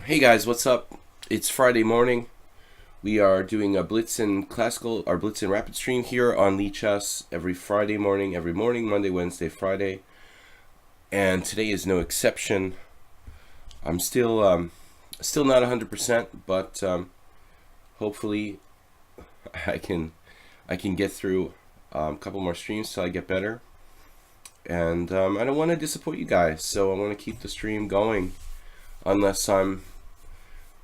Hey guys, what's up? It's Friday morning. We are doing a Blitz and Blitz and Rapid stream here on lichess every Friday morning, Monday, Wednesday, Friday. And today is no exception. I'm still not 100%, but hopefully I can get through a couple more streams till I get better. And I don't want to disappoint you guys, so I want to keep the stream going unless I'm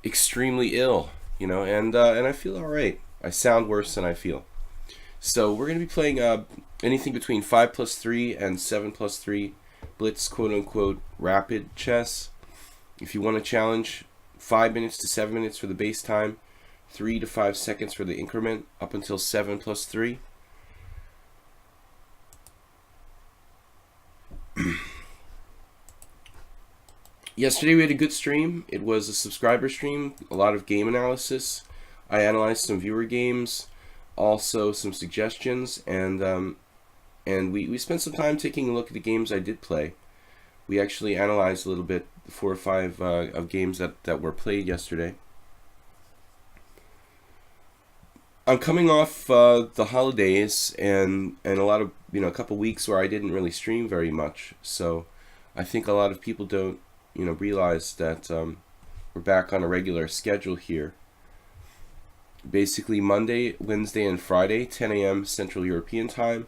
extremely ill, and I feel all right. I sound worse than I feel. So we're going to be playing anything between 5+3 and 7+3 Blitz, quote-unquote, rapid chess. If you want to challenge, 5 minutes to 7 minutes for the base time, 3 to 5 seconds for the increment, up until 7+3. Yesterday we had a good stream. It was a subscriber stream, a lot of game analysis. I analyzed some viewer games, also some suggestions, and we spent some time taking a look at the games I did play. We actually analyzed a little bit, 4 or 5 of games that were played yesterday. I'm coming off the holidays and a lot of, a couple weeks where I didn't really stream very much. So I think a lot of people don't realize that we're back on a regular schedule here. Basically Monday, Wednesday, and Friday, 10 a.m. Central European Time.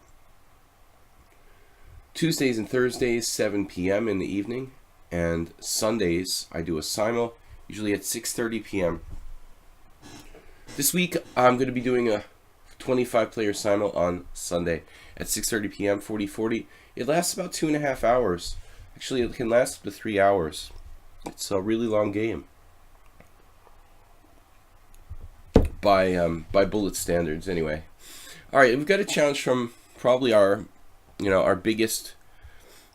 Tuesdays and Thursdays, 7 p.m. in the evening. And Sundays, I do a simul, usually at 6:30 p.m. This week, I'm going to be doing a 25-player simul on Sunday at 6:30 p.m., 40-40. It lasts about 2.5 hours. Actually, it can last up to 3 hours. It's a really long game by bullet standards, anyway. All right, we've got a challenge from probably our biggest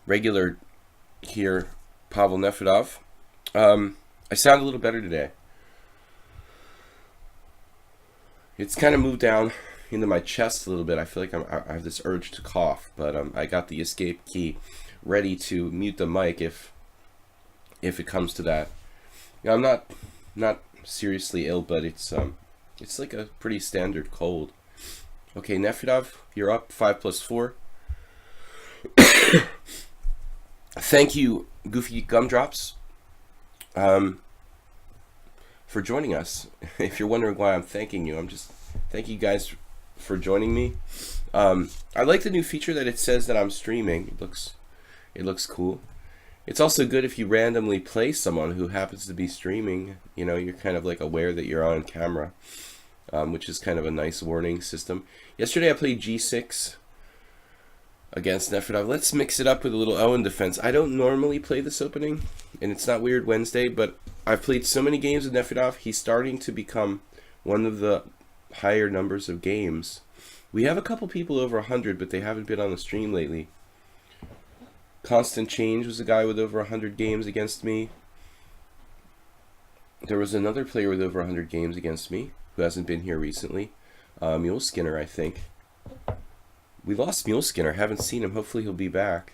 regular here, Pavel Nefedov. I sound a little better today. It's kind of moved down into my chest a little bit. I feel like I have this urge to cough, but I got the escape key ready to mute the mic if it comes to that. I'm not seriously ill, but it's like a pretty standard cold. Okay, Nefedov, you're up. 5+4. Thank you, Goofy Gumdrops, for joining us. If you're wondering why I'm thanking you, thank you guys for joining me. I like the new feature that it says that I'm streaming. It looks cool. It's also good if you randomly play someone who happens to be streaming. You're kind of like aware that you're on camera, which is kind of a nice warning system. Yesterday I played G6 against Nefedov. Let's mix it up with a little Owen defense. I don't normally play this opening, and it's not Weird Wednesday, but I've played so many games with Nefedov. He's starting to become one of the higher numbers of games. We have a couple people over 100, but they haven't been on the stream lately. Constant Change was a guy with over 100 games against me. There was another player with over 100 games against me who hasn't been here recently. Mule Skinner, I think. We lost Mule Skinner. Haven't seen him. Hopefully he'll be back.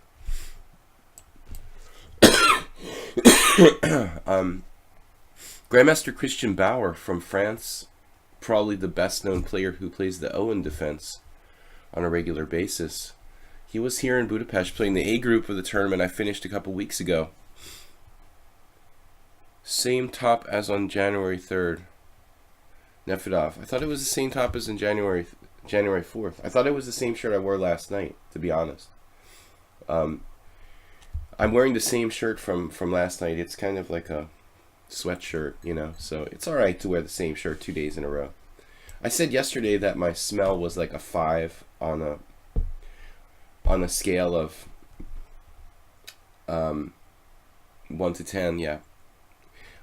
Grandmaster Christian Bauer from France, probably the best known player who plays the Owen defense on a regular basis. He was here in Budapest playing the A group of the tournament I finished a couple weeks ago. Same top as on January 3rd. Nefedov. I thought it was the same top as in January 4th. I thought it was the same shirt I wore last night, to be honest. I'm wearing the same shirt from last night. It's kind of like a sweatshirt, so it's alright to wear the same shirt 2 days in a row. I said yesterday that my smell was like a 5 on a scale of 1 to 10, yeah.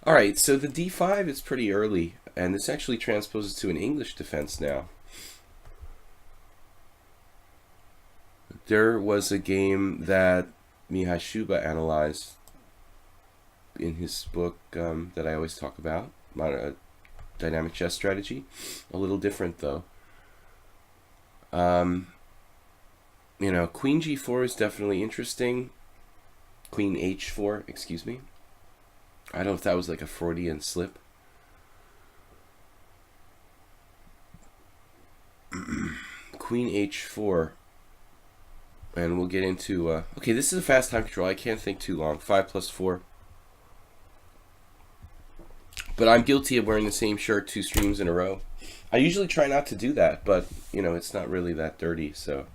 Alright, so the D5 is pretty early, and this actually transposes to an English defense now. There was a game that Mihai Shuba analyzed in his book that I always talk about, Dynamic Chess Strategy. A little different, though. Queen G4 is definitely interesting. Queen H4, excuse me. I don't know if that was like a Freudian slip. Queen h4. And we'll get into... okay, this is a fast time control. I can't think too long. 5 plus 4. But I'm guilty of wearing the same shirt 2 streams in a row. I usually try not to do that, but, you know, it's not really that dirty, so...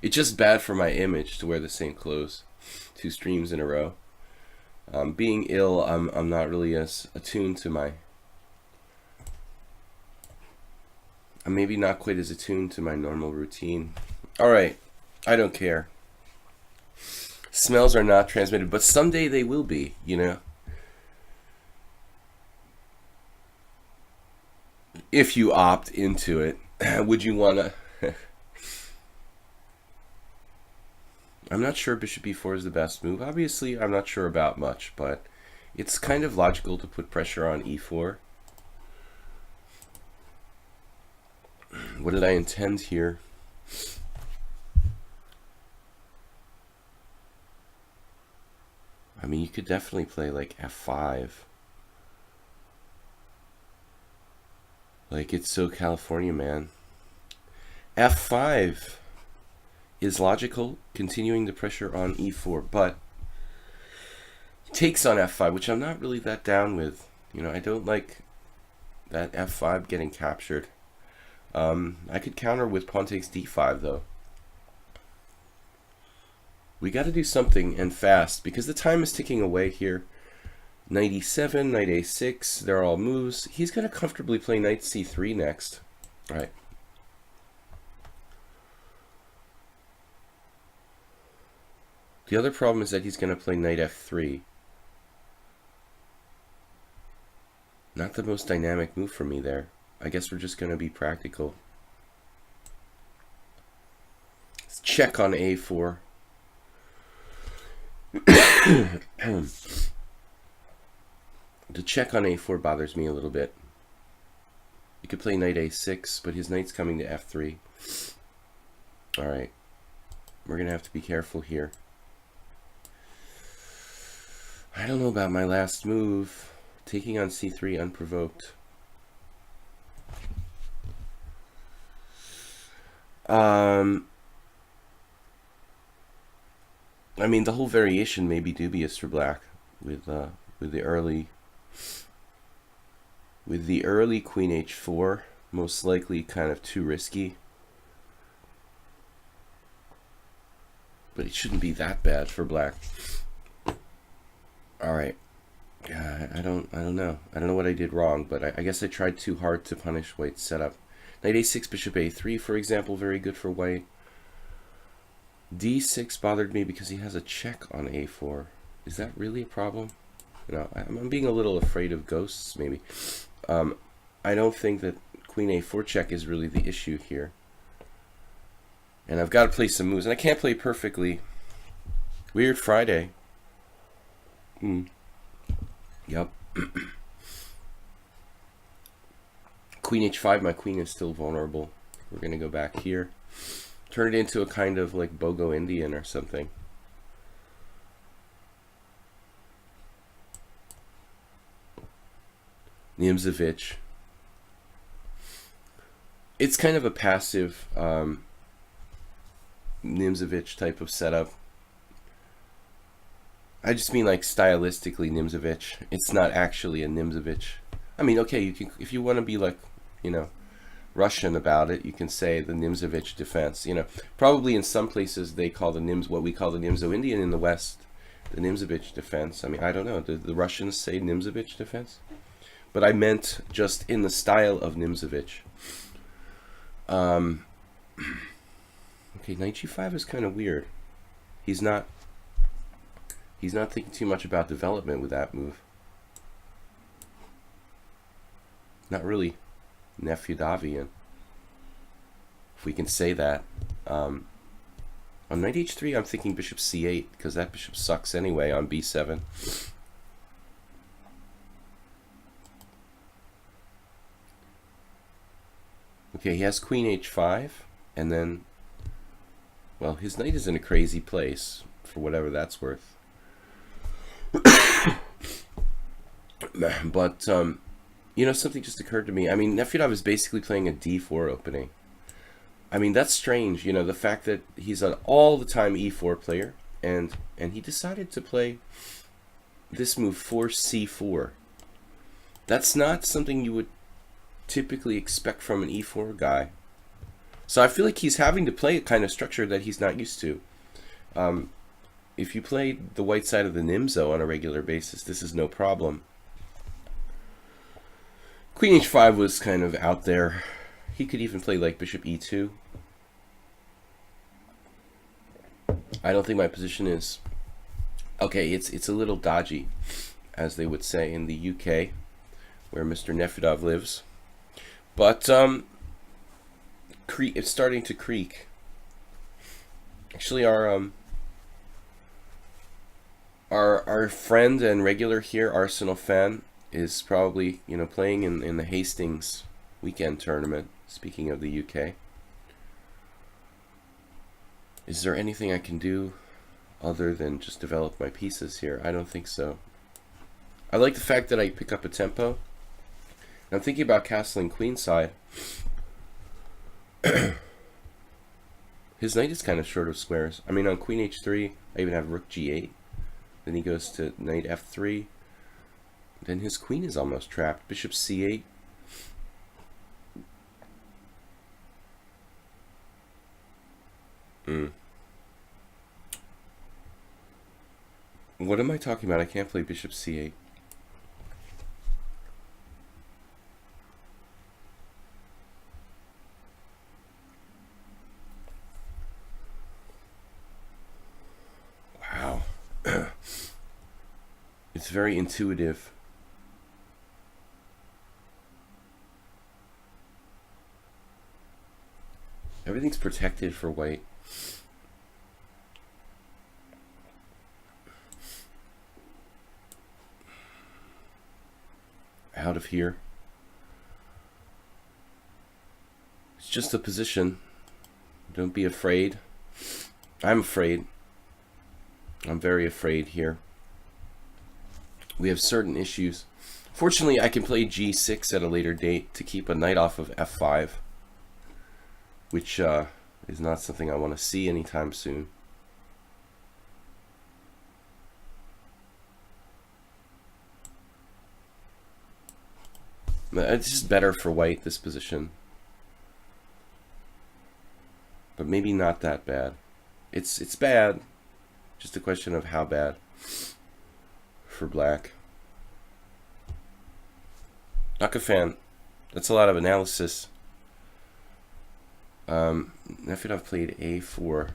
It's just bad for my image to wear the same clothes 2 streams in a row. Being ill, I'm not really as attuned to my... I'm maybe not quite as attuned to my normal routine. Alright, I don't care. Smells are not transmitted, but someday they will be, you know? If you opt into it, would you want to... I'm not sure bishop e4 is the best move. Obviously, I'm not sure about much, but it's kind of logical to put pressure on e4. What did I intend here? I mean, you could definitely play like f5. Like, it's so California, man. f5 is logical, continuing the pressure on e4, but takes on f5, which I'm not really that down with. You know, I don't like that f5 getting captured. I could counter with pawn takes d5, though. We got to do something, and fast, because the time is ticking away here. Knight e7, knight a6, they're all moves. He's going to comfortably play knight c3 next. All right. The other problem is that he's going to play knight f3. Not the most dynamic move for me there. I guess we're just going to be practical. Let's check on a4. The check on a4 bothers me a little bit. You could play knight a6, but his knight's coming to f3. Alright. We're going to have to be careful here. I don't know about my last move. Taking on c3 unprovoked. I mean, the whole variation may be dubious for black with the early queen h4, most likely kind of too risky. But it shouldn't be that bad for black. All right. I don't know. I don't know what I did wrong, but I guess I tried too hard to punish white's setup. Knight a6, bishop a3, for example, very good for white. d6 bothered me because he has a check on a4. Is that really a problem? You know, I'm being a little afraid of ghosts, maybe. I don't think that queen a4 check is really the issue here. And I've got to play some moves, and I can't play perfectly. Weird Friday. Yep. Queen h5, my queen is still vulnerable. We're going to go back here. Turn it into a kind of like Bogo Indian or something. Nimzovich. It's kind of a passive Nimzovich type of setup. I just mean like stylistically Nimzovich. It's not actually a Nimzovich. I mean, okay, you can, if you want to be like, you know, Russian about it, you can say the Nimzovich defense. You know, probably in some places they call the what we call the Nimzo-Indian in the West, the Nimzovich defense. I mean, I don't know. Do the Russians say Nimzovich defense? But I meant just in the style of Nimzovich. Okay, knight g5 is kind of weird. He's not thinking too much about development with that move. Not really Nefudavian, if we can say that. On knight h3, I'm thinking bishop c8, because that bishop sucks anyway on b7. Okay, he has queen h5, and then, well, his knight is in a crazy place, for whatever that's worth. But you know, something just occurred to me. I mean, Nefyedov is basically playing a d4 opening. I mean, that's strange. You know, the fact that he's an all the time e4 player, and he decided to play this move, force c4. That's not something you would typically expect from an e4 guy. So I feel like he's having to play a kind of structure that he's not used to. If you play the white side of the Nimzo on a regular basis, this is no problem. Queen h5 was kind of out there. He could even play like bishop e2. I don't think my position is... Okay, it's a little dodgy, as they would say in the UK, where Mr. Nefyedov lives. But it's starting to creak. Actually, our friend and regular here, Arsenal fan, is probably, you know, playing in the Hastings weekend tournament. Speaking of the UK, is there anything I can do other than just develop my pieces here? I don't think so. I like the fact that I pick up a tempo. I'm thinking about castling queenside. His knight is kind of short of squares. I mean, on queen h3, I even have rook g8. Then he goes to knight f3. Then his queen is almost trapped. Bishop c8. What am I talking about? I can't play bishop c8. Wow. It's very intuitive. Everything's protected for white. Out of here. It's just a position. Don't be afraid. I'm afraid. I'm very afraid here. We have certain issues. Fortunately, I can play g6 at a later date to keep a knight off of f5, which is not something I want to see anytime soon. It's just better for white, this position. But maybe not that bad. It's bad. Just a question of how bad for black. Not a fan. That's a lot of analysis. Nefyedov played a4.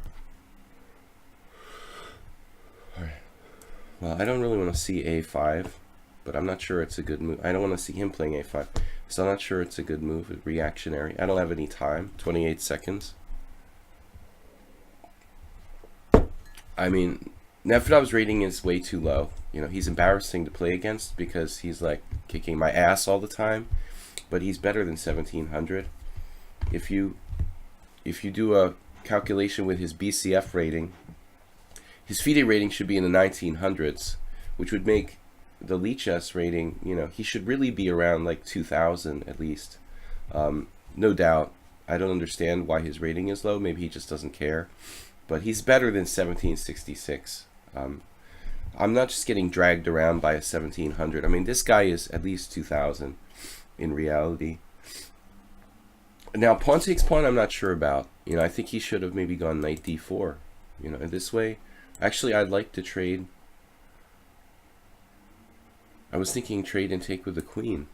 Alright. Well, I don't really want to see a5, but I'm not sure it's a good move. I don't want to see him playing a5, so I'm not sure it's a good move. It's reactionary. I don't have any time. 28 seconds. I mean, Nefyedov's rating is way too low. You know, he's embarrassing to play against because he's like kicking my ass all the time, but he's better than 1700. If you do a calculation with his BCF rating, his FIDE rating should be in the 1900s, which would make the lichess rating, you know, he should really be around like 2000 at least. No doubt. I don't understand why his rating is low. Maybe he just doesn't care. But he's better than 1766. I'm not just getting dragged around by a 1700. I mean, this guy is at least 2000 in reality. Now, pawn takes pawn, I'm not sure about. You know, I think he should have maybe gone knight d4. You know, in this way. Actually, I'd like to trade. I was thinking trade and take with the queen.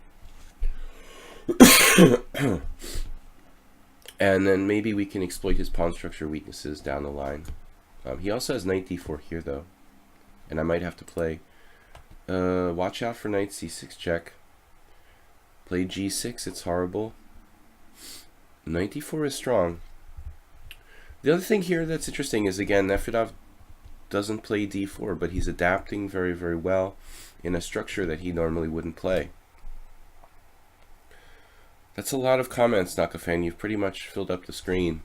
And then maybe we can exploit his pawn structure weaknesses down the line. He also has knight d4 here, though. And I might have to play. Watch out for knight c6 check. Play g6, it's horrible. Knight d4 is strong. The other thing here that's interesting is, again, Nefyedov doesn't play d4, but he's adapting very, very well in a structure that he normally wouldn't play. That's a lot of comments, Nakafan. You've pretty much filled up the screen.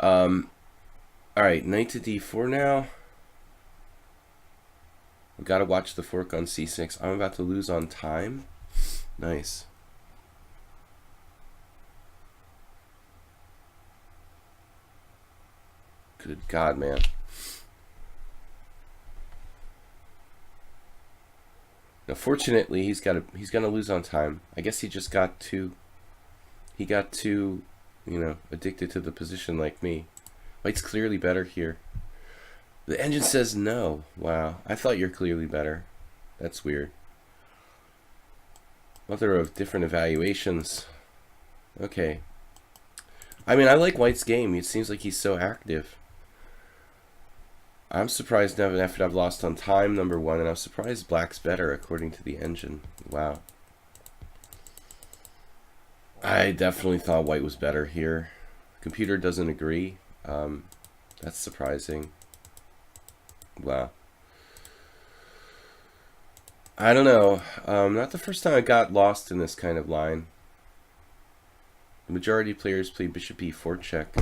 Alright, knight to d4 now. We gotta watch the fork on c6. I'm about to lose on time. Nice. Good God, man. Now, fortunately, he's gonna lose on time. I guess he just got too. He got too, you know, addicted to the position like me. White's clearly better here. The engine says no. Wow, I thought you're clearly better. That's weird. Mother of different evaluations. Okay. I mean, I like White's game. It seems like he's so active. I'm surprised after I've lost on time, number one, and I'm surprised Black's better according to the engine. Wow. I definitely thought White was better here. Computer doesn't agree. That's surprising. Wow. I don't know. Not the first time I got lost in this kind of line. The majority of players play bishop e4 check.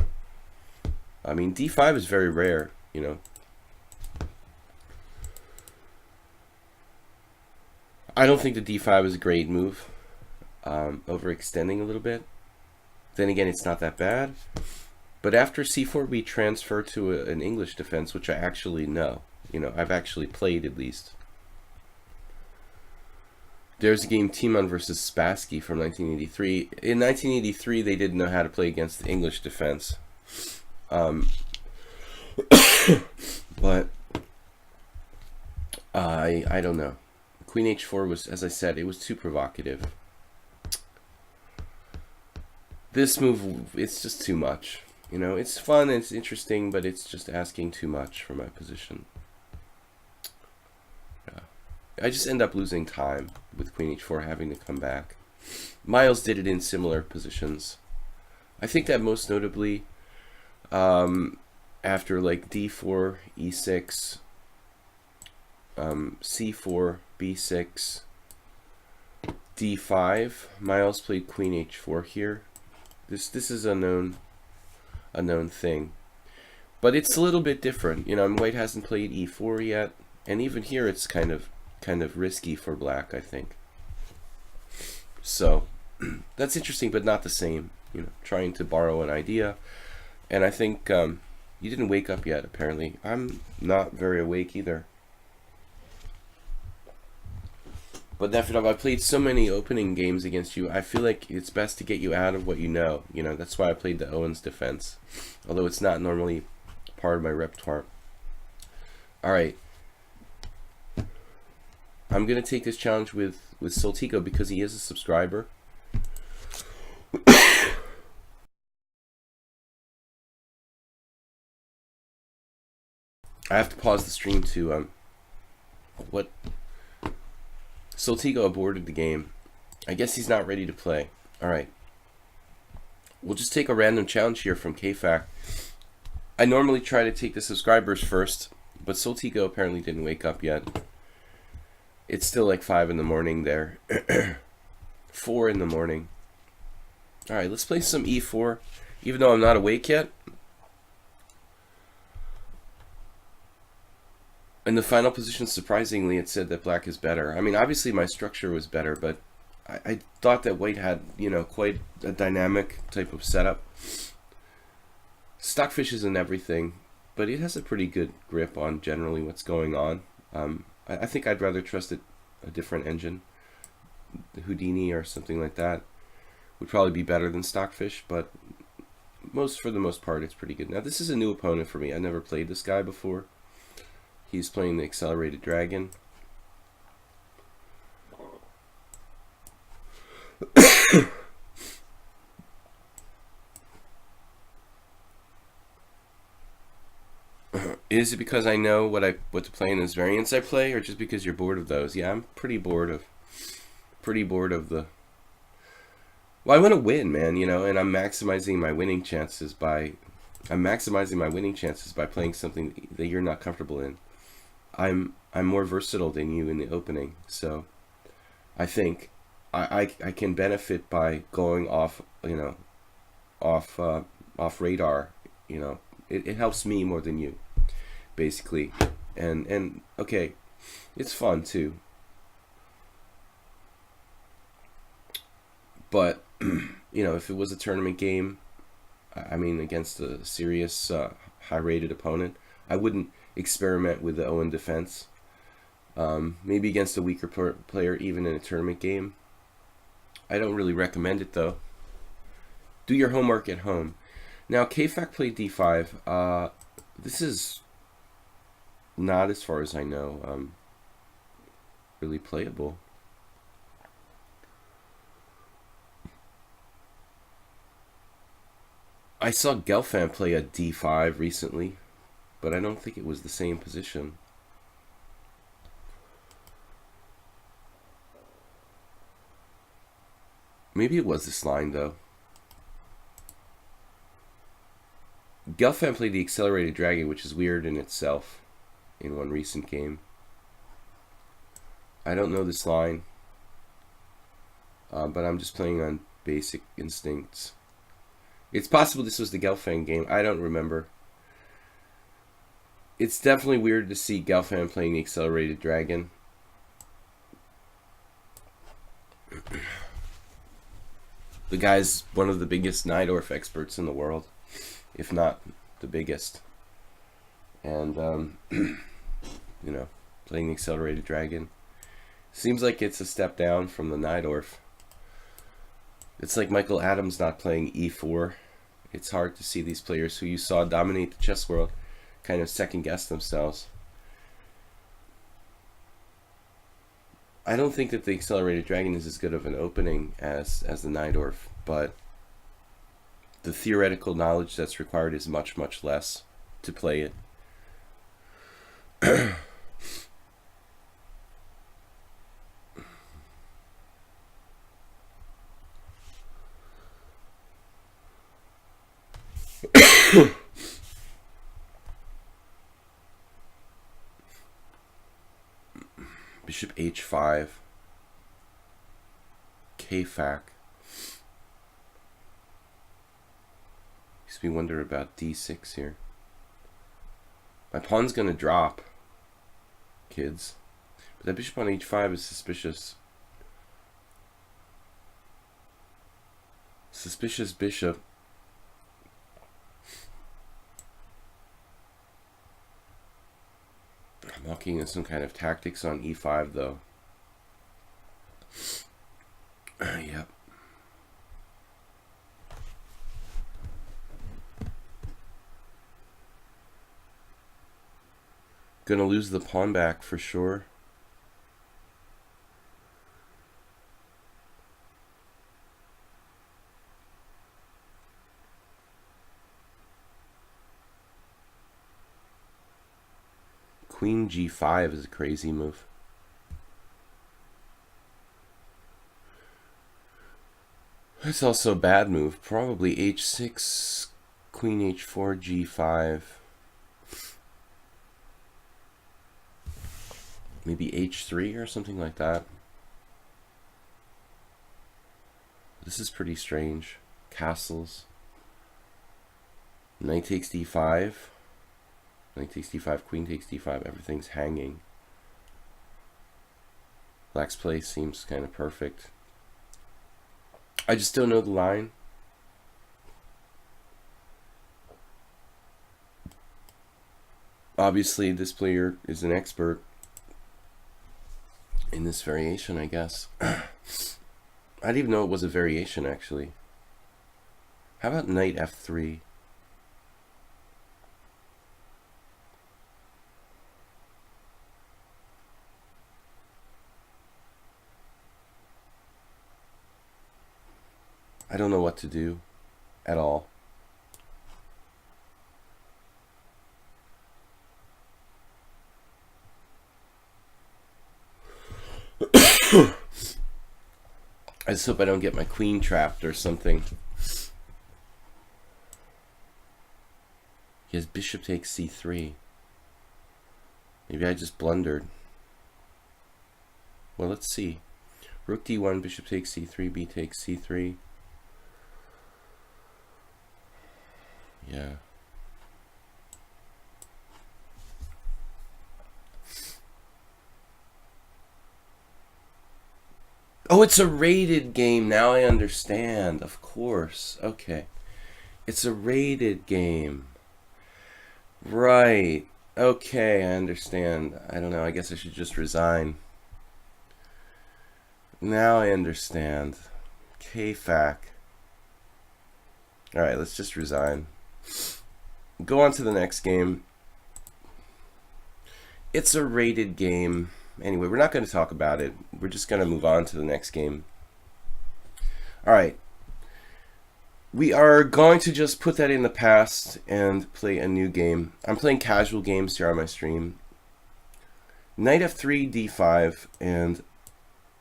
I mean, d5 is very rare, you know. I don't think the d5 is a great move. Overextending a little bit. Then again, it's not that bad. But after c4, we transfer to an English defense, which I actually know. You know, I've actually played at least. There's a game Timon versus Spassky from 1983. In 1983, they didn't know how to play against the English defense. But I don't know. Queen h4 was, as I said, it was too provocative. This move, it's just too much. You know, it's fun, it's interesting, but it's just asking too much for my position. Yeah. I just end up losing time with Queen h4 having to come back. Miles did it in similar positions. I think that most notably after like d4, e6, c4, b6, d5, Miles played Queen h4 here. This is a known thing, but it's a little bit different. You know, White hasn't played e4 yet, and even here it's kind of risky for Black, I think. So that's interesting, but not the same. You know, trying to borrow an idea, and I think you didn't wake up yet. Apparently, I'm not very awake either. But definitely, I played so many opening games against you. I feel like it's best to get you out of what you know. You know, that's why I played the Owens defense, although it's not normally part of my repertoire. All right, I'm gonna take this challenge with Soltico because he is a subscriber. I have to pause the stream to what. Soltico aborted the game. I guess he's not ready to play. Alright. We'll just take a random challenge here from KFAC. I normally try to take the subscribers first, but Soltico apparently didn't wake up yet. It's still like 5 in the morning there. 4 in the morning. Alright, let's play some e4. Even though I'm not awake yet. In the final position, surprisingly, it said that Black is better. I mean, obviously my structure was better, but I thought that White had, you know, quite a dynamic type of setup. Stockfish isn't everything, but it has a pretty good grip on generally what's going on. I think I'd rather trust a different engine. The Houdini or something like that would probably be better than Stockfish, but for the most part, it's pretty good. Now, this is a new opponent for me. I never played this guy before. He's playing the Accelerated Dragon. Is it because I know what to play in this variants I play, or just because you're bored of those? Yeah, I'm pretty bored of the. Well, I want to win, man. You know, and I'm maximizing my winning chances by playing something that you're not comfortable in. I'm more versatile than you in the opening, so I think I can benefit by going off, you know, off radar. You know, it helps me more than you, basically. And okay, It's fun too. But, you know, if it was a tournament game, I mean, against a serious, high-rated opponent, I wouldn't experiment with the Owen defense. Maybe against a weaker player, even in a tournament game. I don't really recommend it, though. Do your homework at home. Now, K-Fac played d5. This is not, as far as I know, really playable. I saw Gelfand play a d5 recently, but I don't think it was the same position. Maybe it was this line, though. Gelfand played the Accelerated Dragon, which is weird in itself, in one recent game. I don't know this line, but I'm just playing on basic instincts. It's possible this was the Gelfand game. I don't remember. It's definitely weird to see Gelfand playing the Accelerated Dragon. The guy's one of the biggest Najdorf experts in the world, if not the biggest. And, you know, playing the Accelerated Dragon. Seems like it's a step down from the Najdorf. It's like Michael Adams not playing e4. It's hard to see these players who you saw dominate the chess world kind of second guess themselves. I don't think that the Accelerated Dragon is as good of an opening as the Najdorf, but the theoretical knowledge that's required is much, much less to play it. Bishop h5, K-Fac. Makes me wonder about d6 here. My pawn's gonna drop, kids. But that bishop on h5 is suspicious. Suspicious bishop. I'm looking at some kind of tactics on e5, though. Yep. Gonna lose the pawn back for sure. Queen g5 is a crazy move. That's also a bad move. Probably h6, queen h4, g5. Maybe h3 or something like that. This is pretty strange. Castles. Knight takes d5. Knight takes d5, queen takes d5, everything's hanging. Black's play seems kind of perfect. I just don't know the line. Obviously, this player is an expert in this variation, I guess. I didn't even know it was a variation, actually. How about knight f3? I don't know what to do at all. I just hope I don't get my queen trapped or something. He has bishop takes c3. Maybe I just blundered. Well, let's see. Rook d1, bishop takes c3, b takes c3. Yeah. Oh, it's a rated game. Now I understand. Of course. Okay. It's a rated game. Right. Okay, I understand. I don't know. I guess I should just resign. Now I understand. K-Fac. Alright, let's just resign. Go on to the next game. It's a rated game. Anyway, we're not going to talk about it. We're just going to move on to the next game. Alright. We are going to just put that in the past and play a new game. I'm playing casual games here on my stream. Knight f3, d5, and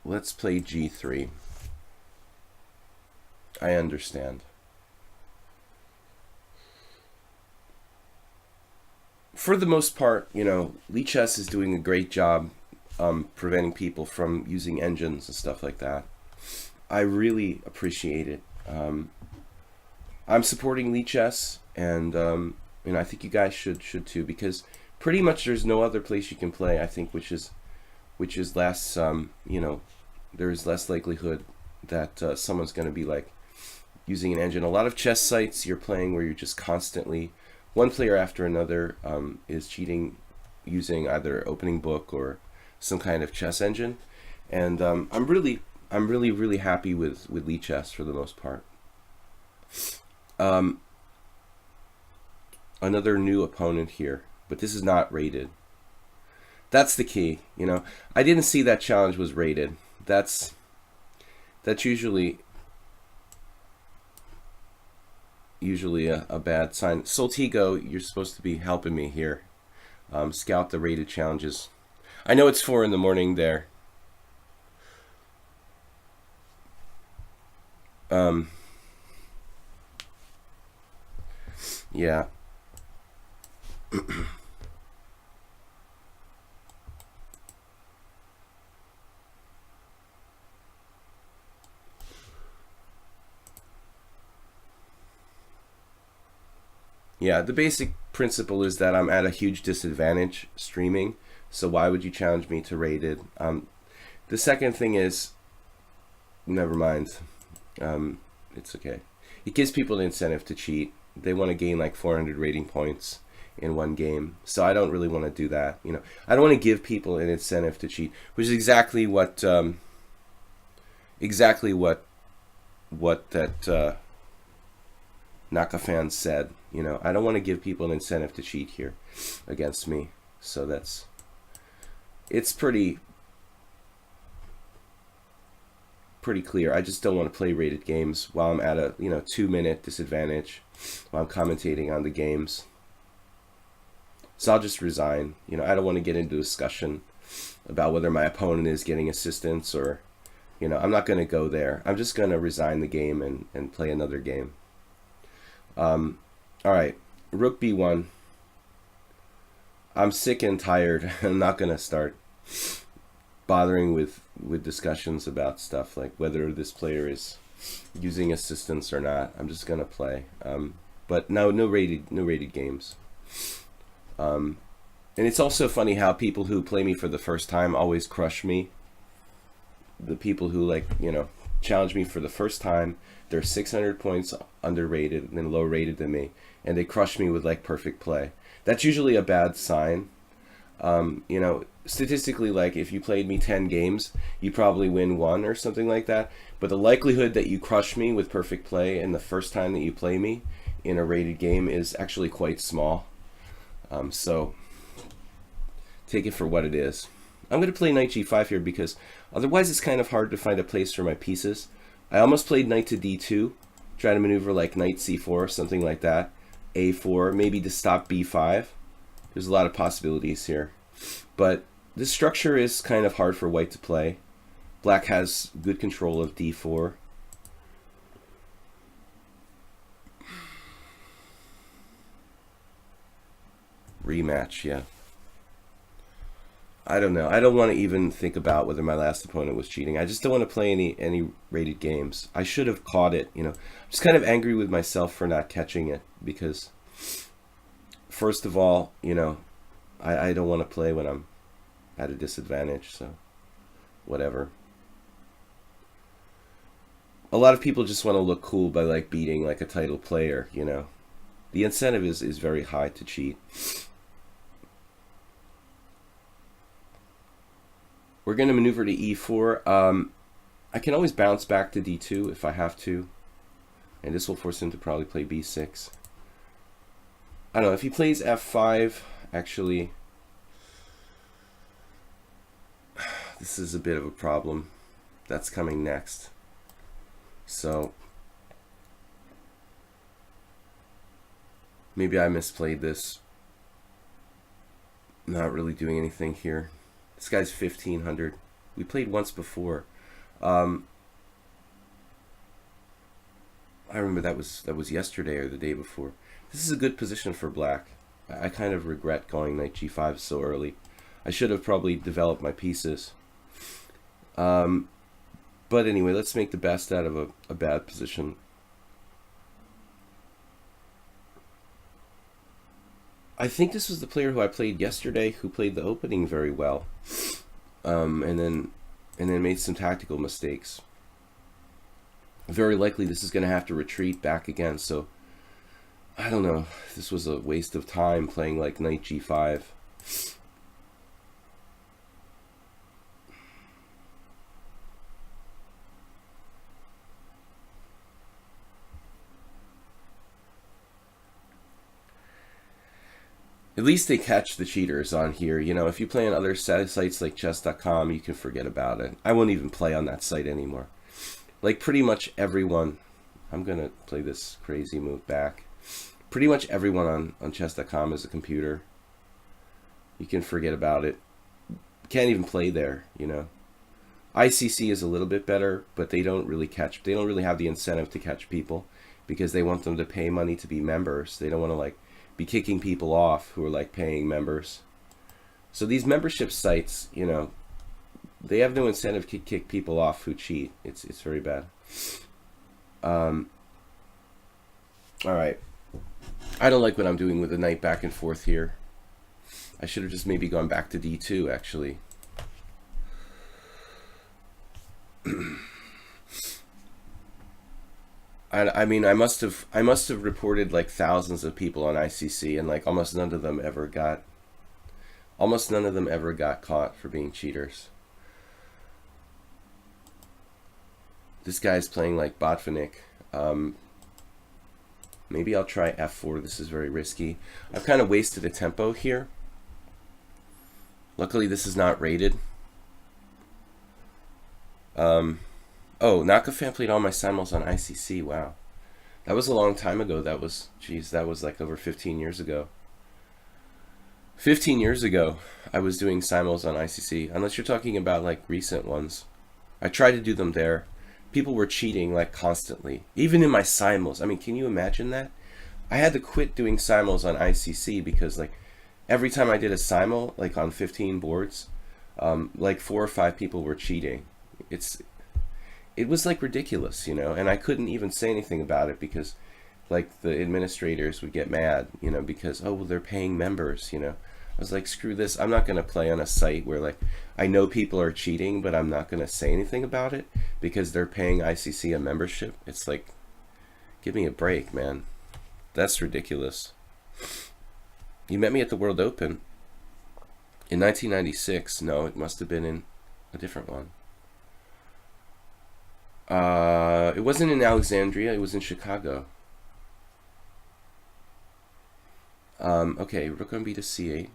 let's play g3. I understand. For the most part, you know, lichess is doing a great job preventing people from using engines and stuff like that. I really appreciate it. I'm supporting lichess, and you know, I think you guys should too, because pretty much there's no other place you can play, I think, which is less you know, there's less likelihood that someone's going to be like using an engine. A lot of chess sites you're playing where you're just constantly, one player after another is cheating using either opening book or some kind of chess engine, and I'm really happy with lichess for the most part. Another new opponent here, but this is not rated. That's the key, you know. I didn't see that challenge was rated. That's usually a bad sign. Soltigo, you're supposed to be helping me here. Scout the rated challenges. I know it's 4 in the morning there. Yeah. Yeah, the basic principle is that I'm at a huge disadvantage streaming, so why would you challenge me to rated? The second thing is, never mind. It's okay. It gives people an incentive to cheat. They want to gain like 400 rating points in one game, so I don't really want to do that. You know, I don't want to give people an incentive to cheat, which is exactly what that Nakafan said. You know, I don't want to give people an incentive to cheat here against me. So it's pretty clear. I just don't want to play rated games while I'm at a 2-minute disadvantage while I'm commentating on the games. So I'll just resign. You know, I don't want to get into discussion about whether my opponent is getting assistance or, you know, I'm not going to go there. I'm just going to resign the game and play another game. All right, Rook B1. I'm sick and tired. I'm not going to start bothering with discussions about stuff like whether this player is using assistance or not. I'm just going to play. But no rated games. And it's also funny how people who play me for the first time always crush me. The people who, like, you know, challenge me for the first time, they're 600 points underrated and low rated than me, and they crush me with like perfect play. That's usually a bad sign. You know, statistically, like if you played me 10 games, you probably win 1 or something like that. But the likelihood that you crush me with perfect play in the first time that you play me in a rated game is actually quite small. So take it for what it is. I'm going to play knight g5 here because otherwise it's kind of hard to find a place for my pieces. I almost played knight to d2, try to maneuver like knight c4, something like that. a4, maybe to stop b5. There's a lot of possibilities here. But this structure is kind of hard for white to play. Black has good control of d4. Rematch, yeah. I don't know. I don't want to even think about whether my last opponent was cheating. I just don't want to play any rated games. I should have caught it, you know. I'm just kind of angry with myself for not catching it because, first of all, you know, I don't want to play when I'm at a disadvantage, so whatever. a lot of people just want to look cool by like beating like a title player, you know. The incentive is very high to cheat. We're going to maneuver to e4. I can always bounce back to d2 if I have to. And this will force him to probably play b6. I don't know, if he plays f5, actually, this is a bit of a problem. That's coming next. So, maybe I misplayed this. Not really doing anything here. This guy's 1500. We played once before. I remember that was yesterday or the day before. This is a good position for black. I kind of regret going knight g5 so early. I should have probably developed my pieces. But anyway, let's make the best out of a bad position. I think this was the player who I played yesterday who played the opening very well, and then made some tactical mistakes. Very likely this is going to have to retreat back again, so I don't know. This was a waste of time playing like knight g5. At least they catch the cheaters on here. You know, if you play on other sites like chess.com, you can forget about it. I won't even play on that site anymore. Like pretty much everyone, I'm going to play this crazy move back. Pretty much everyone on chess.com is a computer. You can forget about it. Can't even play there, you know. ICC is a little bit better, but they don't really have the incentive to catch people because they want them to pay money to be members. They don't want to like be kicking people off who are like paying members. So these membership sites, you know, they have no incentive to kick people off who cheat. It's very bad. All right. I don't like what I'm doing with the knight back and forth here. I should have just maybe gone back to d2 actually. I mean, I must have reported like thousands of people on ICC, and like almost none of them ever got caught for being cheaters. This guy's playing like Botvinnik. Maybe I'll try f4. This is very risky. I've kind of wasted a tempo here. Luckily, this is not rated. Oh, Nakafan played all my simuls on ICC. Wow. That was a long time ago. That was like over 15 years ago. 15 years ago, I was doing simuls on ICC. Unless you're talking about like recent ones. I tried to do them there. People were cheating like constantly. Even in my simuls. I mean, can you imagine that? I had to quit doing simuls on ICC because like every time I did a simul, like on 15 boards, like 4 or 5 people were cheating. It was like ridiculous, you know, and I couldn't even say anything about it because like the administrators would get mad, you know, because, oh, well, they're paying members, you know. I was like, screw this. I'm not going to play on a site where like I know people are cheating, but I'm not going to say anything about it because they're paying ICC a membership. It's like, give me a break, man. That's ridiculous. You met me at the World Open in 1996. No, it must have been in a different one. It wasn't in Alexandria, it was in Chicago. Okay, rook on b to c8.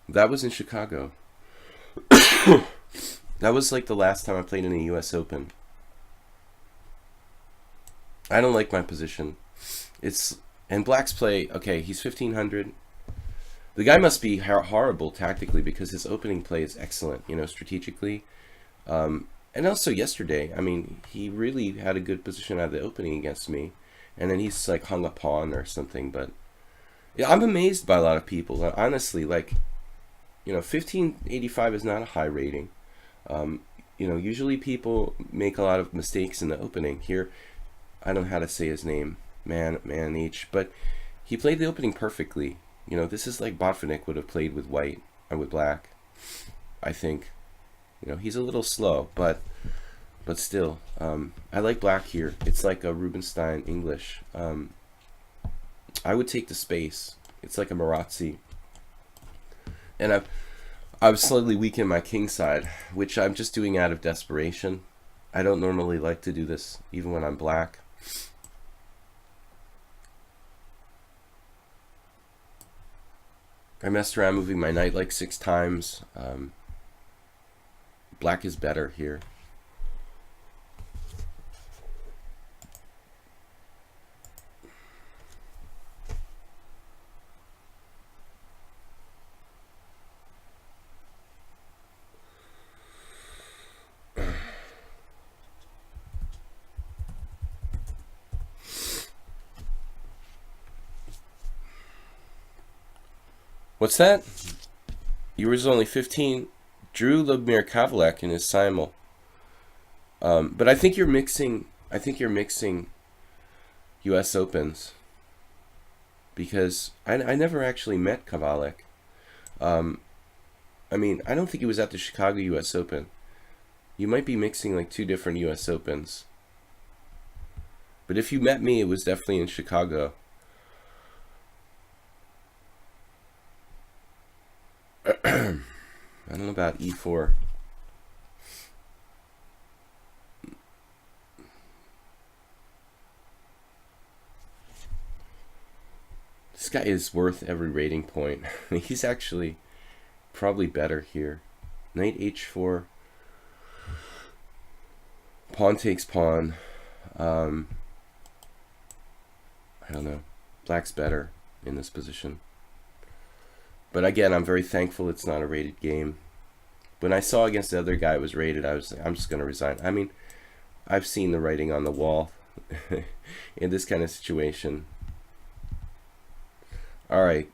That was in Chicago. That was like the last time I played in the US Open. I don't like my position. And black's play, okay, he's 1500. The guy must be horrible tactically because his opening play is excellent, you know, strategically. And also yesterday, I mean, he really had a good position out of the opening against me, and then he's like hung a pawn or something. But yeah, I'm amazed by a lot of people. Honestly, like, you know, 1585 is not a high rating. You know, usually people make a lot of mistakes in the opening. Here, I don't know how to say his name, man each, but he played the opening perfectly. You know, this is like Botvinnik would have played with white or with black, I think. You know, he's a little slow, but but still, I like black here. It's like a Rubinstein English. I would take the space. It's like a Marazzi. And I've slightly weakened my king side, which I'm just doing out of desperation. I don't normally like to do this, even when I'm black. I messed around moving my knight like 6 times. Black is better here. What's that? You was only 15. Drew Lubomir Kavalek in his simul. But I think you're mixing. I think you're mixing U.S. Opens, because I never actually met Kavalek. I mean, I don't think he was at the Chicago U.S. Open. You might be mixing like 2 different U.S. Opens. But if you met me, it was definitely in Chicago. I don't know about e4. This guy is worth every rating point. He's actually probably better here. Knight h4. Pawn takes pawn. I don't know. Black's better in this position. But again, I'm very thankful it's not a rated game. When I saw against the other guy it was rated, I was like, I'm just going to resign. I mean, I've seen the writing on the wall in this kind of situation. All right.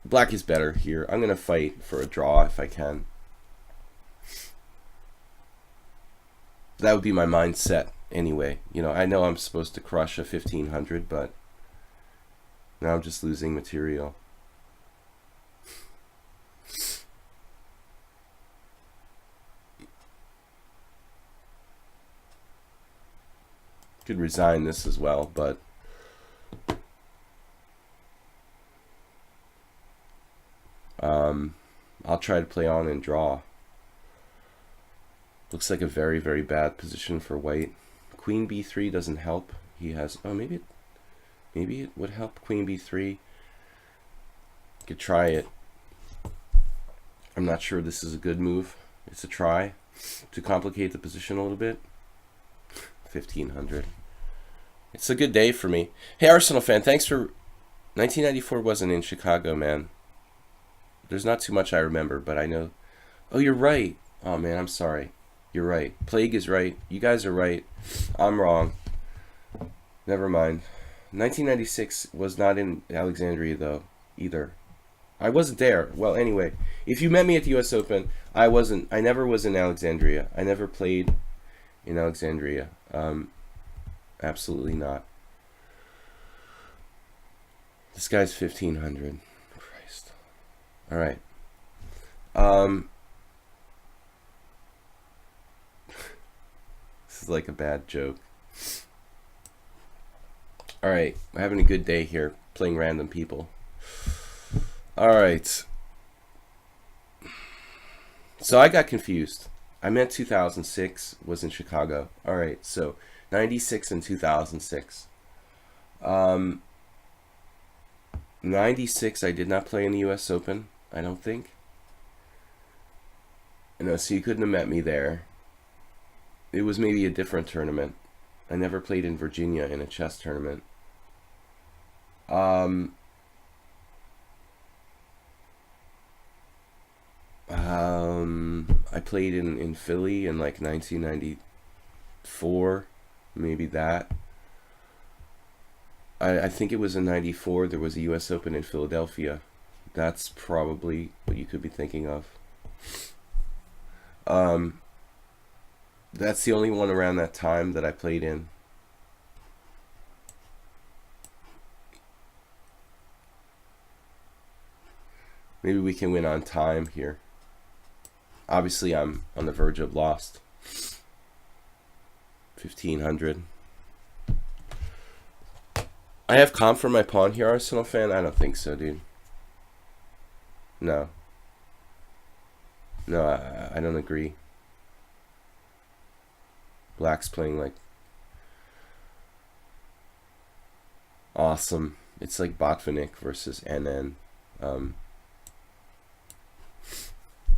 Black is better here. I'm going to fight for a draw if I can. That would be my mindset anyway. You know, I know I'm supposed to crush a 1500, but now I'm just losing material. Could resign this as well, but I'll try to play on and draw. Looks like a very, very bad position for white. Queen b3 doesn't help. He has, oh, maybe it would help. Queen b3. Could try it. I'm not sure this is a good move. It's a try to complicate the position a little bit. 1500. It's a good day for me. Hey, Arsenal fan, thanks for... 1994 wasn't in Chicago, man. There's not too much I remember, but I know... Oh, you're right. Oh, man, I'm sorry. You're right. Plague is right. You guys are right. I'm wrong. Never mind. 1996 was not in Alexandria, though, either. I wasn't there. Well, anyway, if you met me at the U.S. Open, I never was in Alexandria. I never played in Alexandria. Absolutely not. This guy's 1500. Christ. All right. This is like a bad joke. All right, we're having a good day here, playing random people. All right. So I got confused. I meant 2006 was in Chicago. All right, so 96 and 2006. 96 I did not play in the U.S. Open, I don't think. No, so you couldn't have met me there. It was maybe a different tournament. I never played in Virginia in a chess tournament. I played in Philly in like 1994, maybe that. I think it was in 94. There was a U.S. Open in Philadelphia. That's probably what you could be thinking of. That's the only one around that time that I played in. Maybe we can win on time here. Obviously, I'm on the verge of lost. 1500. I have comp for my pawn here, Arsenal fan? I don't think so, dude. No. No, I don't agree. Black's playing like awesome. It's like Botvinnik versus NN.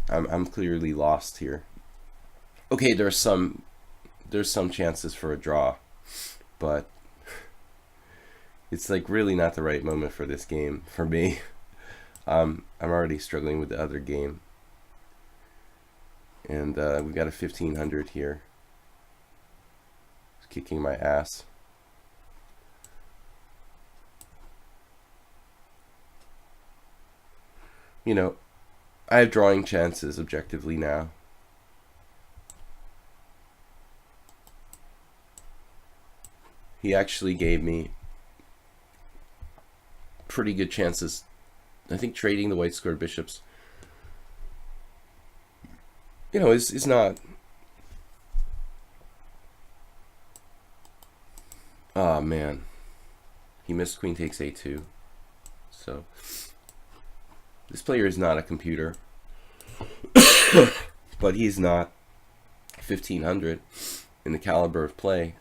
I'm clearly lost here. Okay, there's some chances for a draw, but it's like really not the right moment for this game for me. I'm already struggling with the other game, and we got a 1500 here. It's kicking my ass. You know, I have drawing chances objectively now. He actually gave me pretty good chances. I think trading the white squared bishops, you know, is not. Oh man, he missed queen takes a2. So this player is not a computer, but he's not 1500 in the caliber of play.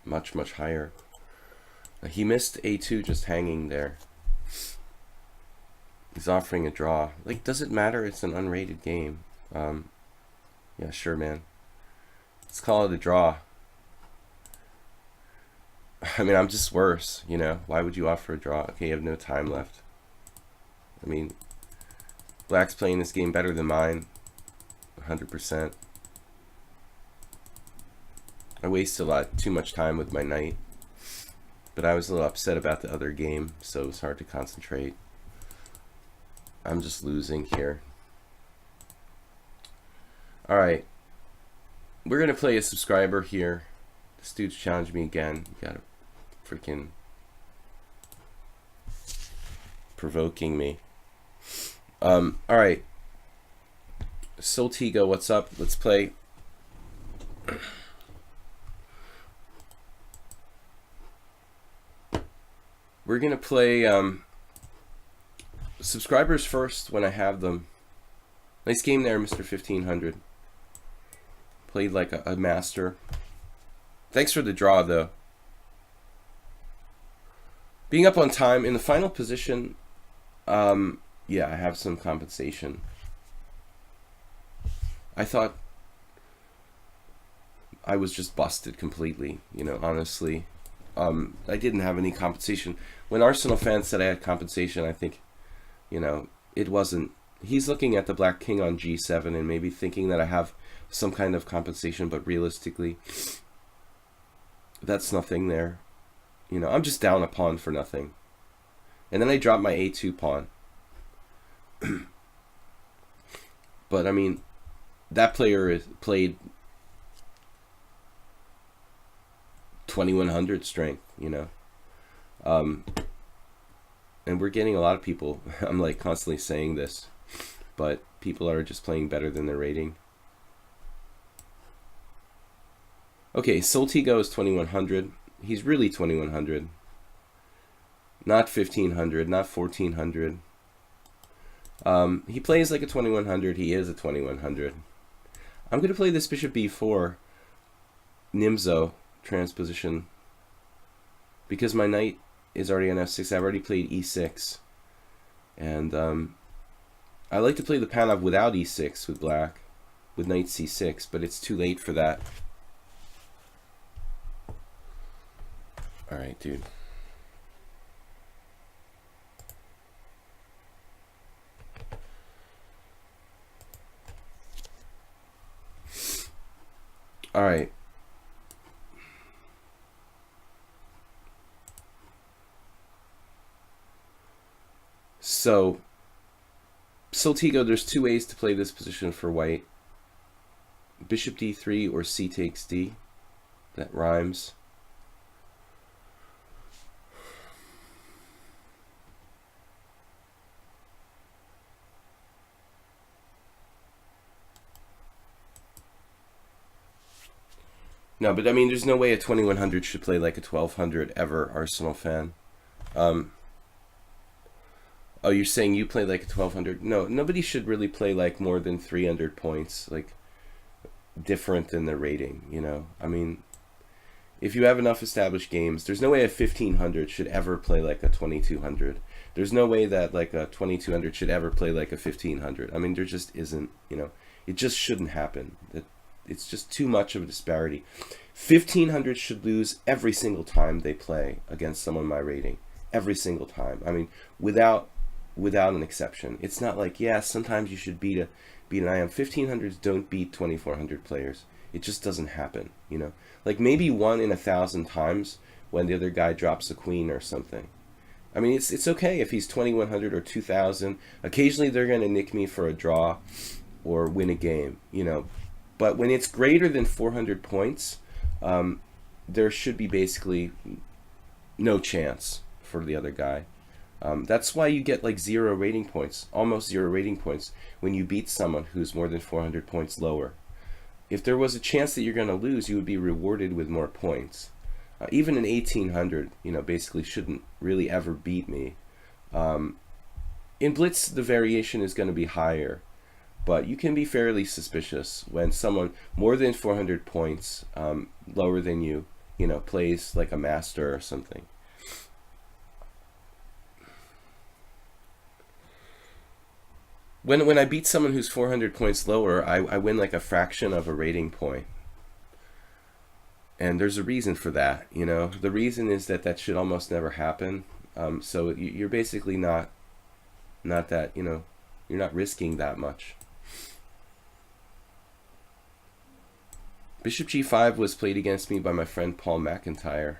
Much higher. He missed a2 just hanging there. He's offering a draw. Like, does it matter? It's an unrated game. Yeah, sure, man. Let's call it a draw. I mean, I'm just worse, you know. Why would you offer a draw? Okay, you have no time left. I mean, Black's playing this game better than mine. 100%. I wasted too much time with my knight. But I was a little upset about the other game, so it was hard to concentrate. I'm just losing here. Alright. We're going to play a subscriber here. This dude's challenged me again. You gotta freaking provoking me. Alright. Soltigo, what's up? Let's play. We're going to play subscribers first when I have them. Nice game there, Mr. 1500. Played like a master. Thanks for the draw, though. Being up on time in the final position, yeah, I have some compensation. I thought I was just busted completely, you know, honestly. I didn't have any compensation. When Arsenal fans said I had compensation, I think, you know, it wasn't. He's looking at the black king on g7 and maybe thinking that I have some kind of compensation, but realistically, that's nothing there. You know, I'm just down a pawn for nothing. And then I drop my a2 pawn. But, I mean, that player played 2100 strength, you know. And we're getting a lot of people. I'm like constantly saying this, but people are just playing better than their rating. Okay, Soltigo is 2100. He's really 2100. Not 1500, not 1400. He plays like a 2100. He is a 2100. I'm going to play this bishop b4 Nimzo transposition because my knight is already on f6. I've already played e6, and I like to play the Panov without e6 with black, with knight c6, but it's too late for that. All right, dude. All right. So, Soltigo, there's two ways to play this position for white. Bishop d3 or c takes d. That rhymes. No, but I mean, there's no way a 2100 should play like a 1200 ever, Arsenal fan. Um, oh, you're saying you play like a 1200? No, nobody should really play like more than 300 points, like different than their rating, you know? I mean, if you have enough established games, there's no way a 1500 should ever play like a 2200. There's no way that like a 2200 should ever play like a 1500. I mean, there just isn't, you know, it just shouldn't happen. It's just too much of a disparity. 1500 should lose every single time they play against someone my rating. Every single time. I mean, without an exception. It's not like, yeah, sometimes you should beat an IM. 1500s don't beat 2400 players. It just doesn't happen, you know. Like maybe 1 in 1,000 times when the other guy drops a queen or something. I mean, it's okay if he's 2100 or 2000. Occasionally they're going to nick me for a draw or win a game, you know. But when it's greater than 400 points, there should be basically no chance for the other guy. That's why you get like 0 rating points, almost 0 rating points, when you beat someone who's more than 400 points lower. If there was a chance that you're going to lose, you would be rewarded with more points. Even an 1800, you know, basically shouldn't really ever beat me. In Blitz, the variation is going to be higher, but you can be fairly suspicious when someone more than 400 points lower than you know, plays like a master or something. When I beat someone who's 400 points lower, I win like a fraction of a rating point. And there's a reason for that, you know. The reason is that should almost never happen. So you're basically not that, you know, you're not risking that much. Bishop g5 was played against me by my friend Paul McIntyre,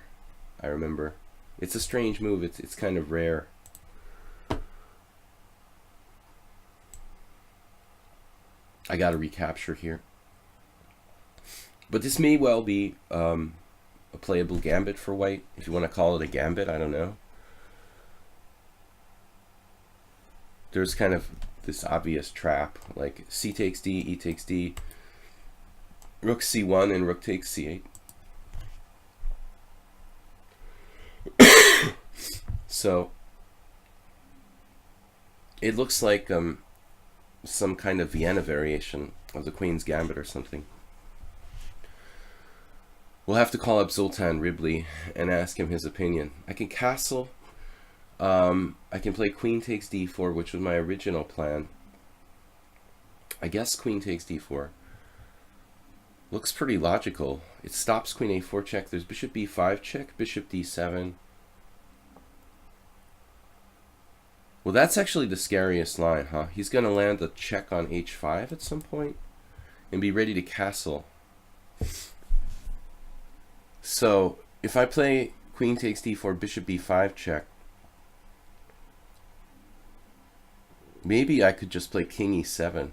I remember. It's a strange move. It's kind of rare. I got to recapture here. But this may well be a playable gambit for white, if you want to call it a gambit, I don't know. There's kind of this obvious trap, like c takes d, e takes d, rook c1, and rook takes c8. So it looks like some kind of Vienna variation of the Queen's Gambit or something. We'll have to call up Zoltan Ribley and ask him his opinion. I can castle. I can play Queen takes d4, which was my original plan. I guess Queen takes d4. Looks pretty logical. It stops Queen a4 check. There's Bishop b5 check, Bishop d7. Well, that's actually the scariest line, huh? He's going to land a check on h5 at some point and be ready to castle. So if I play Queen takes d4, Bishop b5 check, maybe I could just play King e7.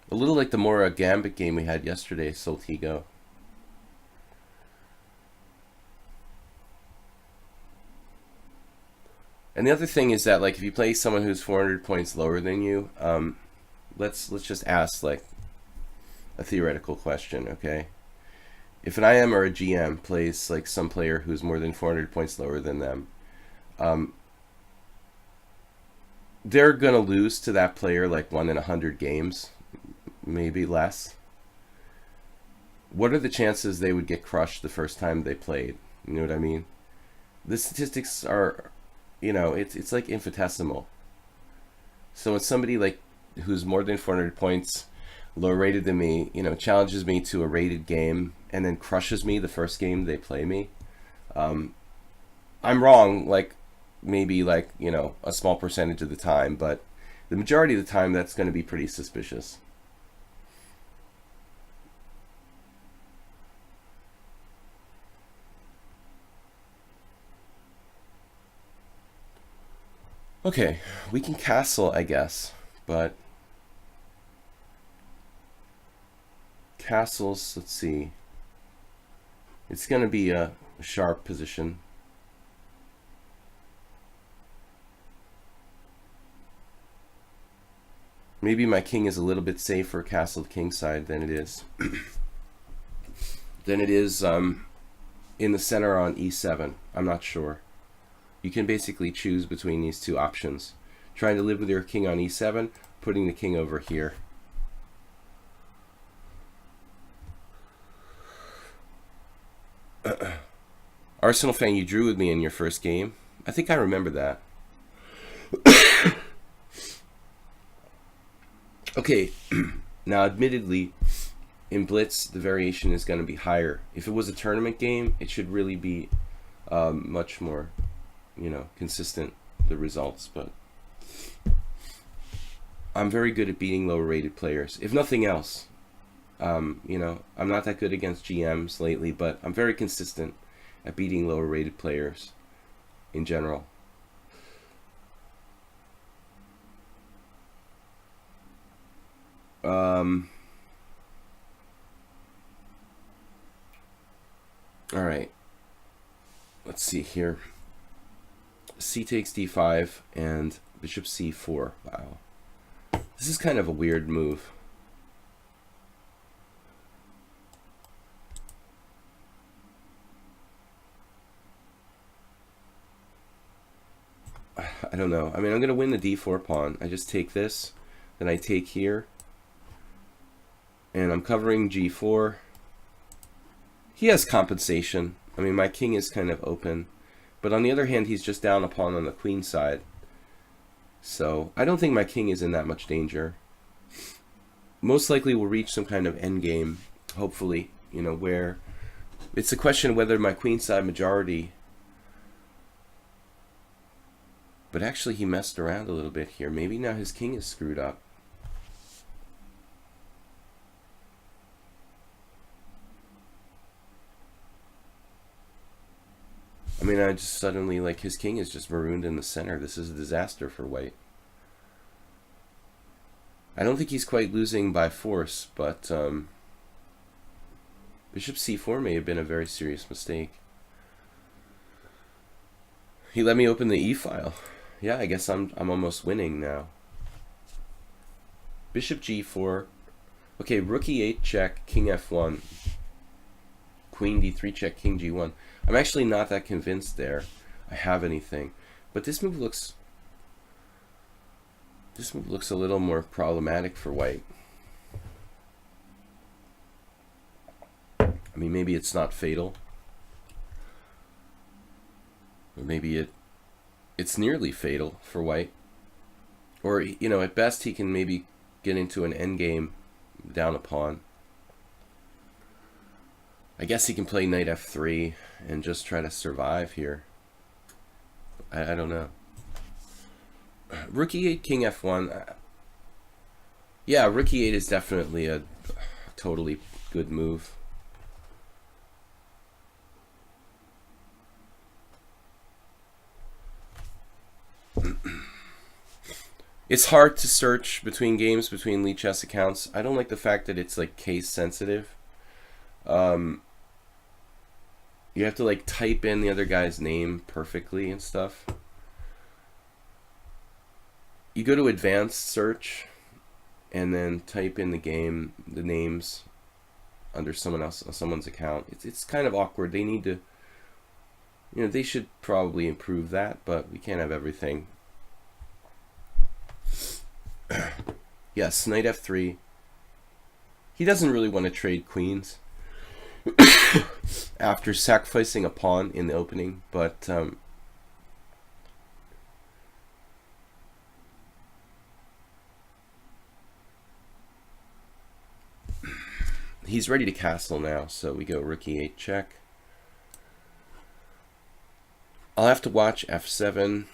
A little like the Mora Gambit game we had yesterday, Soltigo. And the other thing is that, like, if you play someone who's 400 points lower than you, let's just ask like a theoretical question, okay? If an IM or a GM plays like some player who's more than 400 points lower than them, they're gonna lose to that player like 1 in 100 games, maybe less. What are the chances they would get crushed the first time they played? You know what I mean? The statistics are, you know, it's like infinitesimal. So when somebody like who's more than 400 points lower rated than me, you know, challenges me to a rated game and then crushes me the first game they play me, I'm wrong, like maybe like, you know, a small percentage of the time, but the majority of the time that's going to be pretty suspicious. Okay, we can castle, I guess, but castles, let's see. It's going to be a sharp position. Maybe my king is a little bit safer castled kingside than it is in the center on e7. I'm not sure. You can basically choose between these two options. Trying to live with your king on e7, putting the king over here. Arsenal fan, you drew with me in your first game. I think I remember that. Okay, now admittedly, in Blitz, the variation is going to be higher. If it was a tournament game, it should really be much more, consistent, the results. But I'm very good at beating lower rated players. If nothing else, I'm not that good against GMs lately, but I'm very consistent at beating lower rated players in general. All right, let's see here. C takes d5 and bishop c4. Wow, this is kind of a weird move. I don't know. I mean, I'm going to win the d4 pawn. I just take this, then I take here, and I'm covering g4. He has compensation. I mean, my king is kind of open. But on the other hand, he's just down a pawn on the queen side. So I don't think my king is in that much danger. Most likely we'll reach some kind of endgame, hopefully, where it's a question of whether my queen side majority. But actually he messed around a little bit here. Maybe now his king is screwed up. I mean, I just suddenly, his king is just marooned in the center. This is a disaster for white. I don't think he's quite losing by force, but bishop c4 may have been a very serious mistake. He let me open the e-file. Yeah, I guess I'm almost winning now. Bishop g4. Okay, rook e8 check, king f1. Queen d3 check, king g1. I'm actually not that convinced there I have anything. But this move looks a little more problematic for white. I mean, maybe it's not fatal. Or maybe it's nearly fatal for white. Or, at best he can maybe get into an endgame down a pawn. I guess he can play knight f3 and just try to survive here. I don't know. Rook e8, king f1. Yeah, rook e8 is definitely a totally good move. It's hard to search between games, between lichess accounts. I don't like the fact that it's case sensitive. You have to type in the other guy's name perfectly and stuff. You go to advanced search and then type in the names under someone's account. It's kind of awkward. They need to, they should probably improve that, but we can't have everything. Yes, knight f3. He doesn't really want to trade queens after sacrificing a pawn in the opening, but he's ready to castle now, so we go rook e8 check. I'll have to watch f7.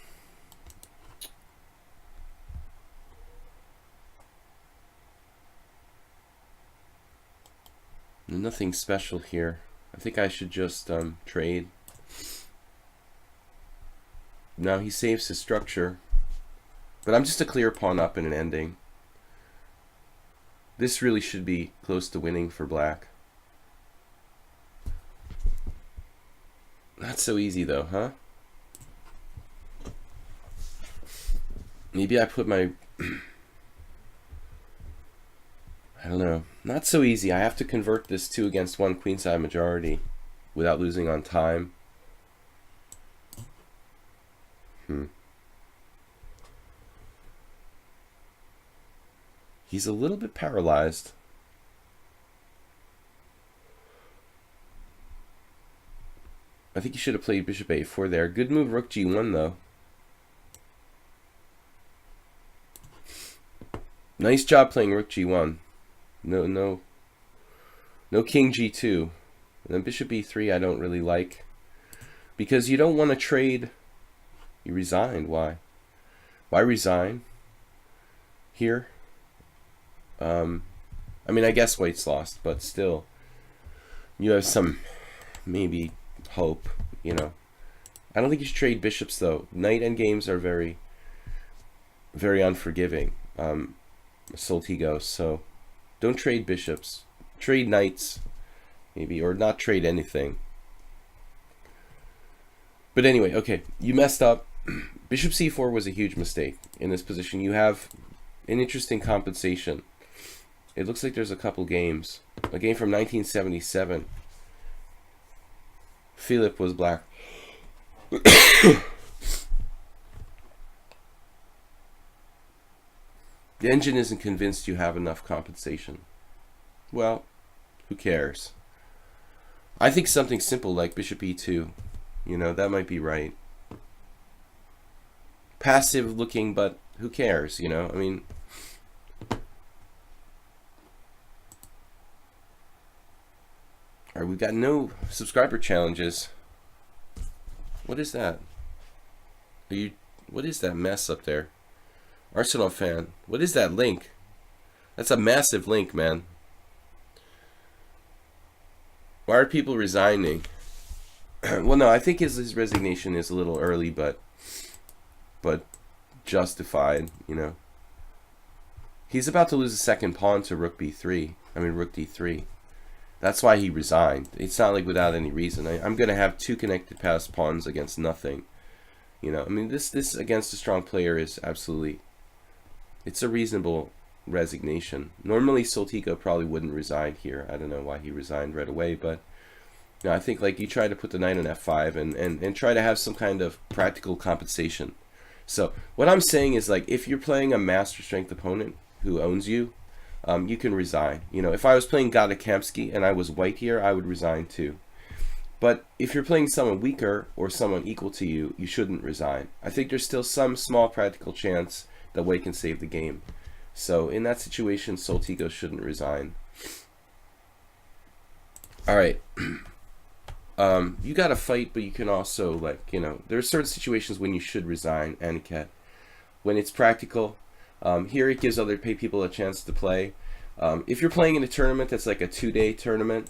Nothing special here. I think I should just trade. Now he saves his structure, but I'm just a clear pawn up in an ending. This really should be close to winning for black. Not so easy though, huh? Maybe I put my I don't know. Not so easy. I have to convert this 2 against 1 queenside majority without losing on time. He's a little bit paralyzed. I think he should have played bishop a4 there. Good move, rook g1 though. Nice job playing rook g1. No king g2. And then bishop e3 I don't really like. Because you don't want to trade. You resigned. Why? Why resign? Here? I mean, I guess white's lost, but still. You have some, maybe, hope, you know. I don't think you should trade bishops, though. Knight endgames are very, very unforgiving. Soltigos, so don't trade bishops. Trade knights, maybe, or not trade anything. But anyway, okay, you messed up. Bishop c4 was a huge mistake in this position. You have an interesting compensation. It looks like there's a couple games. A game from 1977. Philip was black. The engine isn't convinced you have enough compensation. Well, who cares? I think something simple like bishop e2, you know, that might be right. Passive looking, but who cares, you know? I mean, all right, we've got no subscriber challenges. What is that? What is that mess up there? Arsenal fan. What is that link? That's a massive link, man. Why are people resigning? Well, no, I think his resignation is a little early, but justified, you know. He's about to lose a second pawn to rook b3. I mean, rook d3. That's why he resigned. It's not like without any reason. I'm going to have 2 connected passed pawns against nothing. You know, I mean, this against a strong player is absolutely... It's a reasonable resignation. Normally, Soltigo probably wouldn't resign here. I don't know why he resigned right away, but you know, I think like you try to put the knight on f5 and try to have some kind of practical compensation. So what I'm saying is, like, if you're playing a master strength opponent who owns you, you can resign. You know, if I was playing Gadakamsky and I was white here, I would resign too. But if you're playing someone weaker or someone equal to you, you shouldn't resign. I think there's still some small practical chance that white can save the game. So in that situation, Soltigo shouldn't resign. All right. You got to fight, but you can also, like, you know, there are certain situations when you should resign, Aniket. When it's practical. Here it gives other people a chance to play. If you're playing in a tournament that's like a 2-day tournament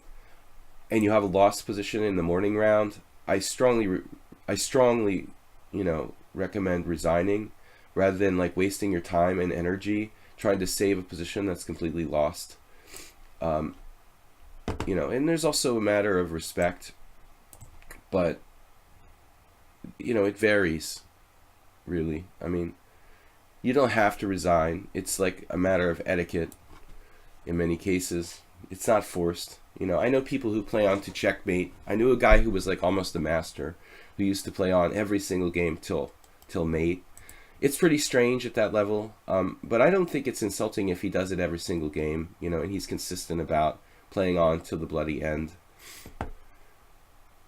and you have a lost position in the morning round, I strongly, you know, recommend resigning rather than like wasting your time and energy trying to save a position that's completely lost. You know, and there's also a matter of respect, but you know, it varies, really. I mean, you don't have to resign. It's like a matter of etiquette in many cases. It's not forced. You know, I know people who play on to checkmate. I knew a guy who was like almost a master who used to play on every single game till mate. It's pretty strange at that level, but I don't think it's insulting if he does it every single game, you know, and he's consistent about playing on till the bloody end.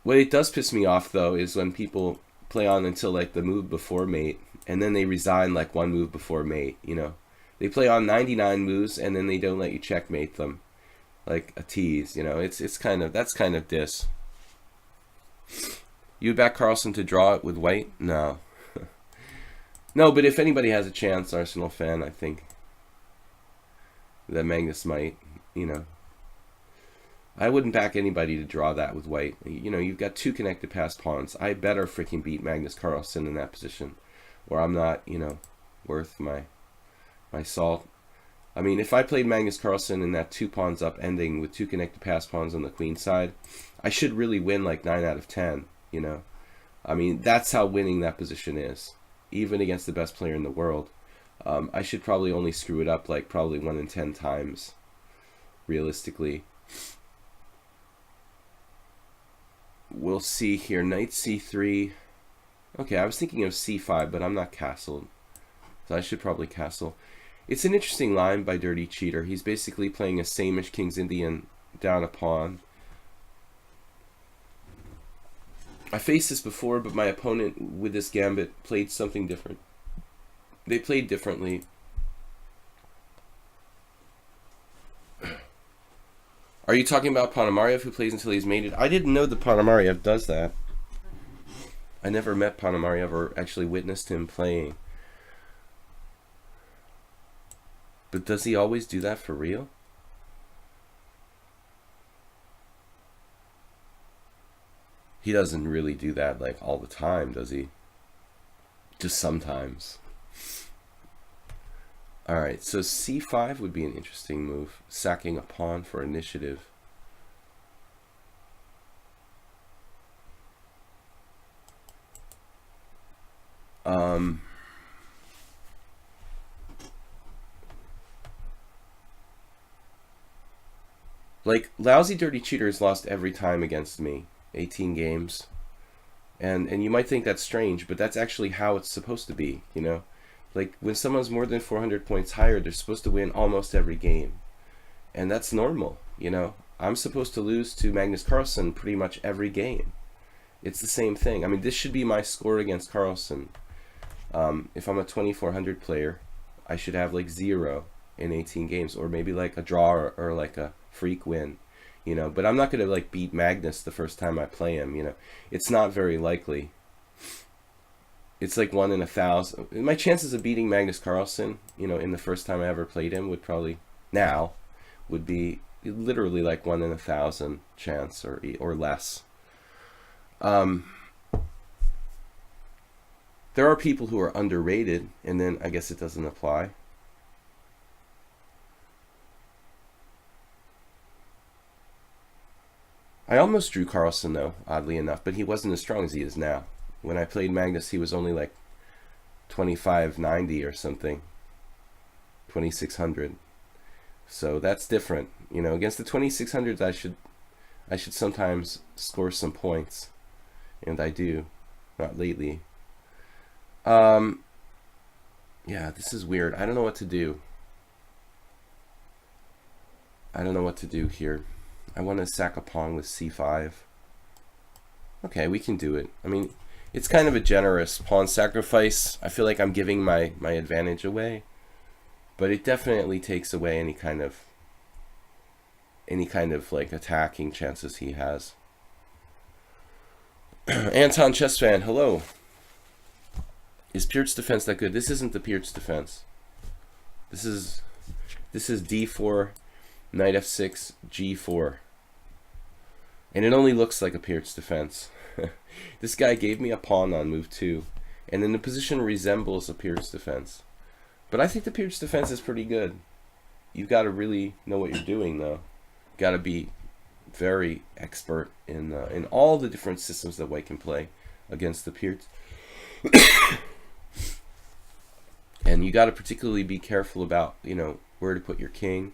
What it does piss me off, though, is when people play on until like the move before mate, and then they resign like 1 move before mate, you know. They play on 99 moves, and then they don't let you checkmate them. Like a tease, you know. That's kind of diss. You would back Carlsen to draw it with white? No. No, but if anybody has a chance, Arsenal fan, I think that Magnus might, you know. I wouldn't back anybody to draw that with white. You know, you've got 2 connected passed pawns. I better freaking beat Magnus Carlsen in that position, or I'm not, you know, worth my salt. I mean, if I played Magnus Carlsen in that 2 pawns up ending with 2 connected passed pawns on the queen side, I should really win like 9 out of 10, you know. I mean, that's how winning that position is, even against the best player in the world. I should probably only screw it up like probably 1 in 10 times. realistically. We'll see here. Knight c3. Okay, I was thinking of c5, but I'm not castled, so I should probably castle. It's an interesting line by Dirty Cheater. He's basically playing a same-ish King's Indian down a pawn. I faced this before, but my opponent with this gambit played something different. They played differently. Are you talking about Ponomarev, who plays until he's mated? I didn't know that Ponomarev does that. I never met Ponomarev or actually witnessed him playing. But does he always do that for real? He doesn't really do that like all the time, does he? Just sometimes. Alright, so c5 would be an interesting move. Sacking a pawn for initiative. Like, Lousy Dirty Cheater has lost every time against me. 18 games. And you might think that's strange, but that's actually how it's supposed to be, you know? Like, when someone's more than 400 points higher, they're supposed to win almost every game. And that's normal, you know? I'm supposed to lose to Magnus Carlsen pretty much every game. It's the same thing. I mean, this should be my score against Carlsen. If I'm a 2400 player, I should have like 0 in 18 games, or maybe like a draw or like a freak win, you know? But I'm not going to like beat Magnus the first time I play him, you know? It's not very likely. It's like 1 in 1,000. My chances of beating Magnus Carlsen, you know, in the first time I ever played him would probably, now, would be literally like 1 in 1,000 chance or less. There are people who are underrated, and then I guess it doesn't apply. I almost drew Carlsen though, oddly enough, but he wasn't as strong as he is now. When I played Magnus, he was only like 2590 or something, 2600. So that's different, you know. Against the 2600s, I should sometimes score some points, and I do, not lately. Yeah, this is weird. I don't know what to do. I don't know what to do here. I want to sack a pawn with c5. Okay, we can do it. I mean, it's kind of a generous pawn sacrifice. I feel like I'm giving my advantage away, but it definitely takes away any kind of like attacking chances he has. Anton Chess Fan, hello. Is Peert's defense that good? This isn't the Peert's defense. This is d4, knight f6, g4. And it only looks like a Peert's defense. This guy gave me a pawn on move 2, and then the position resembles a Peert's defense. But I think the Peert's defense is pretty good. You've got to really know what you're doing, though. Got to be very expert in all the different systems that white can play against the Peert's. And you got to particularly be careful about, you know, where to put your king.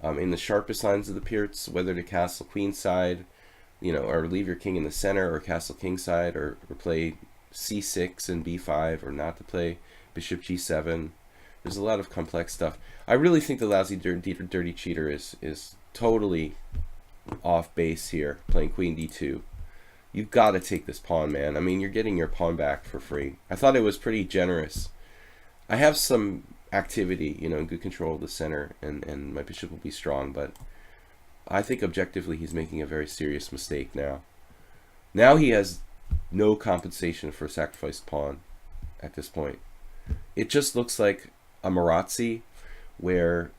In the sharpest lines of the Peert's, whether to castle queenside, you know, or leave your king in the center, or castle kingside, or play c6 and b5, or not to play bishop g7. There's a lot of complex stuff. I really think the Lousy Dirty Cheater is totally off base here, playing queen d2. You've got to take this pawn, man. I mean, you're getting your pawn back for free. I thought it was pretty generous. I have some activity, you know, in good control of the center, and my bishop will be strong, but I think objectively he's making a very serious mistake now. Now he has no compensation for a sacrificed pawn at this point. It just looks like a Marazzi where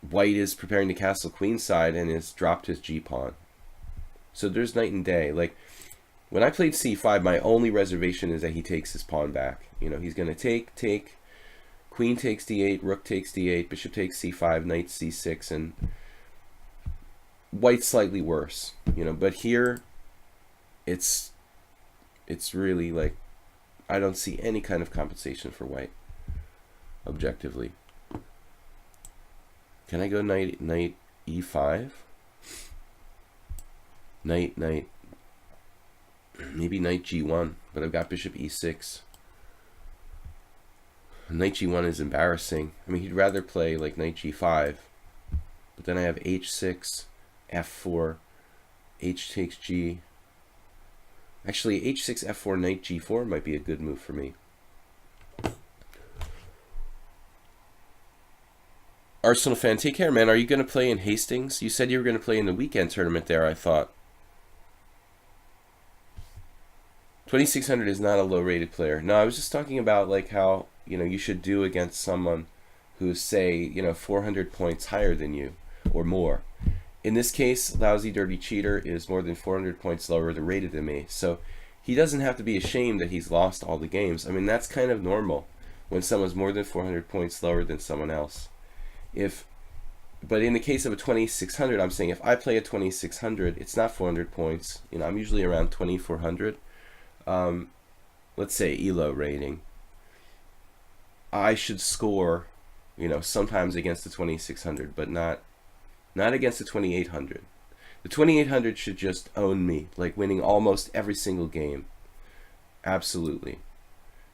white is preparing to castle queenside and has dropped his g-pawn. So there's night and day. Like, when I played c5, my only reservation is that he takes his pawn back. You know, he's going to take, queen takes d8, rook takes d8, bishop takes c5, knight c6, and white's slightly worse. You know, but here, it's really like, I don't see any kind of compensation for white, objectively. Can I go knight e5. Knight, maybe knight g1, but I've got bishop e6. Knight g1 is embarrassing. I mean, he'd rather play like knight g5, but then I have h6, f4, h takes g. Actually, h6, f4, knight g4 might be a good move for me. Arsenal fan, take care, man. Are you going to play in Hastings? You said you were going to play in the weekend tournament there, I thought. 2600 is not a low-rated player. No, I was just talking about like how, you know, you should do against someone who's, say, you know, 400 points higher than you or more. In this case, Lousy Dirty Cheater is more than 400 points lower rated than me. So he doesn't have to be ashamed that he's lost all the games. I mean, that's kind of normal when someone's more than 400 points lower than someone else. But in the case of a 2600, I'm saying if I play a 2600, it's not 400 points. You know, I'm usually around 2400. Let's say ELO rating. I should score, you know, sometimes against the 2600, but not against the 2800. The 2800 should just own me, like winning almost every single game. Absolutely.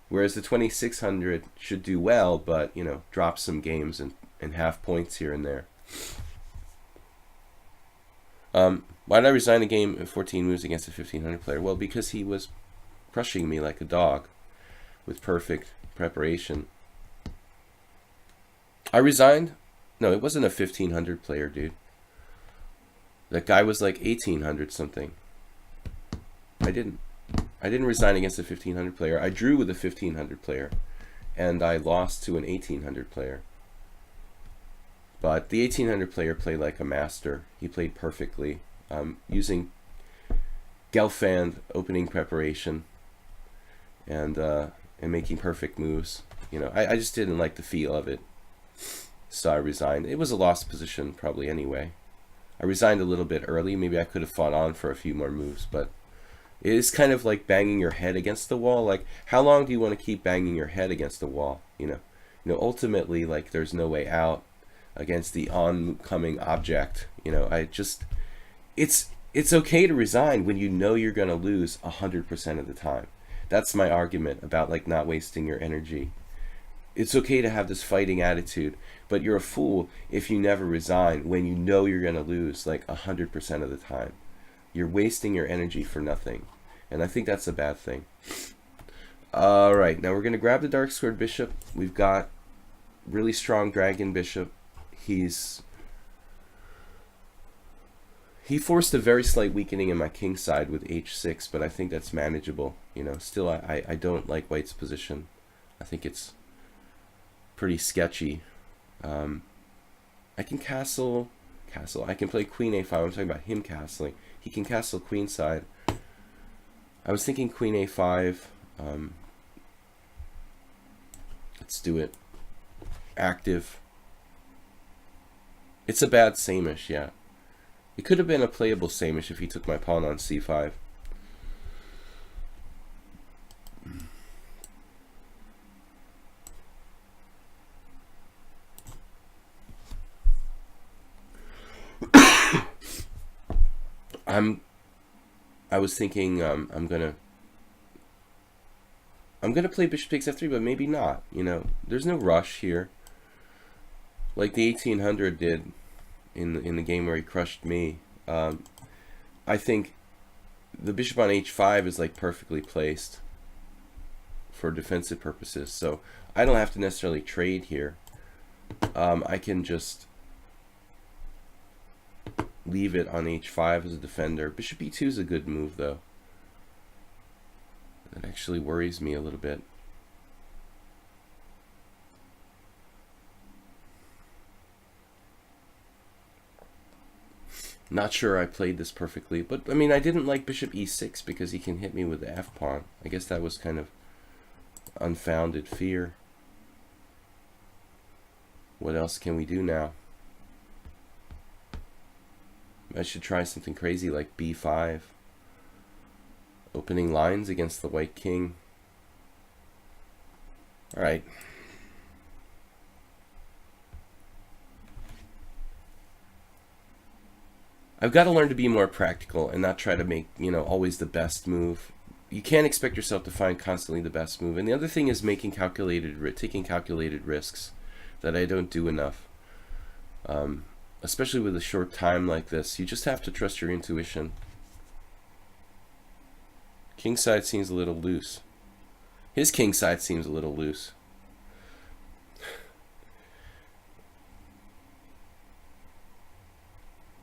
Whereas the 2600 should do well, but, you know, drop some games and have points here and there. Why did I resign the game in 14 moves against a 1500 player? Well, because he was crushing me like a dog with perfect preparation. I resigned? No, it wasn't a 1500 player, dude. That guy was like 1800 something. I didn't resign against a 1500 player. I drew with a 1500 player, and I lost to an 1800 player. But the 1800 player played like a master. He played perfectly, using Gelfand opening preparation and making perfect moves. You know, I just didn't like the feel of it, so I resigned. It was a lost position probably anyway. I resigned a little bit early. Maybe I could have fought on for a few more moves, but it is kind of like banging your head against the wall. Like, how long do you want to keep banging your head against the wall? You know, ultimately, like, there's no way out against the oncoming object. You know, it's okay to resign when you know you're going to lose 100% of the time. That's my argument about like not wasting your energy. It's okay to have this fighting attitude, but you're a fool if you never resign when you know you're going to lose like 100% of the time. You're wasting your energy for nothing, and I think that's a bad thing. All right, now we're going to grab the dark squared bishop. We've got really strong dragon bishop. He forced a very slight weakening in my king side with h6, but I think that's manageable. You know, still I don't like white's position. I think it's pretty sketchy. I can castle. I can play queen a5. I'm talking about him castling. He can castle queen side. I was thinking queen a5. Let's do it. Active. It's a bad samish, yeah. It could have been a playable samish if he took my pawn on c5. I was thinking I'm gonna play bishop takes f3, but maybe not. You know, there's no rush here, like the 1800 did in the game where he crushed me. I think the bishop on h5 is like perfectly placed for defensive purposes, so I don't have to necessarily trade here. I can just leave it on h5 as a defender. Bishop e2 is a good move, though. That actually worries me a little bit. Not sure I played this perfectly, but I mean, I didn't like bishop e6 because he can hit me with the f-pawn. I guess that was kind of unfounded fear. What else can we do now? I should try something crazy like b5. Opening lines against the white king. Alright. I've got to learn to be more practical and not try to make, always the best move. You can't expect yourself to find constantly the best move. And the other thing is taking calculated risks that I don't do enough. Especially with a short time like this, you just have to trust your intuition. King side seems a little loose. His king side seems a little loose.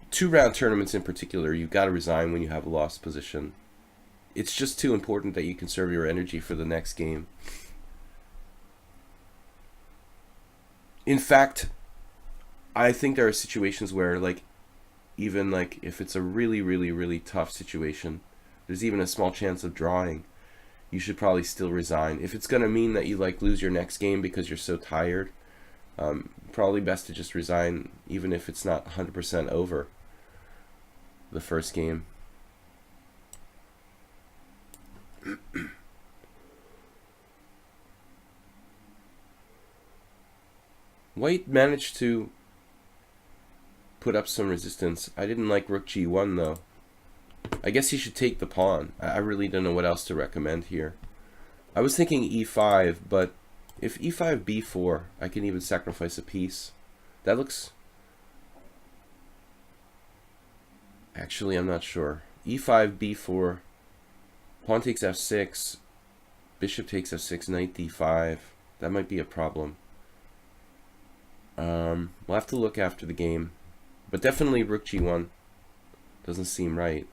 Two-round tournaments in particular, you've got to resign when you have a lost position. It's just too important that you conserve your energy for the next game. In fact, I think there are situations where, even if it's a really, really, really tough situation, there's even a small chance of drawing, you should probably still resign. If it's going to mean that you lose your next game because you're so tired, probably best to just resign, even if it's not 100% over the first game. White managed to put up some resistance. I didn't like rook g1 though. I guess he should take the pawn. I really don't know what else to recommend here. I was thinking e5, but if e5 b4, I can even sacrifice a piece. That looks... Actually, I'm not sure. e5, b4, pawn takes f6, bishop takes f6, knight d5. That might be a problem. We'll have to look after the game. But definitely rook g1 doesn't seem right.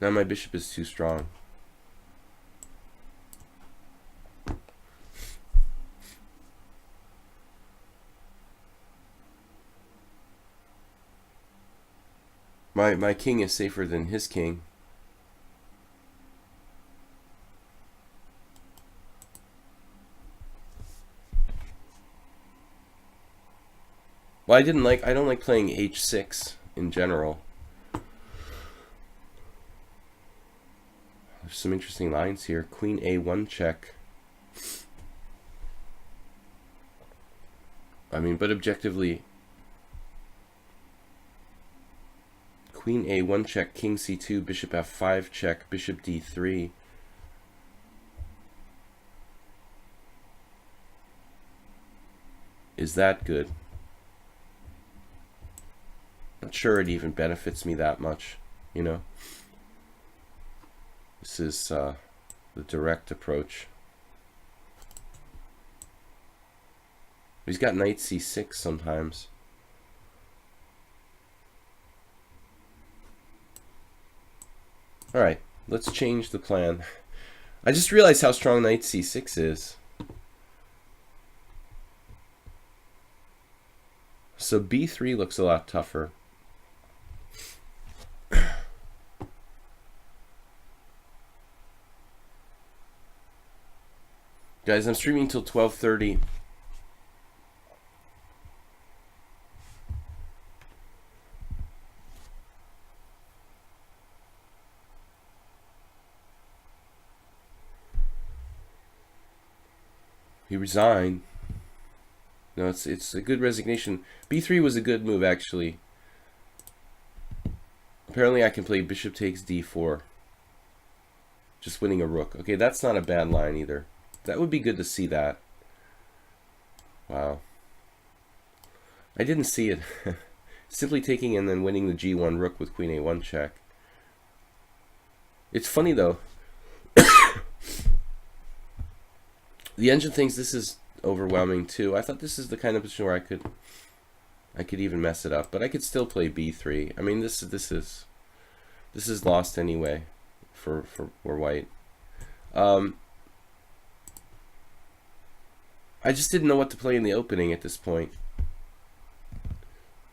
Now my bishop is too strong. My king is safer than his king. Well, I don't like playing h6 in general. There's some interesting lines here. Queen a1 check. But objectively, Queen a1 check, king c2, bishop f5 check, bishop d3. Is that good? Not sure it even benefits me that much, This is the direct approach. He's got knight c6 sometimes. Alright, let's change the plan. I just realized how strong knight c6 is. So b3 looks a lot tougher. Guys, I'm streaming till 12:30. He resigned. No, it's a good resignation. b3 was a good move, actually. Apparently I can play bishop takes d4. Just winning a rook. Okay, that's not a bad line either. That would be good to see that. Wow. I didn't see it. Simply taking and then winning the g1 rook with queen a1 check. It's funny though. The engine thinks this is overwhelming too. I thought this is the kind of position where I could even mess it up, but I could still play b3. This is lost anyway for white. I just didn't know what to play in the opening at this point.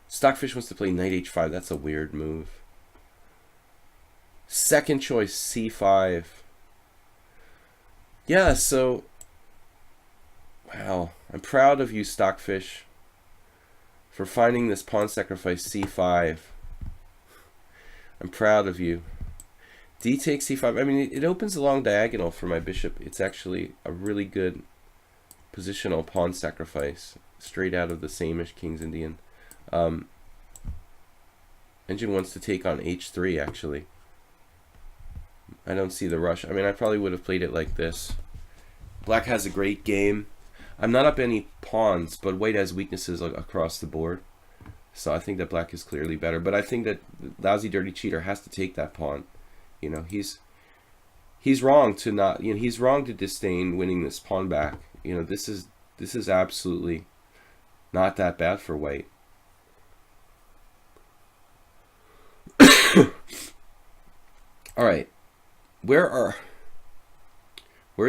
Stockfish wants to play knight h5. That's a weird move. Second choice, c5. Yeah, so... Wow. I'm proud of you, Stockfish, for finding this pawn sacrifice c5. I'm proud of you. D takes c5. It opens a long diagonal for my bishop. It's actually a really good positional pawn sacrifice, straight out of the same-ish King's Indian. Engine wants to take on h3, actually. I don't see the rush. I mean, I probably would have played it like this. Black has a great game. I'm not up any pawns, but white has weaknesses across the board. So I think that black is clearly better. But I think that Lousy Dirty Cheater has to take that pawn. You know, he's wrong to not, you know, he's wrong to disdain winning this pawn back. You know, this is absolutely not that bad for white. All right. Where's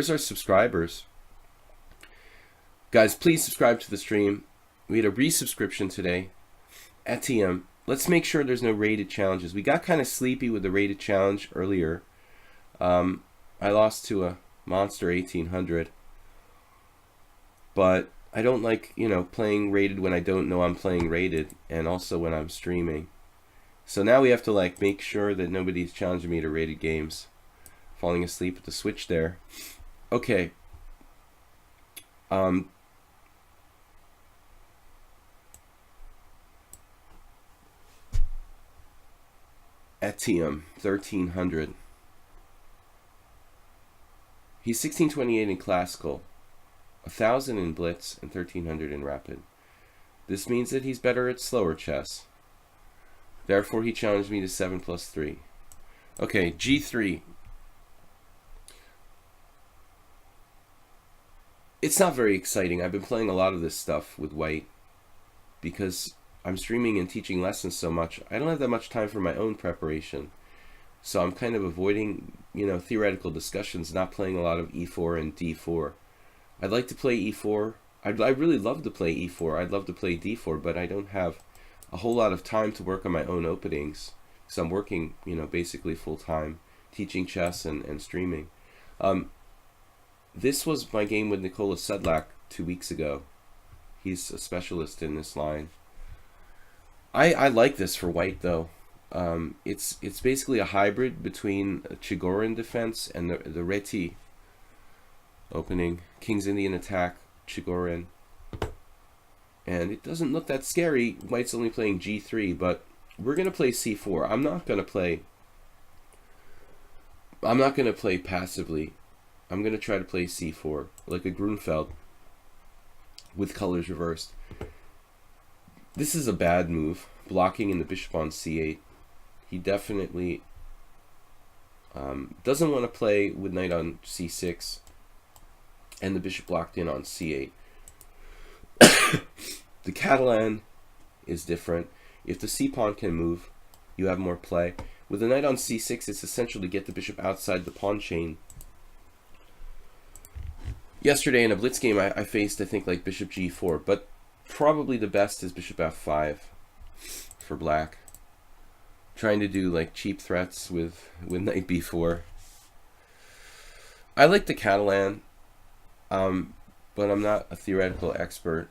our subscribers? Guys, please subscribe to the stream. We had a resubscription today. Etium. Let's make sure there's no rated challenges. We got kind of sleepy with the rated challenge earlier. I lost to a monster 1800. But I don't like, you know, playing rated when I don't know I'm playing rated, and also when I'm streaming. So now we have to like make sure that nobody's challenging me to rated games. Falling asleep at the switch there. Okay. Etium 1300. He's 1628 in classical, 1000 in blitz, and 1300 in rapid. This means that he's better at slower chess. Therefore, he challenged me to 7+3. Okay, G3. It's not very exciting. I've been playing a lot of this stuff with white because I'm streaming and teaching lessons so much. I don't have that much time for my own preparation. So I'm kind of avoiding, you know, theoretical discussions, not playing a lot of E4 and D4. I'd like to play E4. I'd really love to play E4. I'd love to play D4, but I don't have a whole lot of time to work on my own openings. So I'm working, you know, basically full time, teaching chess and streaming. This was my game with Nicola Sedlak 2 weeks ago. He's a specialist in this line. I like this for white though. It's basically a hybrid between a Chigorin defense and the Reti opening. King's Indian attack, Chigorin. And it doesn't look that scary. White's only playing G3, but we're gonna play C4. I'm not gonna play passively. I'm gonna try to play C4 like a Grunfeld with colors reversed. This is a bad move, blocking in the bishop on C8. He definitely doesn't want to play with knight on C6 and the bishop blocked in on C8. The Catalan is different. If the C-pawn can move, you have more play. With the knight on C6, it's essential to get the bishop outside the pawn chain. Yesterday in a blitz game, I faced, I think, like bishop G4, but probably the best is bishop F5 for black. Trying to do like cheap threats with knight B4. I like the Catalan, but I'm not a theoretical expert.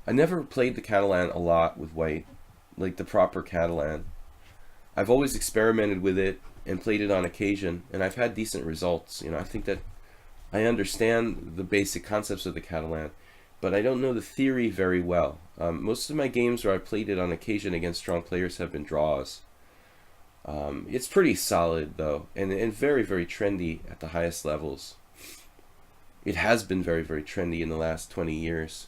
I never played the Catalan a lot with white, like the proper Catalan. I've always experimented with it and played it on occasion, and I've had decent results. You know, I think that I understand the basic concepts of the Catalan, but I don't know the theory very well. Most of my games where I played it on occasion against strong players have been draws. It's pretty solid though, and very, very trendy at the highest levels. It has been very, very trendy in the last 20 years.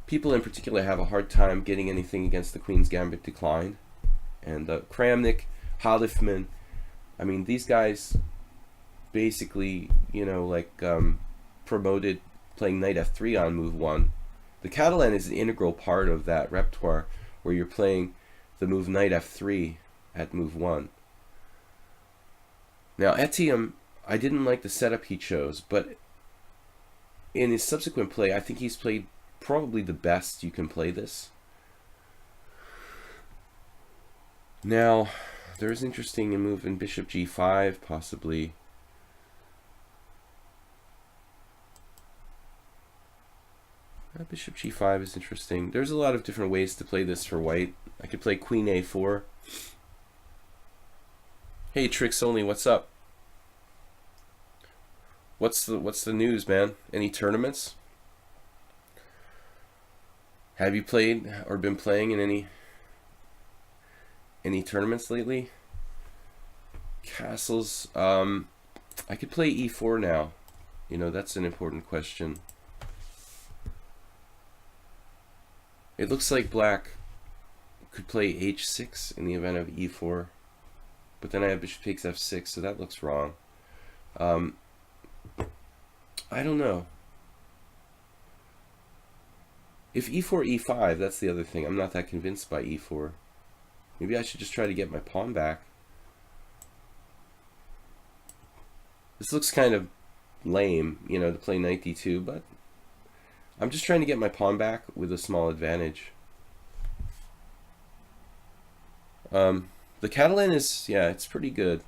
People in particular have a hard time getting anything against the Queen's Gambit decline. And Kramnik, Halifman, I mean, these guys basically, you know, like promoted playing knight f3 on move 1. The Catalan is an integral part of that repertoire where you're playing the move knight f3 at move 1. Now, Etium, I didn't like the setup he chose, but in his subsequent play, I think he's played probably the best you can play this. Now, there's interesting a move in bishop g5, possibly. Bishop g5 is interesting. There's a lot of different ways to play this for white. I could play queen a4. Hey, Tricks Only, what's up? What's the news, man? Any tournaments? Have you played or been playing in any tournaments lately? Castles. I could play e4 now. You know, that's an important question. It looks like black could play h6 in the event of e4, but then I have bishop takes f6, so that looks wrong. I don't know. If e4, e5, that's the other thing. I'm not that convinced by e4. Maybe I should just try to get my pawn back. This looks kind of lame, you know, to play knight d2, but I'm just trying to get my pawn back with a small advantage. The Catalan is, yeah, it's pretty good.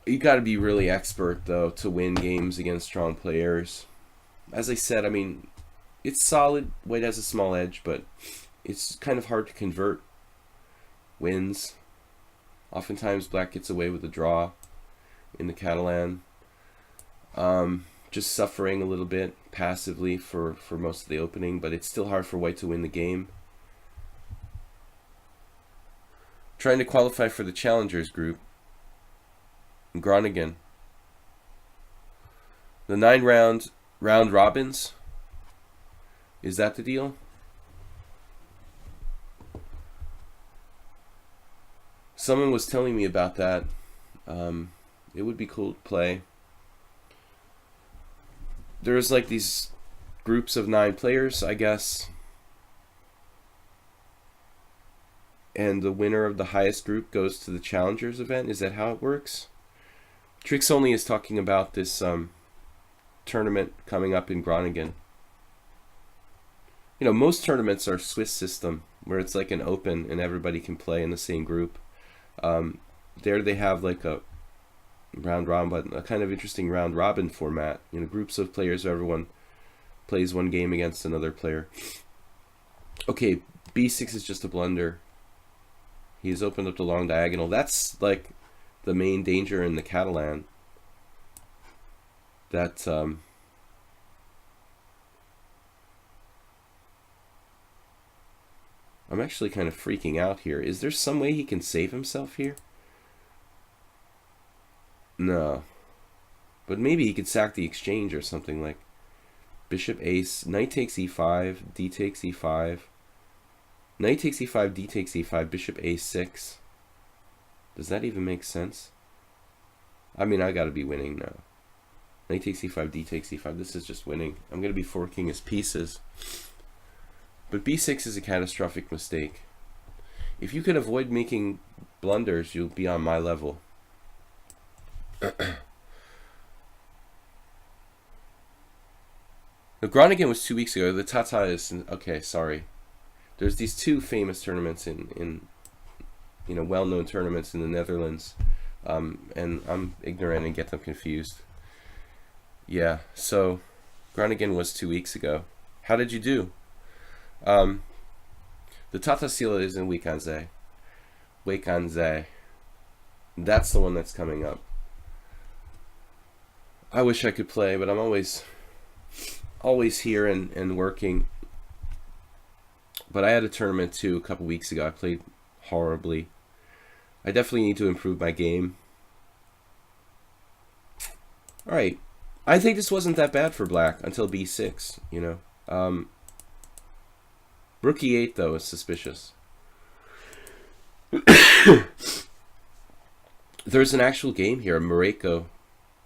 You got to be really expert, though, to win games against strong players. As I said, I mean, it's solid. White has a small edge, but it's kind of hard to convert wins. Oftentimes, black gets away with a draw in the Catalan. Just suffering a little bit passively for most of the opening, but it's still hard for white to win the game. Trying to qualify for the challengers group. Groningen. The 9 round robins. Is that the deal? Someone was telling me about that. It would be cool to play. There's like these groups of 9 players, I guess. And the winner of the highest group goes to the challengers event. Is that how it works? Tricks Only is talking about this tournament coming up in Groningen. You know, most tournaments are Swiss system, where it's like an open and everybody can play in the same group. There they have like a round robin, a kind of interesting round robin format. You know, groups of players where everyone plays one game against another player. Okay, b6 is just a blunder. He's opened up the long diagonal. That's like the main danger in the Catalan. That I'm actually kind of freaking out here. Is there some way he can save himself here? No. But maybe he could sack the exchange or something, like bishop ace, knight takes e5, d takes e5, knight takes e5, d takes e5, bishop a6. Does that even make sense? I mean, I gotta be winning now. Knight takes e5, d takes e5. This is just winning. I'm gonna be forking his pieces. But b6 is a catastrophic mistake. If you can avoid making blunders, you'll be on my level. The Groningen was 2 weeks ago. The Tata is okay. Sorry. There's these 2 famous tournaments in you know, well-known tournaments in the Netherlands, and I'm ignorant and get them confused. Yeah. So Groningen was 2 weeks ago. How did you do? The Tata Sila is in Weekhandzee. That's the one that's coming up. I wish I could play, but I'm always here and working. But I had a tournament too a couple weeks ago. I played horribly. I definitely need to improve my game. Alright. I think this wasn't that bad for black until b6, you know. Rook e8 though is suspicious. There's an actual game here, Mareko.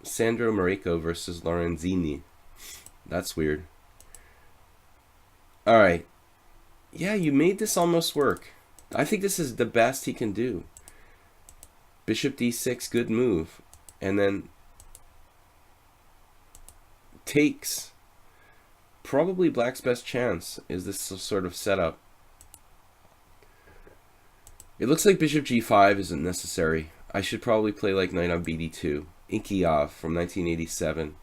Sandro Mareko versus Lorenzini. That's weird. Alright. Yeah, you made this almost work. I think this is the best he can do. Bishop d6, good move. And then takes. Probably black's best chance is this sort of setup. It looks like bishop g5 isn't necessary. I should probably play like knight on bd2. Inkiev from 1987.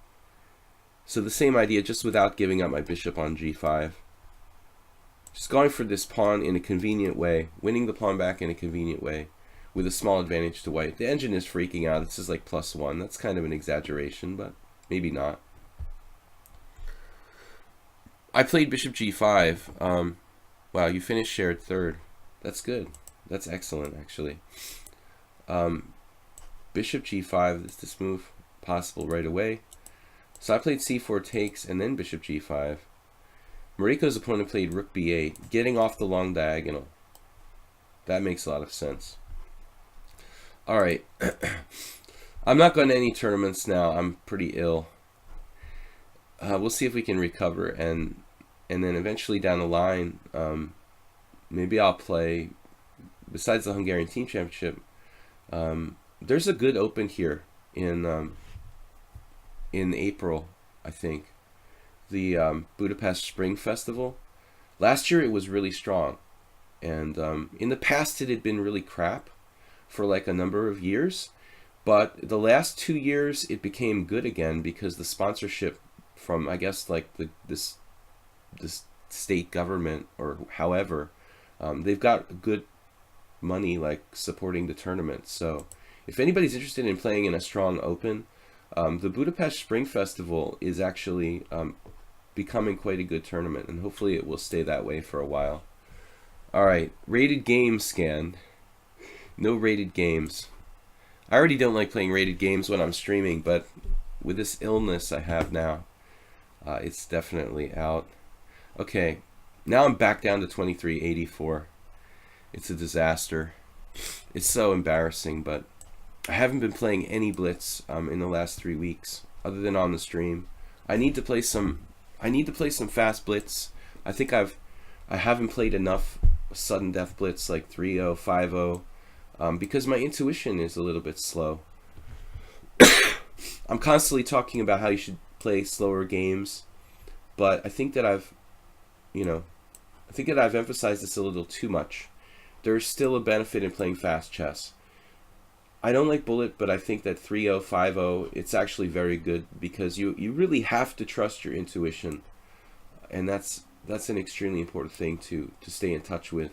So the same idea, just without giving up my bishop on g5. Just going for this pawn in a convenient way. Winning the pawn back in a convenient way. with a small advantage to white. The engine is freaking out. This is like +1. That's kind of an exaggeration, but maybe not. I played bishop g5. Wow, you finished shared third. That's good. That's excellent, actually. Bishop g5 is this move possible right away. So I played c4 takes and then bishop g5. Mariko's opponent played rook b8, getting off the long diagonal. That makes a lot of sense. All right. I'm not going to any tournaments now. I'm pretty ill. We'll see if we can recover, and then eventually down the line, maybe I'll play. Besides the Hungarian Team Championship, there's a good open here in April, I think. The Budapest Spring Festival. Last year it was really strong, and in the past it had been really crap for like a number of years, but the last 2 years it became good again because the sponsorship from, I guess, like this state government or however, they've got good money like supporting the tournament. So if anybody's interested in playing in a strong open, the Budapest Spring Festival is actually becoming quite a good tournament, and hopefully it will stay that way for a while. All right, rated games scanned. No rated games. I already don't like playing rated games when I'm streaming, but with this illness I have now, it's definitely out. Okay, now I'm back down to 2384. It's a disaster. It's so embarrassing, but I haven't been playing any Blitz in the last 3 weeks, other than on the stream. I need to play some fast Blitz. I think I haven't played enough sudden death Blitz like 3-0, 5-0, because my intuition is a little bit slow. I'm constantly talking about how you should play slower games, but I think that I've emphasized this a little too much. There's still a benefit in playing fast chess. I don't like bullet, but I think that 3-0, 5-0, it's actually very good because you really have to trust your intuition, and that's an extremely important thing to stay in touch with.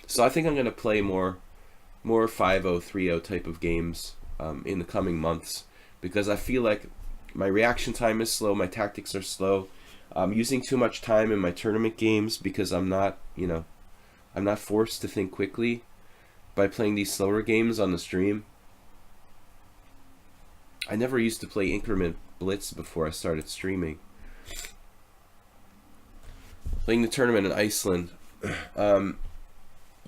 So I think I'm going to play more 5-0, 3-0 type of games in the coming months, because I feel like my reaction time is slow, my tactics are slow. I'm using too much time in my tournament games because I'm not forced to think quickly by playing these slower games on the stream. I never used to play increment Blitz before I started streaming. Playing the tournament in Iceland.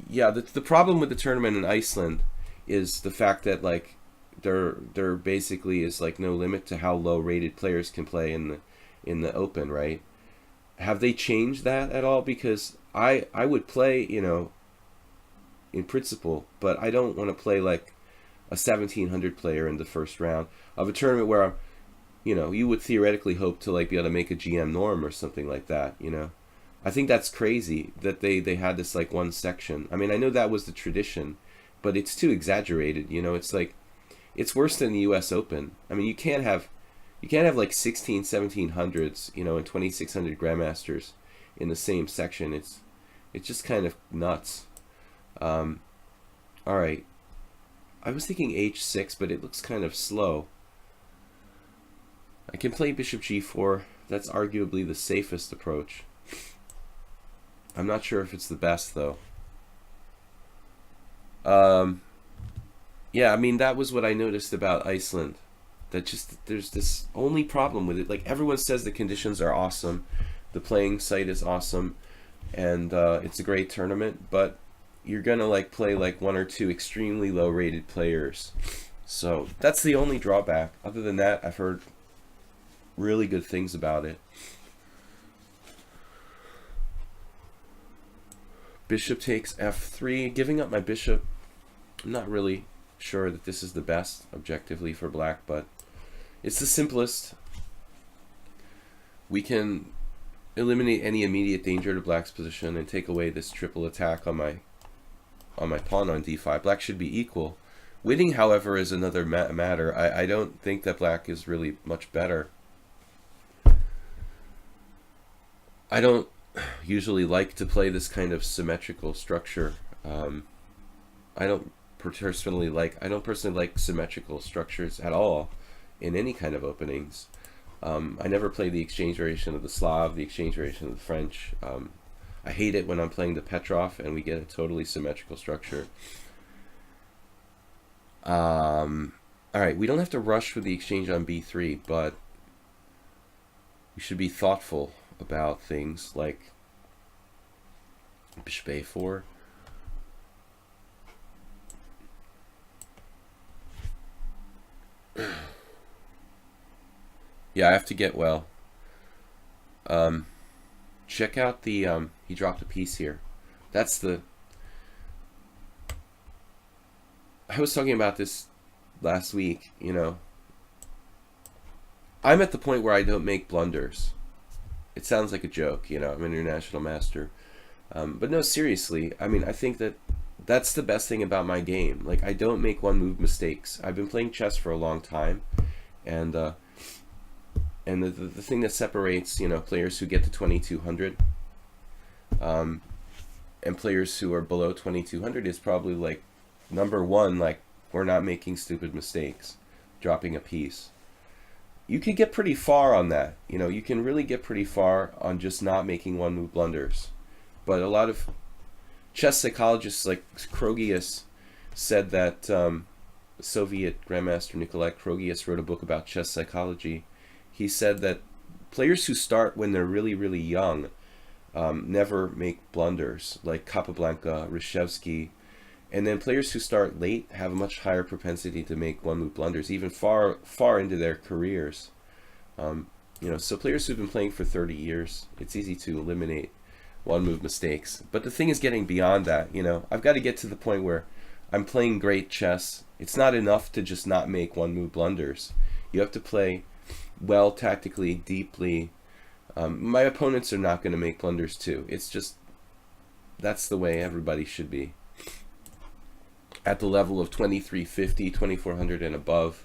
Yeah, the problem with the tournament in Iceland is the fact that like there basically is like no limit to how low rated players can play in the open, right? Have they changed that at all? Because I would play, in principle, but I don't want to play like a 1700 player in the first round of a tournament where, you would theoretically hope to like be able to make a GM norm or something like that, I think that's crazy that they had this like one section. I mean, I know that was the tradition, but it's too exaggerated, It's like, it's worse than the US Open. I mean, you can't have like 16, 1700s, and 2600 grandmasters in the same section. It's just kind of nuts. All right. I was thinking h6, but it looks kind of slow. I can play bishop g4. That's arguably the safest approach. I'm not sure if it's the best, though. Yeah, I mean, that was what I noticed about Iceland. That just, there's this only problem with it. Like, everyone says the conditions are awesome, the playing site is awesome, and it's a great tournament, but you're gonna like play like one or two extremely low rated players. So that's the only drawback. Other than that, I've heard really good things about it. Bishop takes f3, giving up my bishop. I'm not really sure that this is the best objectively for black, but it's the simplest. We can eliminate any immediate danger to black's position and take away this triple attack on my pawn on d5. Black should be equal. Winning, however, is another matter. I don't think that black is really much better. I don't usually like to play this kind of symmetrical structure. I don't personally like. I don't personally like symmetrical structures at all in any kind of openings. I never play the exchange variation of the Slav, the exchange variation of the French. I hate it when I'm playing the Petrov and we get a totally symmetrical structure. Alright, we don't have to rush with the exchange on b3, but we should be thoughtful about things like bishop a4. Yeah, I have to get well. Check out the, he dropped a piece here. That's the, I was talking about this last week, you know. I'm at the point where I don't make blunders. It sounds like a joke, you know, I'm an international master. But no, seriously, I mean, I think that that's the best thing about my game. Like, I don't make one move mistakes. I've been playing chess for a long time, and the thing that separates, you know, players who get to 2200 and players who are below 2200 is probably, like, number one, like, we're not making stupid mistakes, dropping a piece. You can get pretty far on that, you know, you can really get pretty far on just not making one move blunders. But a lot of chess psychologists like Krogius said that Soviet Grandmaster Nikolai Krogius wrote a book about chess psychology. He said that players who start when they're really, really young never make blunders, like Capablanca, Reshevsky, and then players who start late have a much higher propensity to make one-move blunders, even far into their careers. You know, so players who've been playing for 30 years, it's easy to eliminate one-move mistakes. But the thing is getting beyond that, you know. I've got to get to the point where I'm playing great chess. It's not enough to just not make one-move blunders. You have to play well tactically, deeply. My opponents are not going to make blunders too. It's just, that's the way everybody should be. At the level of 2350, 2400 and above,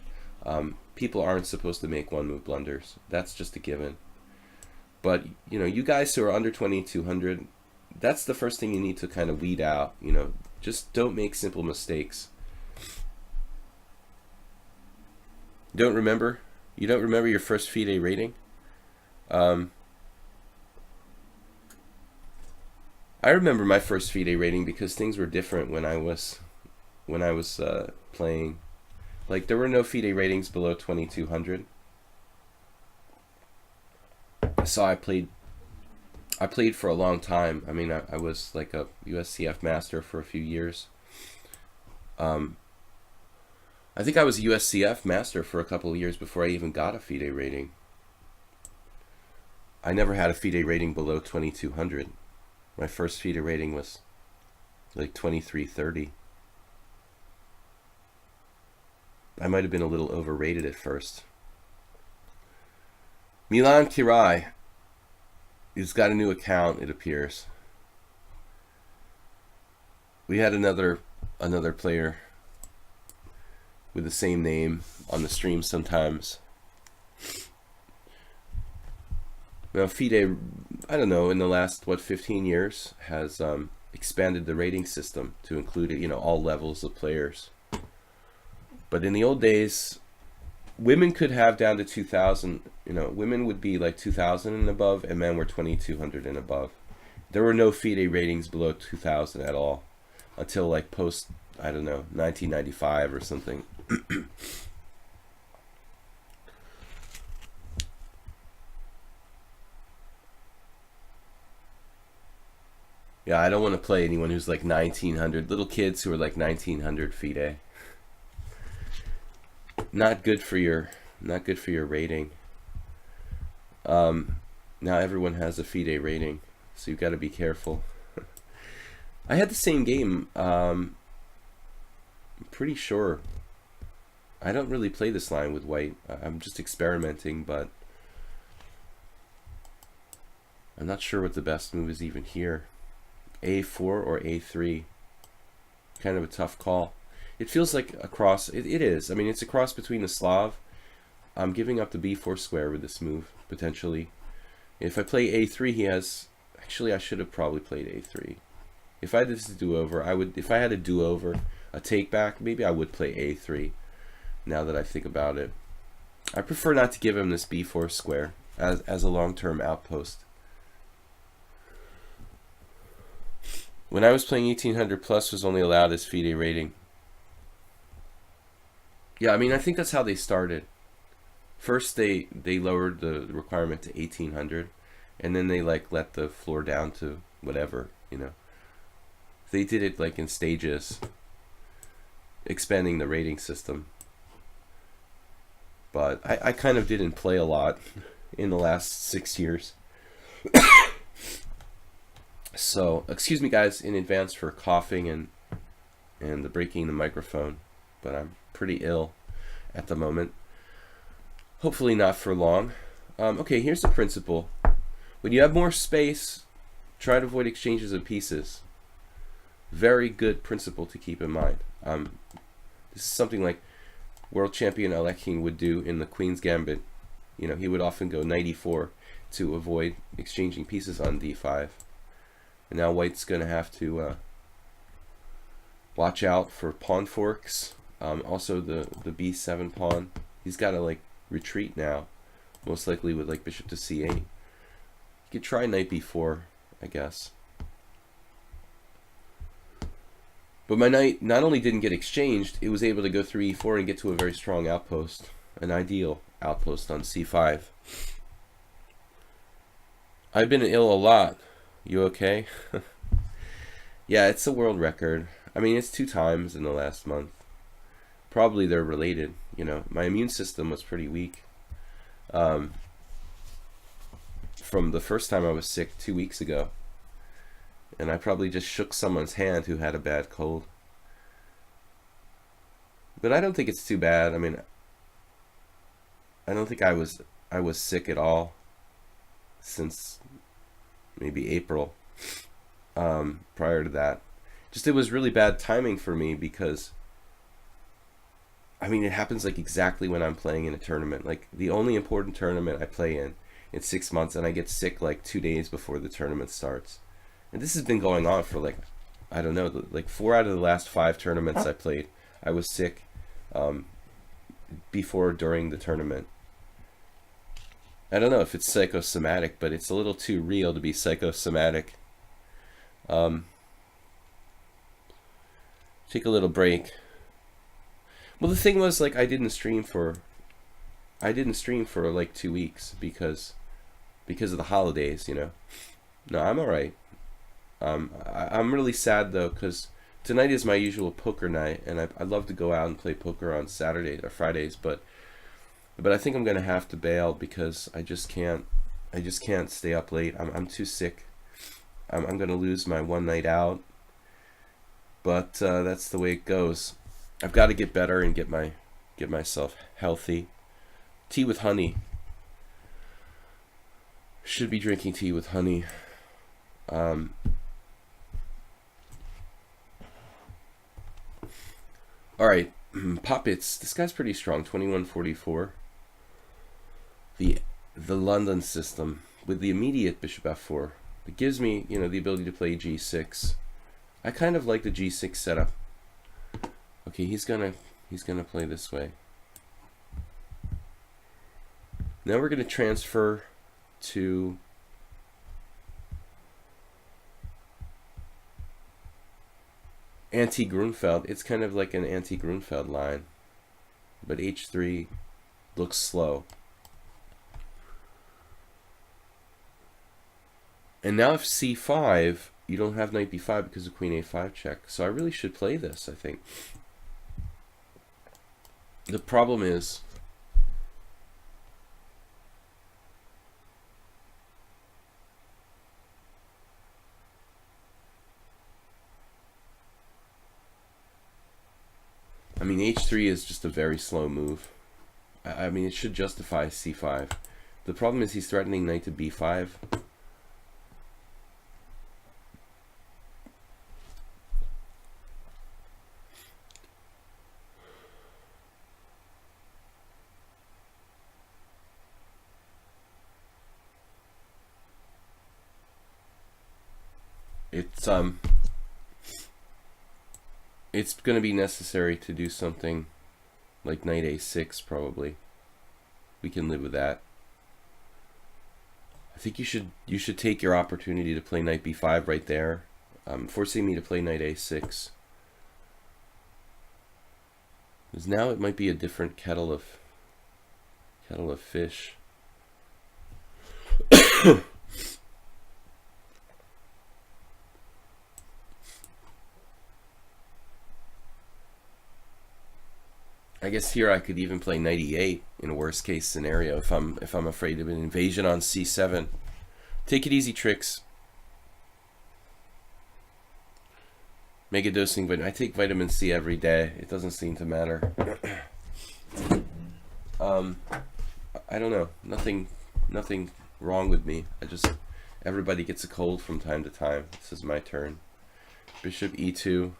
people aren't supposed to make one-move blunders. That's just a given. But, you know, you guys who are under 2200, that's the first thing you need to kind of weed out. You know, just don't make simple mistakes. You don't remember your first FIDE rating? I remember my first FIDE rating because things were different when I was playing. Like, there were no FIDE ratings below 2200. So I played for a long time. I mean, I was like a USCF master for a few years. I think I was a USCF master for a couple of years before I even got a FIDE rating. I never had a FIDE rating below 2200. My first FIDE rating was like 2330. I might have been a little overrated at first. Milan Kirai, he's got a new account, it appears. We had another player with the same name on the stream sometimes. Now FIDE, I don't know, in the last 15 years has expanded the rating system to include, you know, all levels of players. But in the old days, women could have down to 2000, you know, women would be like 2000 and above, and men were 2200 and above. There were no FIDE ratings below 2000 at all until like post, I don't know, 1995 or something. Yeah, I don't want to play anyone who's like 1900, little kids who are like 1900 FIDE. Not good for your rating. Now everyone has a FIDE rating, so you've got to be careful. I had the same game. I'm pretty sure. I don't really play this line with white. I'm just experimenting, but I'm not sure what the best move is even here. A4 or A3. Kind of a tough call. It feels like a cross. It is. I mean, it's a cross between the Slav. I'm giving up the b4 square with this move, potentially. If I play a3, he has... Actually, I should have probably played a3. If I had this do-over, I would... If I had a do-over, a take back, maybe I would play a3 now that I think about it. I prefer not to give him this b4 square as a long-term outpost. When I was playing 1800 plus was only allowed as FIDE rating. Yeah, I mean, I think that's how they started. First they lowered the requirement to 1800, and then they like let the floor down to whatever, you know. They did it like in stages, expanding the rating system. But I kind of didn't play a lot in the last 6 years. So, excuse me guys in advance for coughing and the breaking the microphone, but I'm pretty ill at the moment. Hopefully not for long. Okay, here's the principle. When you have more space, try to avoid exchanges of pieces. Very good principle to keep in mind. This is something like world champion Alekhine would do in the Queen's Gambit. You know, he would often go knight e4 to avoid exchanging pieces on d5. And now white's going to have to watch out for pawn forks. Also the b7 pawn. He's got to like retreat now, most likely with like bishop to c8. You could try knight b4, I guess. But my knight not only didn't get exchanged, it was able to go through e4 and get to a very strong outpost, an ideal outpost on c5. I've been ill a lot. You okay? Yeah, it's a world record. I mean, it's 2 times in the last month. Probably they're related, you know. My immune system was pretty weak. From the first time I was sick 2 weeks ago. And I probably just shook someone's hand who had a bad cold. But I don't think it's too bad. I mean, I don't think I was sick at all since maybe April. Prior to that, just it was really bad timing for me because I mean it happens like exactly when I'm playing in a tournament, like the only important tournament I play in 6 months, and I get sick like 2 days before the tournament starts. And this has been going on for like, I don't know, like 4 out of the last 5 tournaments I played, I was sick before or during the tournament. I don't know if it's psychosomatic, but it's a little too real to be psychosomatic. Take a little break. Well, the thing was, like, I didn't stream for like 2 weeks because of the holidays, you know. No, I'm alright. I'm really sad though, because tonight is my usual poker night, and I love to go out and play poker on Saturdays or Fridays, but I think I'm gonna have to bail because I just can't stay up late. I'm too sick. I'm gonna lose my one night out, but that's the way it goes. I've got to get better and get myself healthy. Tea with honey. Should be drinking tea with honey. All right, Poppets. This guy's pretty strong. 2144. The London system with the immediate bishop f4. It gives me, you know, the ability to play g6. I kind of like the g6 setup. Okay, he's gonna play this way. Now we're gonna transfer to anti-Grunfeld. It's kind of like an anti-Grunfeld line, but h3 looks slow. And now if c5, you don't have knight b5 because of queen a5 check. So I really should play this, I think. The problem is I mean, h3 is just a very slow move. I mean, it should justify c5. The problem is he's threatening knight to b5. It's It's going to be necessary to do something like knight a6 probably. We can live with that. I think you should take your opportunity to play knight b5 right there, forcing me to play knight a6. Because now it might be a different kettle of fish. I guess here I could even play knight e8 in a worst case scenario if I'm afraid of an invasion on c7. Take it easy, Tricks. Mega dosing, but I take vitamin C every day. It doesn't seem to matter. I don't know. Nothing wrong with me. Everybody gets a cold from time to time. This is my turn. Bishop e2.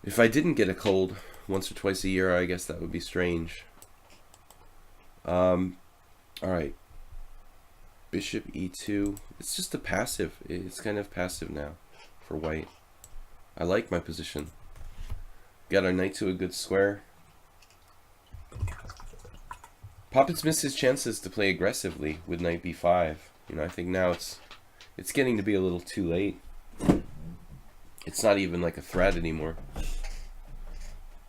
If I didn't get a cold once or twice a year, I guess that would be strange. Alright. Bishop e2. It's just a passive. It's kind of passive now for white. I like my position. Got our knight to a good square. Poppets missed his chances to play aggressively with knight b5. You know, I think now it's getting to be a little too late. It's not even like a threat anymore.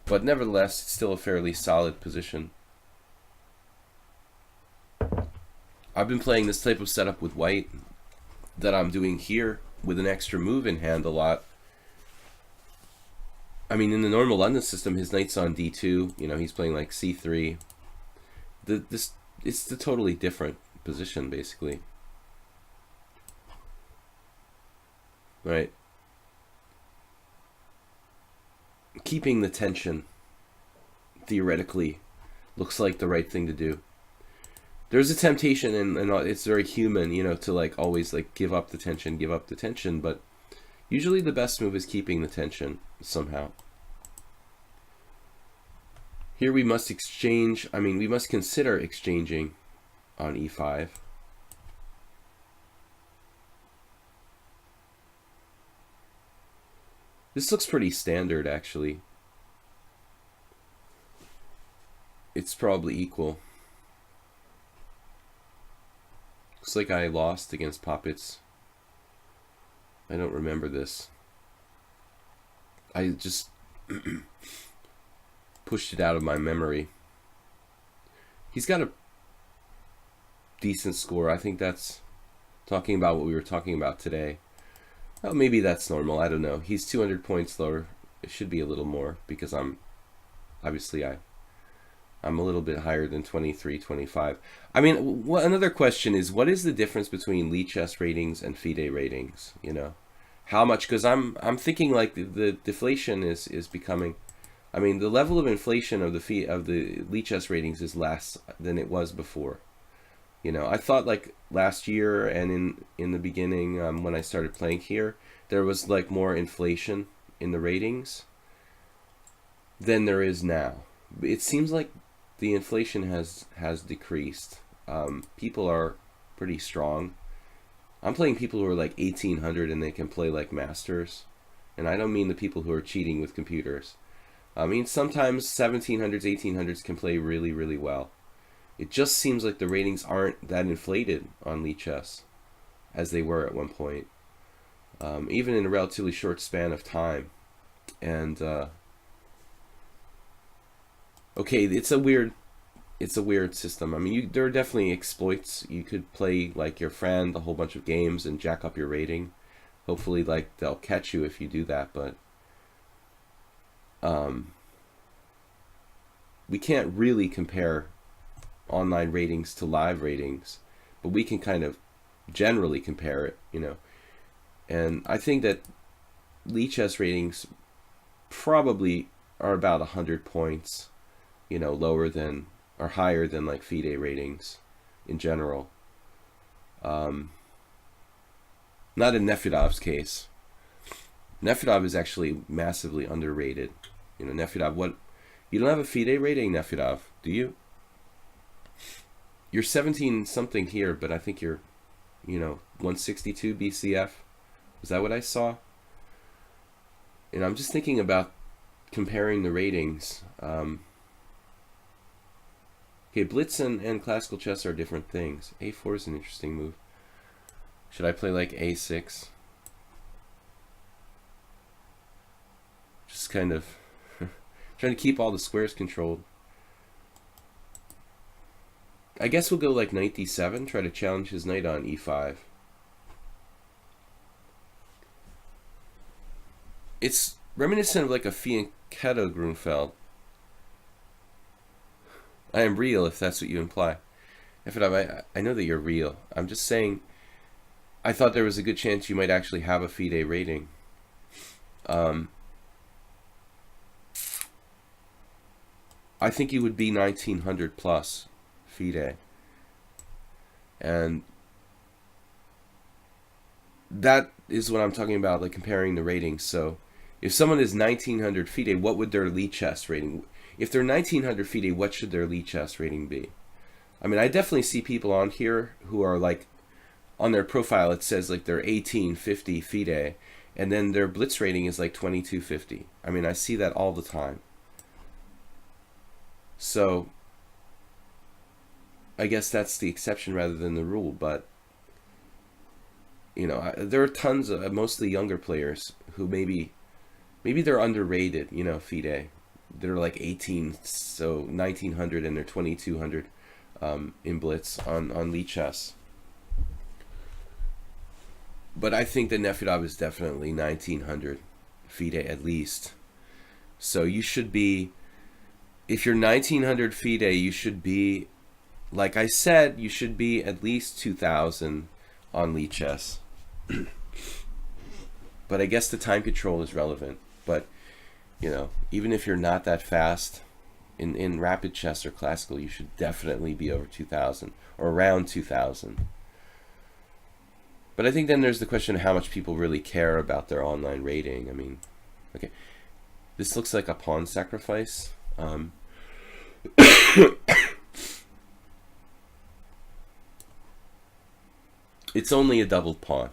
But nevertheless, it's still a fairly solid position. I've been playing this type of setup with white that I'm doing here with an extra move in hand a lot. I mean, in the normal London system, his knight's on d2. You know, he's playing like c3. It's a totally different position, basically. Right. Keeping the tension, theoretically, looks like the right thing to do. There's a temptation, and it's very human, you know, to like always like give up the tension, but usually the best move is keeping the tension somehow. Here we must exchange, we must consider exchanging on e5. This looks pretty standard, actually. It's probably equal. Looks like I lost against Poppets. I don't remember this. I just pushed it out of my memory. He's got a decent score. I think that's talking about what we were talking about today. Oh, maybe that's normal. I don't know. He's 200 points lower. It should be a little more because I'm a little bit higher than 23, 25. I mean, another question is, what is the difference between lichess ratings and FIDE ratings? You know, how much? Because I'm thinking like the deflation is becoming. I mean, the level of inflation of the lichess ratings is less than it was before. You know, I thought like last year and in the beginning when I started playing here, there was like more inflation in the ratings than there is now. It seems like the inflation has decreased. People are pretty strong. I'm playing people who are like 1800 and they can play like masters. And I don't mean the people who are cheating with computers. I mean, sometimes 1700s, 1800s can play really, really well. It just seems like the ratings aren't that inflated on lichess as they were at one point, even in a relatively short span of time. And okay, it's a weird system. I mean, there are definitely exploits. You could play like your friend a whole bunch of games and jack up your rating. Hopefully, like they'll catch you if you do that, but we can't really compare online ratings to live ratings, but we can kind of generally compare it, you know. And I think that lichess ratings probably are about 100 points, you know, lower than or higher than like FIDE ratings in general. Not in Nefedov's case. Nefedov is actually massively underrated. You know, Nefedov, you don't have a FIDE rating, Nefedov, do you? You're 17 something here, but I think you're, you know, 162 BCF. Is that what I saw? And I'm just thinking about comparing the ratings. Okay, Blitz and classical chess are different things. A4 is an interesting move. Should I play like A6? Just kind of trying to keep all the squares controlled. I guess we'll go like knight d7, try to challenge his knight on e5. It's reminiscent of like a fianchetto Grunfeld. I am real, if that's what you imply. I know that you're real. I'm just saying, I thought there was a good chance you might actually have a FIDE rating. I think you would be 1900 plus FIDE. And that is what I'm talking about, like comparing the ratings. So if someone is 1900 FIDE, what would their lichess rating? If they're 1900 FIDE, what should their lichess rating be? I mean, I definitely see people on here who are like, on their profile it says like they're 1850 FIDE, and then their blitz rating is like 2250. I mean, I see that all the time. So I guess that's the exception rather than the rule, but you know, there are tons of mostly younger players who maybe they're underrated, you know, FIDE. They're like 18, so 1900, and they're 2200 in blitz on lichess. But I think that Nefedov is definitely 1900 FIDE at least. So you should be, if you're 1900 FIDE, you should be, like I said, you should be at least 2000 on lichess. But I guess the time control is relevant. But you know, even if you're not that fast in rapid chess or classical, you should definitely be over 2000 or around 2000. But I think then there's the question of how much people really care about their online rating. I mean, okay, this looks like a pawn sacrifice. It's only a doubled pawn.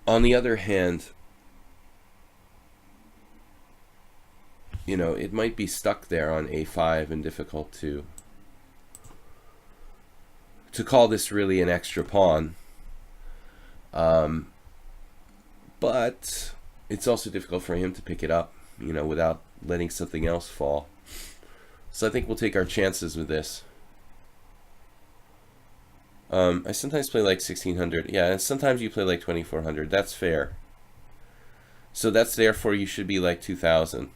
On the other hand, you know, it might be stuck there on a5 and difficult to call this really an extra pawn. But it's also difficult for him to pick it up, you know, without letting something else fall. So I think we'll take our chances with this. I sometimes play like 1600. Yeah, and sometimes you play like 2400. That's fair. So that's therefore you should be like 2000.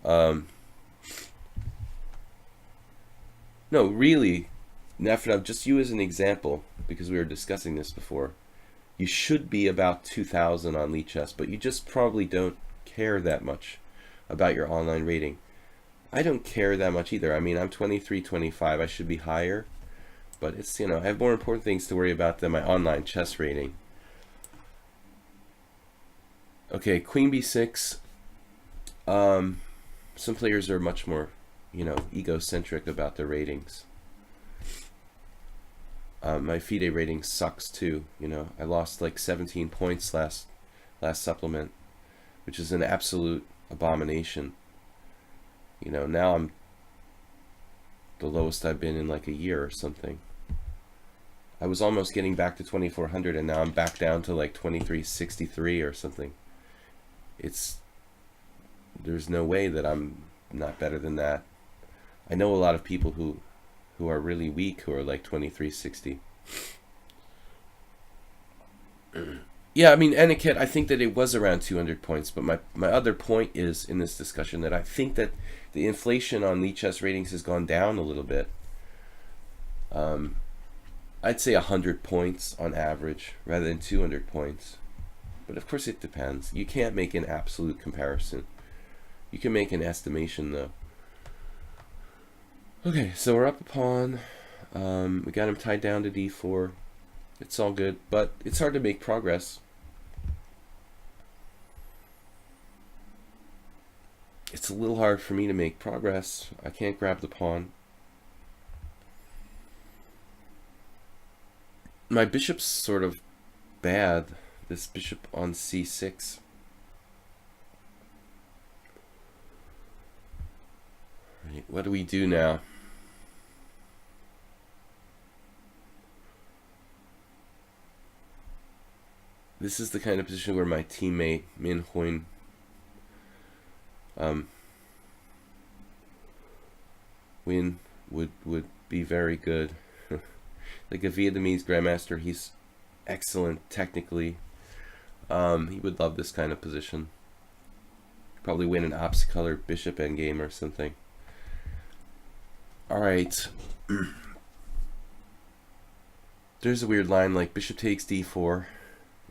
No, really, Nefedov, just you as an example, because we were discussing this before, you should be about 2000 on lichess, but you just probably don't care that much about your online rating. I don't care that much either. I mean, I'm 23, 25. I should be higher, but it's, you know, I have more important things to worry about than my online chess rating. Okay, Queen B6. Some players are much more, you know, egocentric about their ratings. My FIDE rating sucks too. You know, I lost like 17 points last supplement, which is an absolute abomination. You know, now I'm the lowest I've been in like a year or something. I was almost getting back to 2400, and now I'm back down to like 2363 or something. There's no way that I'm not better than that. I know a lot of people who are really weak who are like 2360. Yeah, I mean, etiquette, I think that it was around 200 points, but my other point is in this discussion that I think that the inflation on lichess ratings has gone down a little bit. I'd say 100 points on average rather than 200 points. But of course it depends. You can't make an absolute comparison. You can make an estimation though. Okay, so we're up a pawn. We got him tied down to d4. It's all good, but it's hard to make progress. It's a little hard for me to make progress. I can't grab the pawn. My bishop's sort of bad this bishop on c6. Right, what do we do now? This is the kind of position where my teammate Min Hoin Win would be very good. Like a Vietnamese grandmaster, he's excellent technically. He would love this kind of position. Probably win an opposite color bishop endgame or something. Alright. There's a weird line like bishop takes d4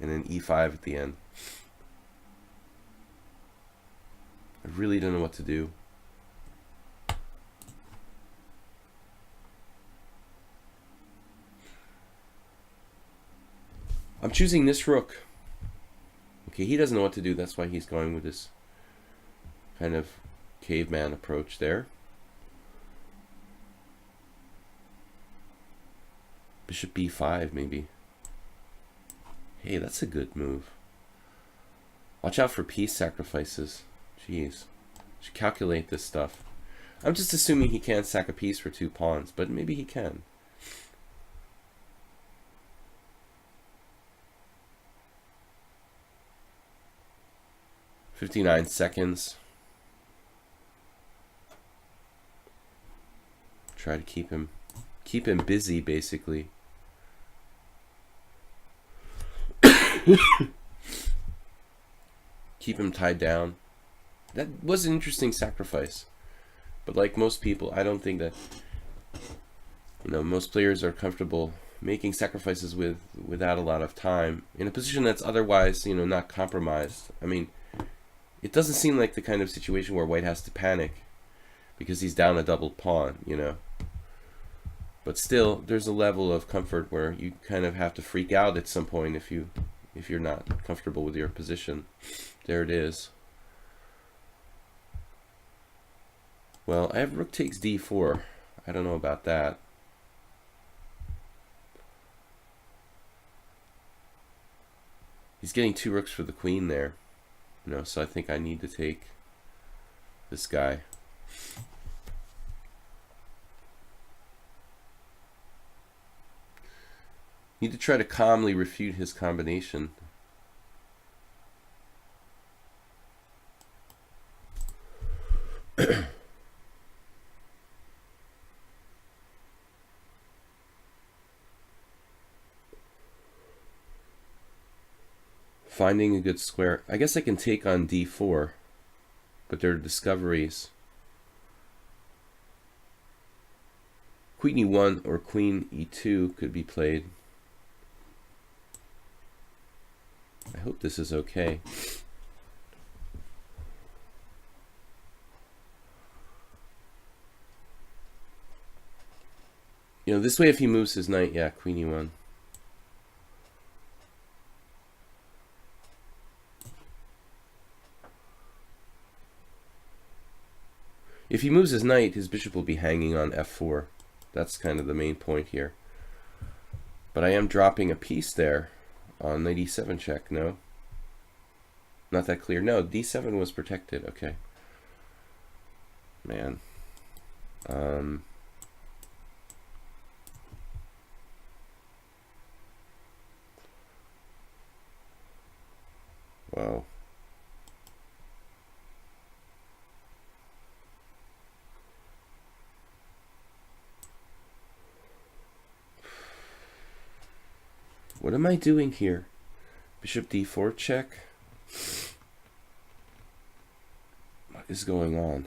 and then e5 at the end. I really don't know what to do. I'm choosing this rook. Okay, he doesn't know what to do. That's why he's going with this kind of caveman approach there. Bishop b5 maybe. Hey, that's a good move. Watch out for piece sacrifices. Jeez. Should calculate this stuff. I'm just assuming he can't sack a piece for 2 pawns, but maybe he can. "59 seconds. Try to keep him busy, basically. Keep him tied down. That was an interesting sacrifice. But like most people, I don't think that, most players are comfortable making sacrifices without a lot of time in a position that's otherwise, not compromised. I mean, it doesn't seem like the kind of situation where white has to panic because he's down a double pawn, But still, there's a level of comfort where you kind of have to freak out at some point if you're not comfortable with your position. There it is. Well, I have rook takes d4. I don't know about that. He's getting 2 rooks for the queen there. So I think I need to take this guy. Need to try to calmly refute his combination. Finding a good square. I guess I can take on d4, but there are discoveries. Queen e1 or queen e2 could be played. I hope this is okay. This way if he moves his knight, yeah, queen e1. If he moves his knight, his bishop will be hanging on f4. That's kind of the main point here. But I am dropping a piece there on knight e7 check, no? Not that clear. No, d7 was protected. Okay. Man. Wow. What am I doing here? Bishop d4 check? What is going on?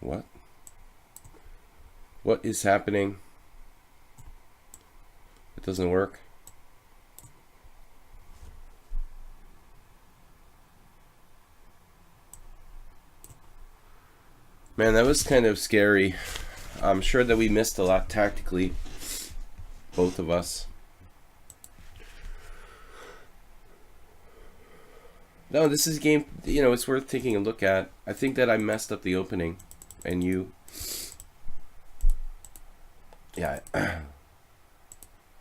What? What is happening? It doesn't work. Man, that was kind of scary. I'm sure that we missed a lot tactically, both of us. No, this is a game, you know, it's worth taking a look at. I think that I messed up the opening, and you... Yeah.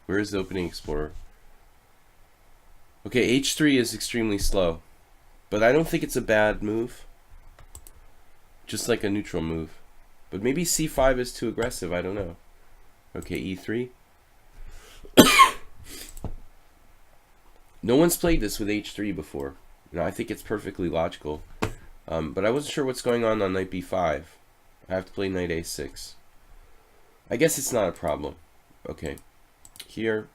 Where is the opening explorer? Okay, h3 is extremely slow, but I don't think it's a bad move. Just like a neutral move. But maybe c5 is too aggressive, I don't know. Okay, e3. No one's played this with h3 before. You know, I think it's perfectly logical. But I wasn't sure what's going on knight b5. I have to play knight a6. I guess it's not a problem. Okay. Here,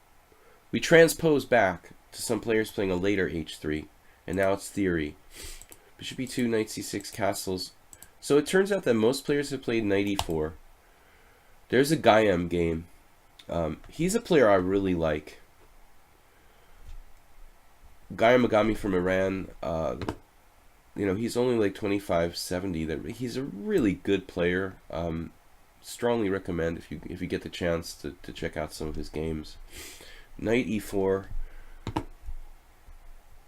we transpose back to some players playing a later h3. And now it's theory. Bishop e2, knight c6, castles. So it turns out that most players have played knight e4. There's a Gayam game. He's a player I really like. Gayam Agami from Iran. You know, he's only like 25-70. He's a really good player. Strongly recommend if you get the chance to check out some of his games. Knight e4.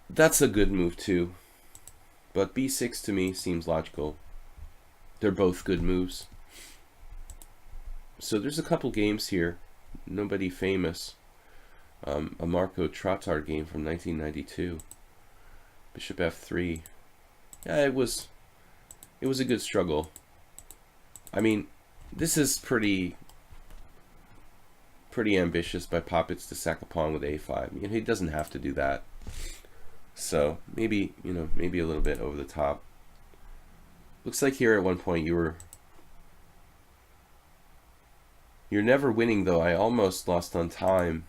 That's a good move too. But b6 to me seems logical. They're both good moves. So there's a couple games here. Nobody famous. A Marco Trottard game from 1992. Bishop f3. Yeah, it was a good struggle. I mean, this is pretty ambitious by Poppets to sack a pawn with a5. You know, he doesn't have to do that. So maybe, you know, maybe a little bit over the top. Looks like here at one point you're never winning though. I almost lost on time.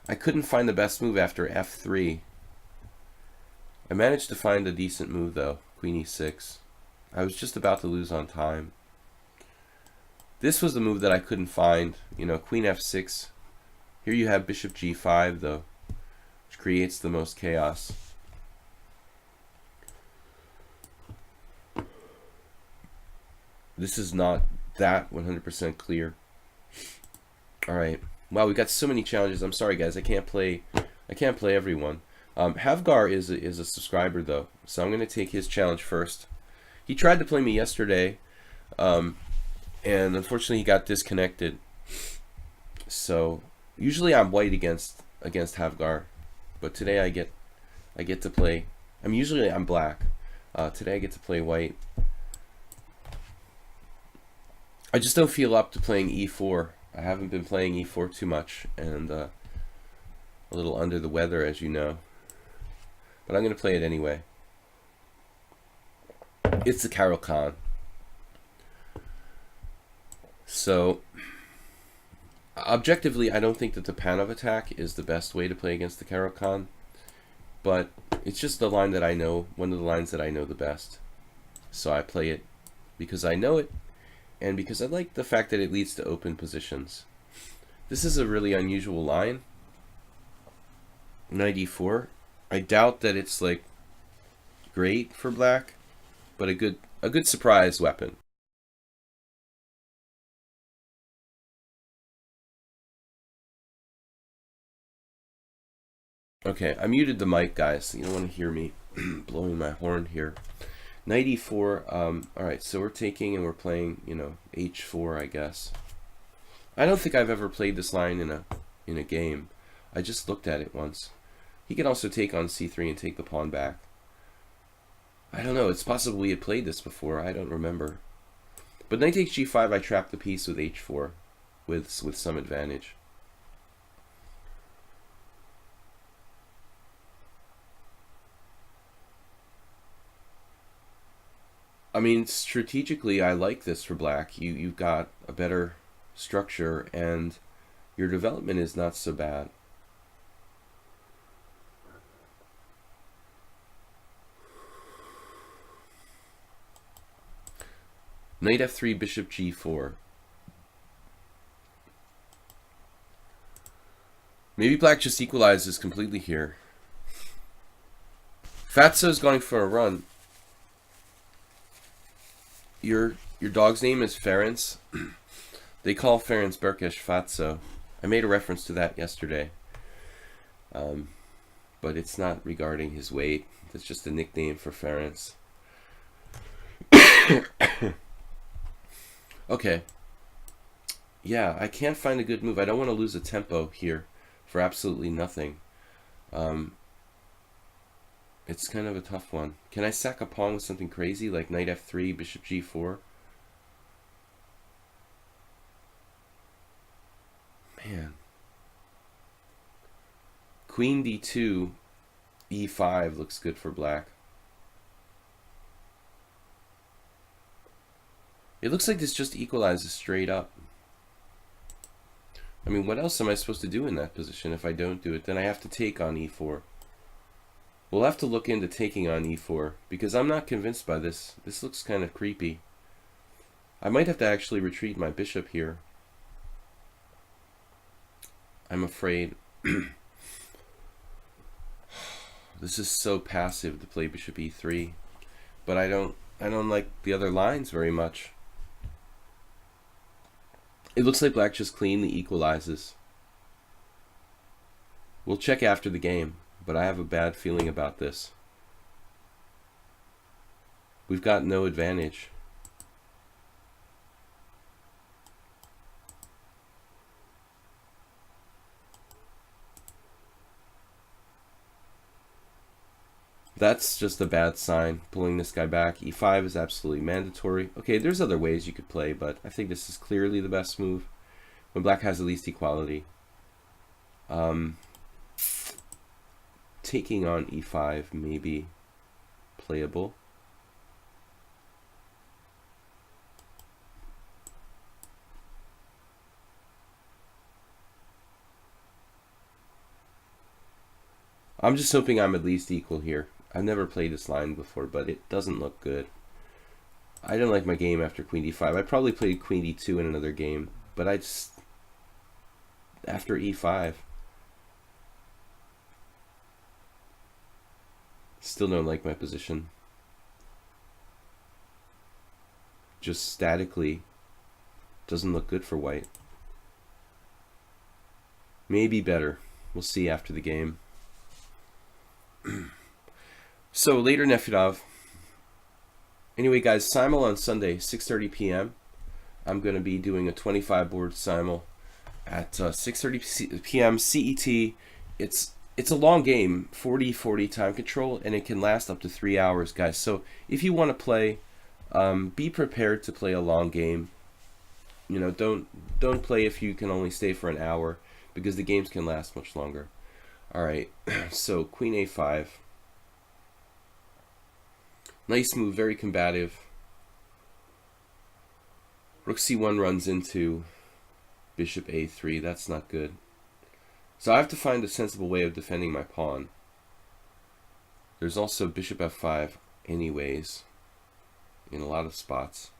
I couldn't find the best move after f3. I managed to find a decent move though. Queen e6. I was just about to lose on time. This was the move that I couldn't find. You know, queen f6. Here you have bishop g5 though, which creates the most chaos. This is not that 100% clear. Alright. Wow, we got so many challenges. I'm sorry guys, I can't play everyone. Havgar is a subscriber though, so I'm gonna take his challenge first. He tried to play me yesterday, and unfortunately he got disconnected. So usually I'm white against Havgar, but today I get to play. I'm black. Today I get to play white. I just don't feel up to playing e4. I haven't been playing e4 too much, and a little under the weather, as you know. But I'm going to play it anyway. It's the Carol Khan. So, objectively, I don't think that the Panov attack is the best way to play against the Carol Khan. But it's just the line that I know, one of the lines that I know the best. So I play it because I know it, and because I like the fact that it leads to open positions. This is a really unusual line. Knight e4. I doubt that it's like great for black, but a good surprise weapon. Okay, I muted the mic, guys, so you don't want to hear me blowing my horn here. Knight e4. Alright, so we're taking and we're playing, you know, h4, I guess. I don't think I've ever played this line in a game. I just looked at it once. He can also take on c3 and take the pawn back. I don't know, it's possible we had played this before, I don't remember. But knight takes g5, I trapped the piece with h4 with some advantage. I mean, strategically, I like this for black. You've got a better structure, and your development is not so bad. Knight f3, bishop g4. Maybe black just equalizes completely here. Fatso's going for a run. Your dog's name is Ferenc. They call Ferenc Berkesh Fatso. I made a reference to that yesterday. But it's not regarding his weight. It's just a nickname for Ferenc. Okay. Yeah, I can't find a good move. I don't want to lose a tempo here for absolutely nothing. It's kind of a tough one. Can I sack a pawn with something crazy like knight f3, bishop g4? Man. Queen d2, e5 looks good for black. It looks like this just equalizes straight up. I mean, what else am I supposed to do in that position if I don't do it? Then I have to take on e4. We'll have to look into taking on e4, because I'm not convinced by this. This looks kind of creepy. I might have to actually retreat my bishop here. I'm afraid. This is so passive to play bishop e3, but I don't like the other lines very much. It looks like black just cleanly equalizes. We'll check after the game, but I have a bad feeling about this. We've got no advantage. That's just a bad sign, pulling this guy back. e5 is absolutely mandatory. Okay, there's other ways you could play, but I think this is clearly the best move when black has the least equality. Taking on e5 may be playable. I'm just hoping I'm at least equal here. I've never played this line before, but it doesn't look good. I didn't like my game after queen d5. I probably played queen d2 in another game, but I just... after e5... still don't like my position. Just statically doesn't look good for white. Maybe better. We'll see after the game. So later Nefedov. Anyway guys, simul on Sunday, 6:30 p.m. I'm going to be doing a 25 board simul at 6:30 p.m. CET. It's a long game, 40-40 time control, and it can last up to 3 hours, guys. So if you want to play, be prepared to play a long game. You know, don't play if you can only stay for an hour, because the games can last much longer. All right, so queen a5. Nice move, very combative. Rook c1 runs into bishop a3. That's not good. So I have to find a sensible way of defending my pawn. There's also bishop f5 anyways in a lot of spots.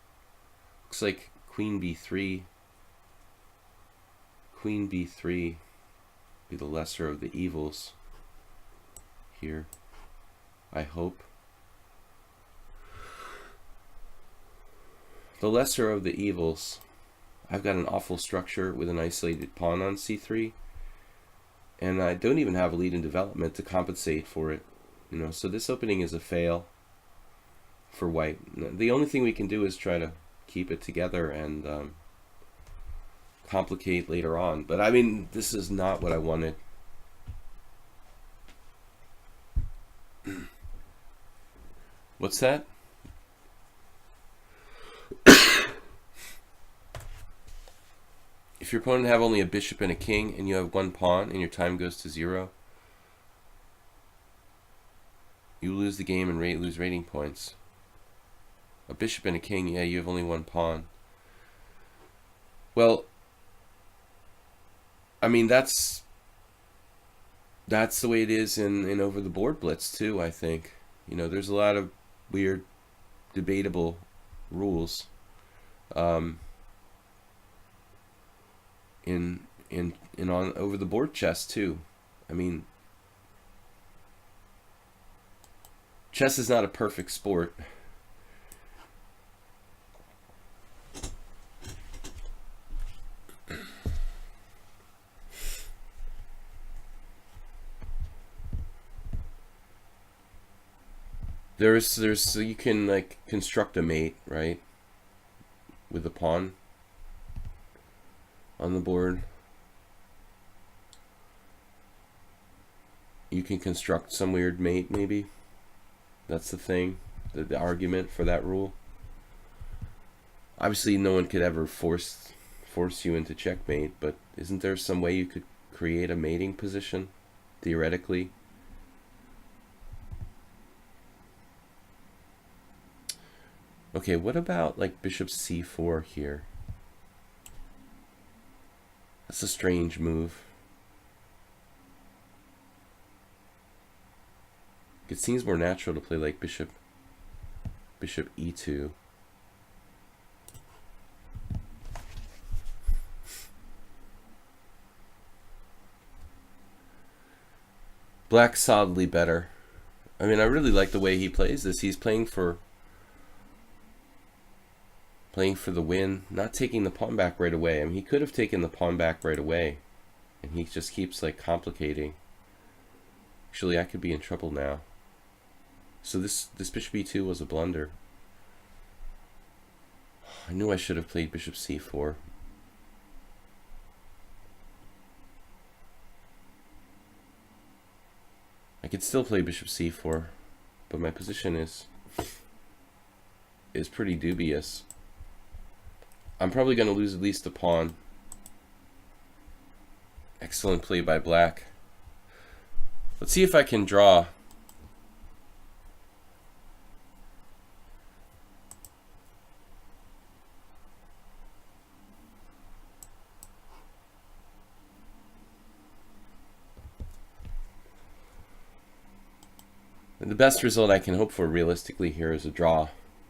Looks like queen b3. Queen b3 be the lesser of the evils here, I hope. The lesser of the evils. I've got an awful structure with an isolated pawn on c3, and I don't even have a lead in development to compensate for it. You know, so this opening is a fail for white. The only thing we can do is try to keep it together and complicate later on. But I mean, this is not what I wanted. What's that? If your opponent have only a bishop and a king and you have one pawn and your time goes to 0, you lose the game and lose rating points. A bishop and a king, yeah, you have only one pawn. Well, I mean, that's the way it is in over the board blitz too, I think. You know, there's a lot of weird, debatable rules in and on over the board chess too. I mean, chess is not a perfect sport. There's so you can like construct a mate, right? With a pawn on the board. You can construct some weird mate, maybe. That's the thing, the argument for that rule. Obviously, no one could ever force you into checkmate, but isn't there some way you could create a mating position, theoretically? Okay, what about like bishop c4 here? That's a strange move. It seems more natural to play like bishop e2. Black's solidly better. I mean, I really like the way he plays this. He's playing for the win, not taking the pawn back right away. I mean, he could have taken the pawn back right away, and he just keeps like complicating. Actually, I could be in trouble now. So this bishop e2 was a blunder. I knew I should have played bishop c4. I could still play bishop c4, but my position is pretty dubious. I'm probably going to lose at least a pawn. Excellent play by black. Let's see if I can draw. The best result I can hope for realistically here is a draw.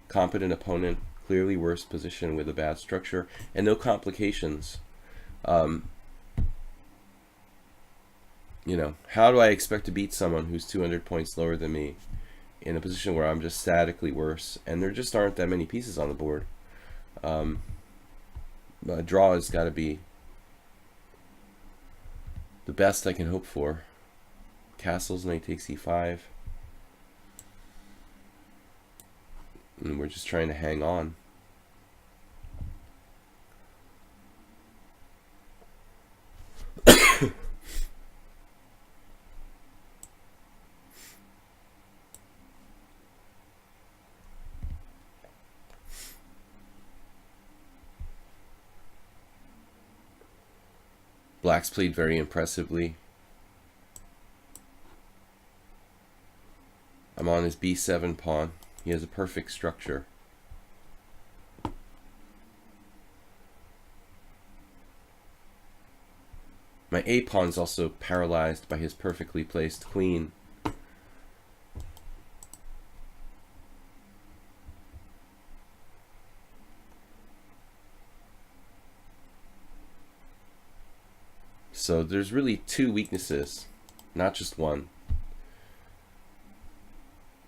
Competent opponent, clearly worse position with a bad structure, and no complications. You know, how do I expect to beat someone who's 200 points lower than me in a position where I'm just statically worse, and there just aren't that many pieces on the board? A draw has got to be the best I can hope for. Castles, knight takes e5. And we're just trying to hang on. Black's played very impressively. I'm on his b7 pawn. He has a perfect structure. My a pawn's also paralyzed by his perfectly placed queen. So there's really two weaknesses, not just one.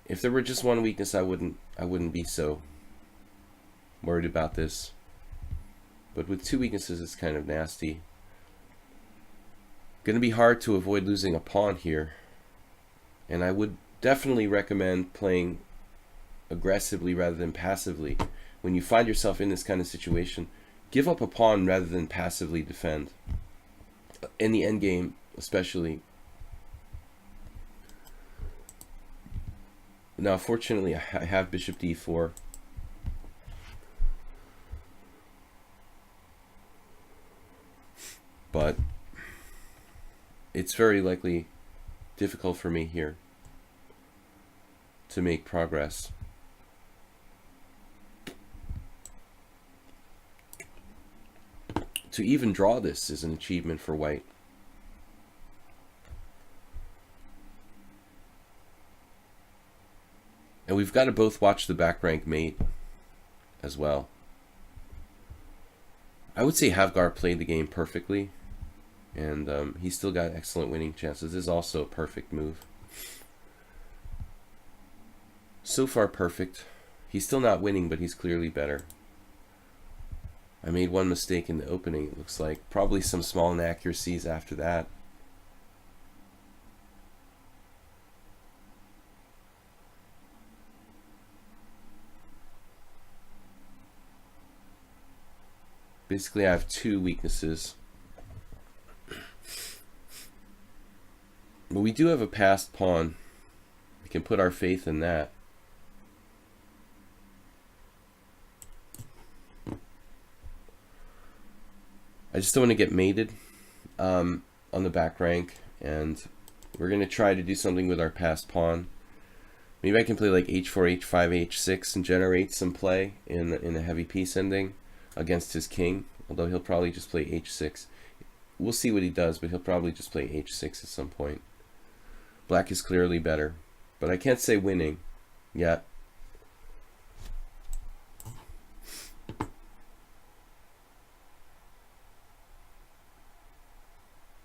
If there were just one weakness, I wouldn't be so worried about this. But with two weaknesses, it's kind of nasty. Going to be hard to avoid losing a pawn here. And I would definitely recommend playing aggressively rather than passively. When you find yourself in this kind of situation, give up a pawn rather than passively defend. In the endgame, especially. Now, fortunately, I have bishop d4. But it's very likely difficult for me here to make progress. To even draw this is an achievement for white. And we've got to both watch the back rank mate as well. I would say Havgar played the game perfectly. And he's still got excellent winning chances. This is also a perfect move. So far perfect. He's still not winning, but he's clearly better. I made one mistake in the opening, it looks like. Probably some small inaccuracies after that. Basically, I have two weaknesses. But we do have a passed pawn. We can put our faith in that. I just don't want to get mated on the back rank, and we're going to try to do something with our passed pawn. Maybe I can play like h4, h5, h6 and generate some play in a heavy piece ending against his king, although he'll probably just play h6. We'll see what he does, but he'll probably just play h6 at some point. Black is clearly better, but I can't say winning yet.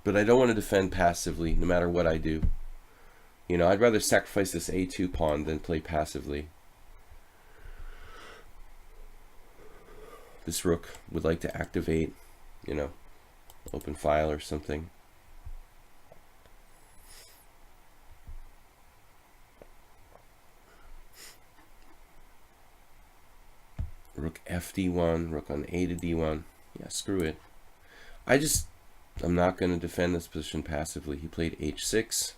But I don't want to defend passively, no matter what I do. You know, I'd rather sacrifice this a2 pawn than play passively. This rook would like to activate, you know, open file or something. Rook fd1, rook on a to d1. Yeah, screw it. I'm not going to defend this position passively. He played h6.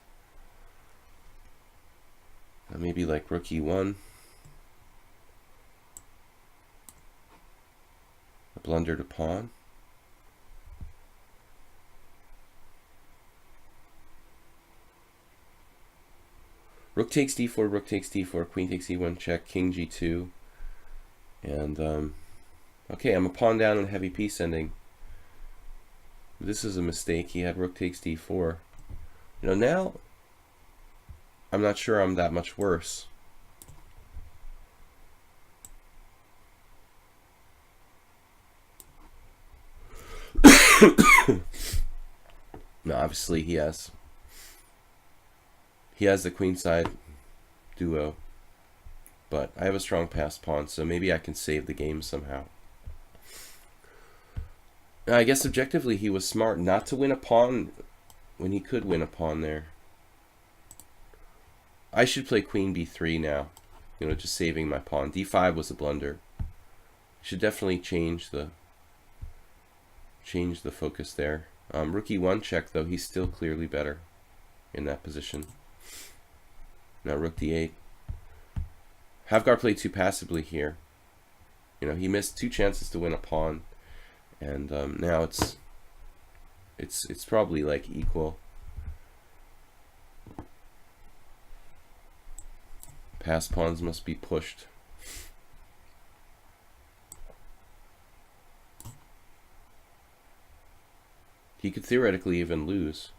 Maybe like rook e1. I blundered a pawn. Rook takes d4, rook takes d4, queen takes e1, check, king g2. And, okay, I'm a pawn down in a heavy piece ending. This is a mistake. He had rook takes d4. You know, now I'm not sure I'm that much worse. No, obviously he has the queenside duo, but I have a strong passed pawn, so maybe I can save the game somehow. I guess objectively he was smart not to win a pawn when he could win a pawn there. I should play queen b3 now, you know, just saving my pawn. d5 was a blunder. Should definitely change the focus there. Rook e1 check, though. He's still clearly better in that position. Now rook d8. Havgar played too passively here. You know, he missed two chances to win a pawn, and now it's probably like equal. Passed pawns must be pushed. He could theoretically even lose.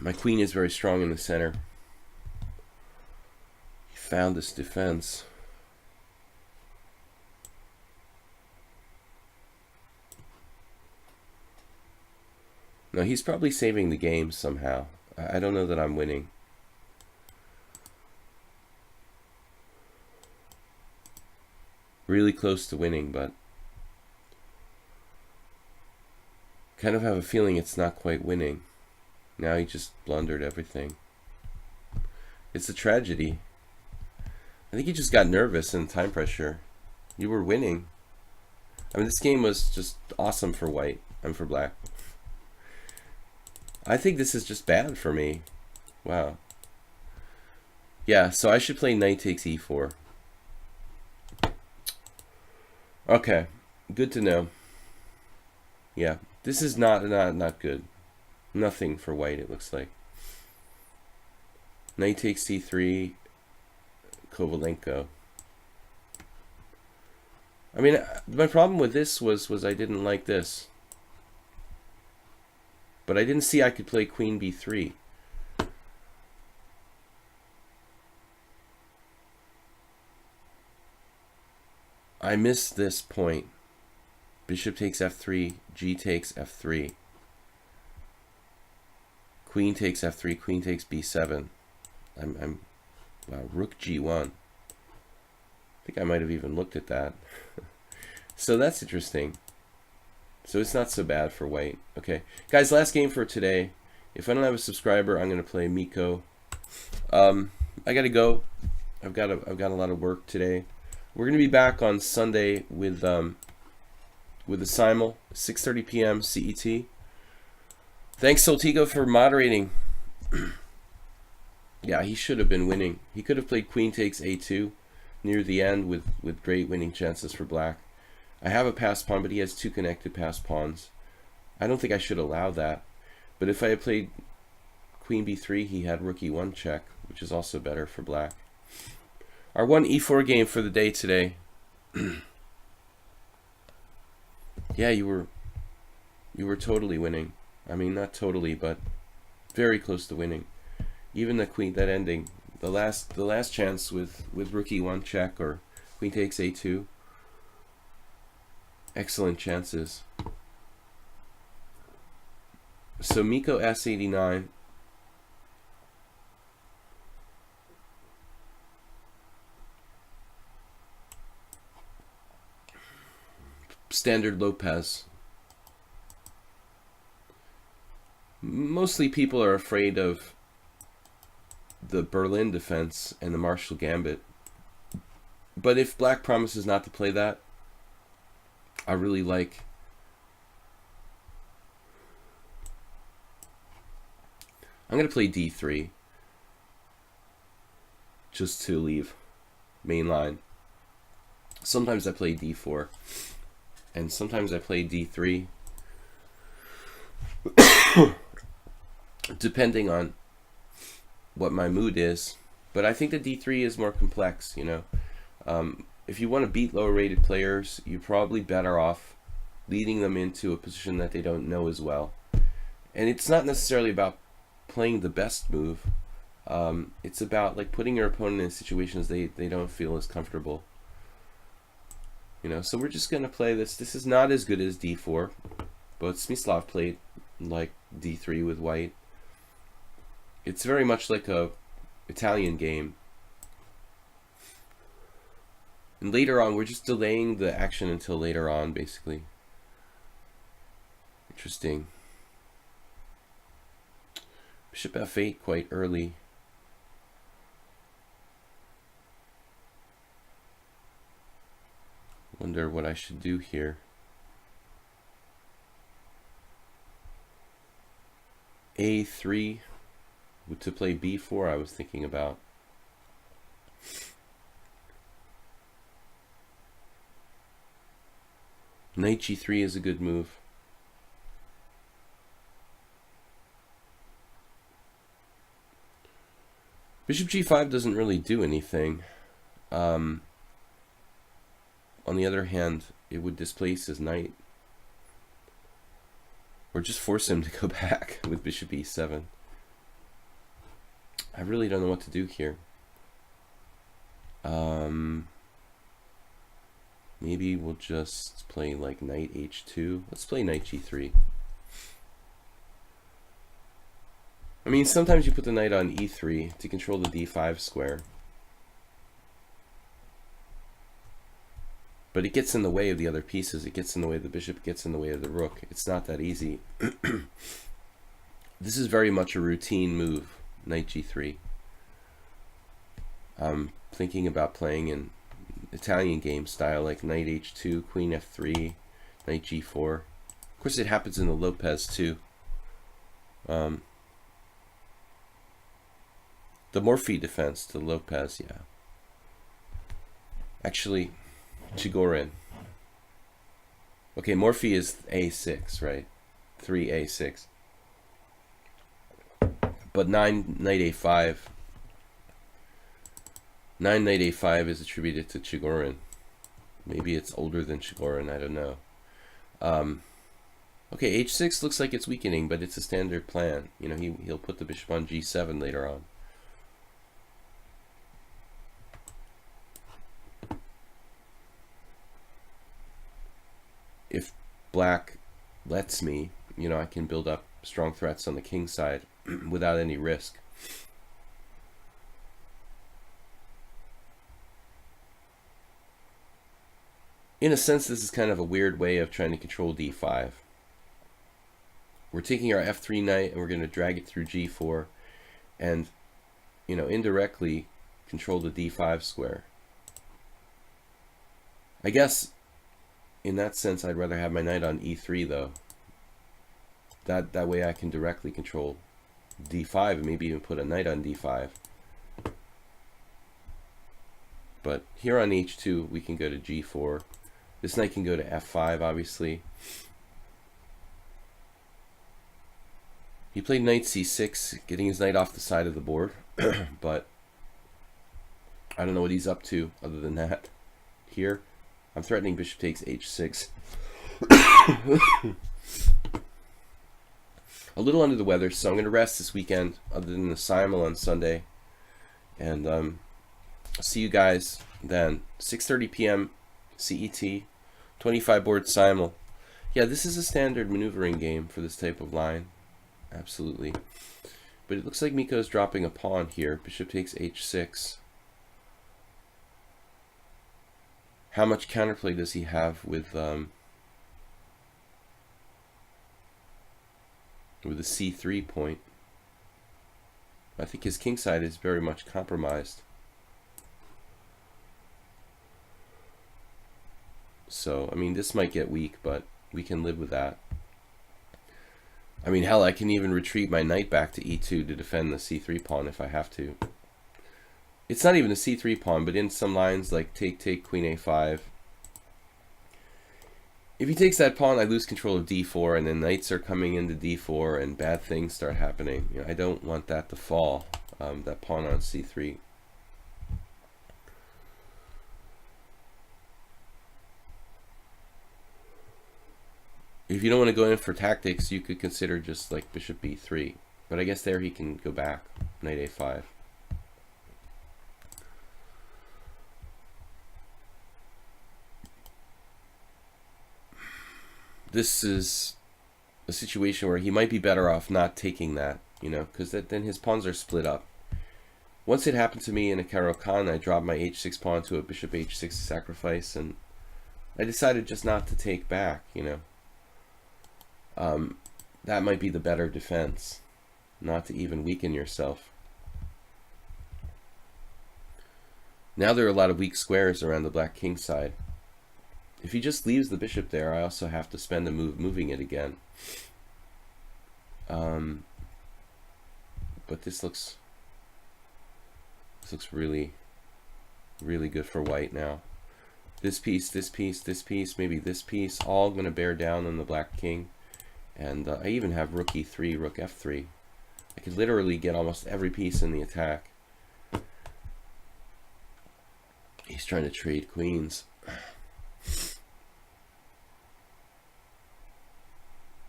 My queen is very strong in the center. He found this defense. No, he's probably saving the game somehow. I don't know that I'm winning. Really close to winning, but kind of have a feeling it's not quite winning. Now he just blundered everything. It's a tragedy. I think he just got nervous and time pressure. You were winning. I mean, this game was just awesome for white and for black. I think this is just bad for me. Wow. Yeah, so I should play knight takes e4. Okay, good to know. Yeah, this is not good. Nothing for white, it looks like. Knight takes c3, Kovalenko. I mean, my problem with this was I didn't like this. But I didn't see I could play queen b3. I missed this point. Bishop takes f3, g takes f3. Queen takes f3, queen takes b7. Wow, rook g1. I think I might have even looked at that. So that's interesting. So it's not so bad for white. Okay, guys, last game for today. If I don't have a subscriber, I'm gonna play Miko. I gotta go. I've got a lot of work today. We're gonna be back on Sunday with the simul, 6:30 p.m. CET. Thanks, Soltigo, for moderating. Yeah, he should have been winning. He could have played queen takes a2 near the end with great winning chances for black. I have a passed pawn, but he has two connected passed pawns. I don't think I should allow that. But if I had played queen b3, he had rook e1 check, which is also better for black. Our one e4 game for the day today. Yeah, you were totally winning. I mean, not totally, but very close to winning. Even the queen, that ending, the last chance with rook e1 check or queen takes a2. Excellent chances. So Miko s89. Standard Lopez. Mostly people are afraid of the Berlin defense and the Marshall Gambit. But if black promises not to play that, I really like. I'm going to play d3 just to leave main line. Sometimes I play d4 and sometimes I play d3 depending on what my mood is. But I think the d3 is more complex, you know. If you want to beat lower rated players, you're probably better off leading them into a position that they don't know as well. And it's not necessarily about playing the best move. It's about like putting your opponent in situations they don't feel as comfortable. You know, so we're just gonna play this. This is not as good as d4, but Smyslov played like d3 with white. It's very much like a Italian game. And later on, we're just delaying the action until later on, basically. Interesting. Bishop f8 quite early. Wonder what I should do here. a3 to play b4 I was thinking about. Knight g3 is a good move. Bishop g5 doesn't really do anything. On the other hand, it would displace his knight. Or just force him to go back with bishop e7. I really don't know what to do here. Maybe we'll just play like knight h2. Let's play knight g3. I mean, sometimes you put the knight on e3 to control the d5 square. But it gets in the way of the other pieces. It gets in the way of the bishop. It gets in the way of the rook. It's not that easy. This is very much a routine move, knight g3. I'm thinking about playing in Italian game style, like knight h2, queen f3, knight g4. Of course, it happens in the Lopez too. The Morphy defense, the Lopez, yeah. Actually, Chigorin. Okay, Morphy is a6, right? 3a6. But 9 knight a5. 9 knight a5 is attributed to Chigorin. Maybe it's older than Chigorin, I don't know. Okay, h6 looks like it's weakening, but it's a standard plan. You know, he'll put the bishop on g7 later on. If black lets me, you know, I can build up strong threats on the king side without any risk. In a sense, this is kind of a weird way of trying to control d5. We're taking our f3 knight and we're going to drag it through g4 and, you know, indirectly control the d5 square. I guess in that sense I'd rather have my knight on e3 though. That way I can directly control d5 and maybe even put a knight on d5. But here on h2 we can go to g4. This knight can go to f5 obviously. He played knight c6, getting his knight off the side of the board, but I don't know what he's up to other than that. Here, I'm threatening bishop takes h6. A little under the weather, so I'm going to rest this weekend other than the simul on Sunday. And I'll see you guys then. 6:30 p.m. CET, 25 board simul. Yeah, this is a standard maneuvering game for this type of line. Absolutely. But it looks like Miko's dropping a pawn here. Bishop takes h6. How much counterplay does he have with the c3 point? I think his king side is very much compromised. So, I mean, this might get weak, but we can live with that. I mean, hell, I can even retreat my knight back to e2 to defend the c3 pawn if I have to. It's not even a c3 pawn, but in some lines like take, queen a5. If he takes that pawn, I lose control of d4, and then knights are coming into d4, and bad things start happening. You know, I don't want that to fall, that pawn on c3. If you don't want to go in for tactics, you could consider just like bishop b3. But I guess there he can go back, knight a5. This is a situation where he might be better off not taking that, you know, because then his pawns are split up. Once it happened to me in a Caro-Kann, I dropped my h6 pawn to a bishop h6 sacrifice, and I decided just not to take back, you know. That might be the better defense, not to even weaken yourself. Now there are a lot of weak squares around the black king side. If he just leaves the bishop there, I also have to spend a move moving it again. But this looks really, really good for white now. This piece, this piece, this piece, maybe this piece, all going to bear down on the black king. And I even have rook e3, rook f3. I could literally get almost every piece in the attack. He's trying to trade queens.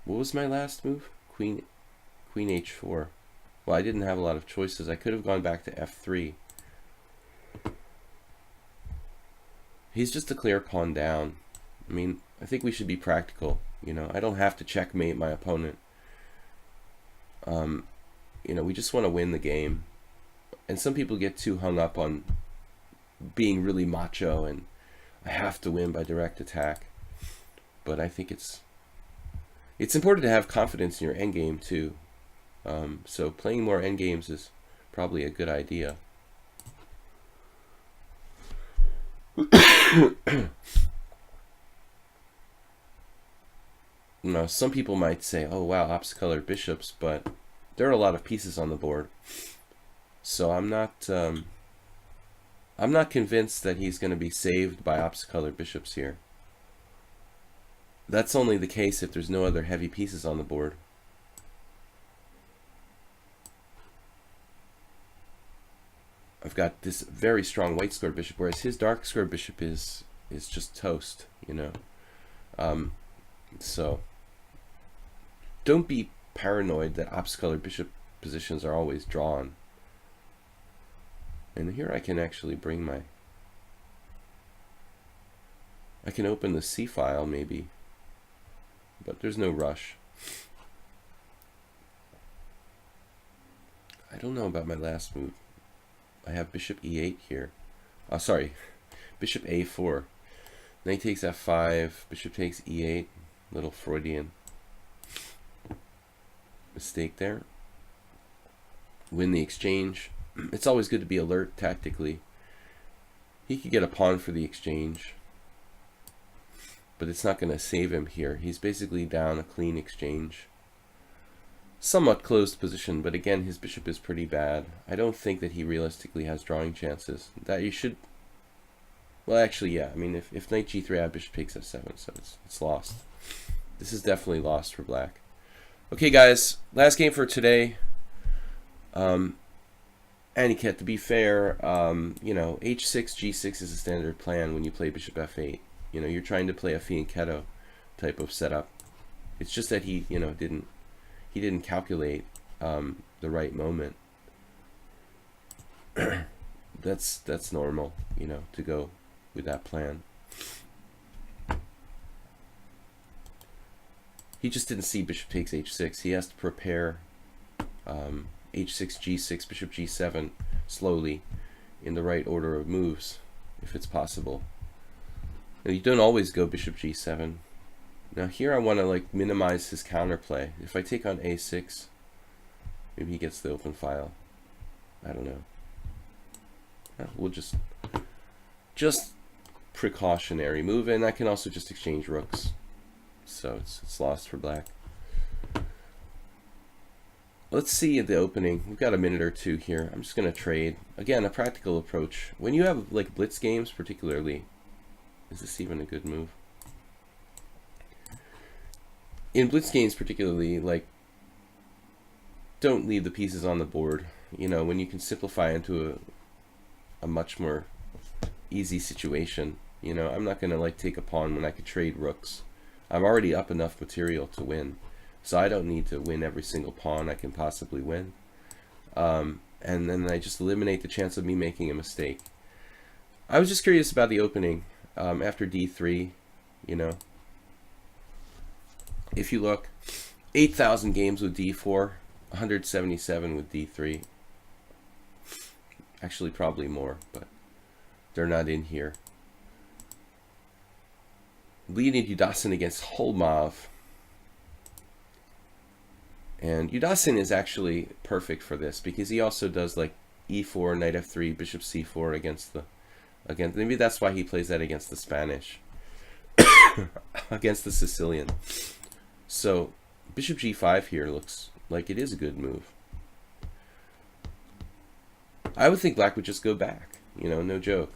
What was my last move? Queen h4. Well, I didn't have a lot of choices. I could have gone back to f3. He's just a clear pawn down. I mean, I think we should be practical. You know, I don't have to checkmate my opponent. You know, we just want to win the game. And some people get too hung up on being really macho and I have to win by direct attack. But I think it's important to have confidence in your endgame too. So playing more endgames is probably a good idea. Now, some people might say, oh wow, opposite colored bishops, but there are a lot of pieces on the board. So I'm not convinced that he's going to be saved by opposite colored bishops here. That's only the case if there's no other heavy pieces on the board. I've got this very strong white squared bishop, whereas his dark squared bishop is just toast, you know. So don't be paranoid that opposite-colored bishop positions are always drawn. And here I can actually bring my... I can open the C file maybe, but there's no rush. I don't know about my last move. I have bishop e8 here. Oh, sorry, bishop a4. Knight takes f5, bishop takes e8. Little Freudian mistake there. Win the exchange. It's always good to be alert tactically. He could get a pawn for the exchange, but it's not going to save him here. He's basically down a clean exchange. Somewhat closed position, but again, his bishop is pretty bad. I don't think that he realistically has drawing chances. That you should... Well, actually, yeah. I mean, if knight g3, I have bishop takes f7, so it's lost. This is definitely lost for black. Okay, guys, last game for today. Aniket, to be fair, you know, h6, g6 is a standard plan when you play bishop f8. You know, you're trying to play a fianchetto type of setup. It's just that he, you know, didn't calculate the right moment. That's normal, you know, to go with that plan. He just didn't see bishop takes h6. He has to prepare h6, g6, bishop g7 slowly in the right order of moves, if it's possible. Now, you don't always go bishop g7. Now here I want to like minimize his counterplay. If I take on a6, maybe he gets the open file. I don't know. We'll just precautionary move, and I can also just exchange rooks. So it's lost for black. Let's see at the opening. We've got a minute or two here. I'm just going to trade. Again, a practical approach. When you have like blitz games particularly, is this even a good move? In blitz games particularly, like, don't leave the pieces on the board. You know, when you can simplify into a much more easy situation. You know, I'm not going to like take a pawn when I could trade rooks. I'm already up enough material to win, so I don't need to win every single pawn I can possibly win. And then I just eliminate the chance of me making a mistake. I was just curious about the opening after d3. You know, if you look, 8,000 games with d4, 177 with d3. Actually, probably more, but they're not in here. Leonid Yudasin against Holmov. And Yudasin is actually perfect for this because he also does like e4, knight f3, bishop c4 against maybe that's why he plays that against the Spanish. Against the Sicilian. So bishop g5 here looks like it is a good move. I would think black would just go back, you know, no joke.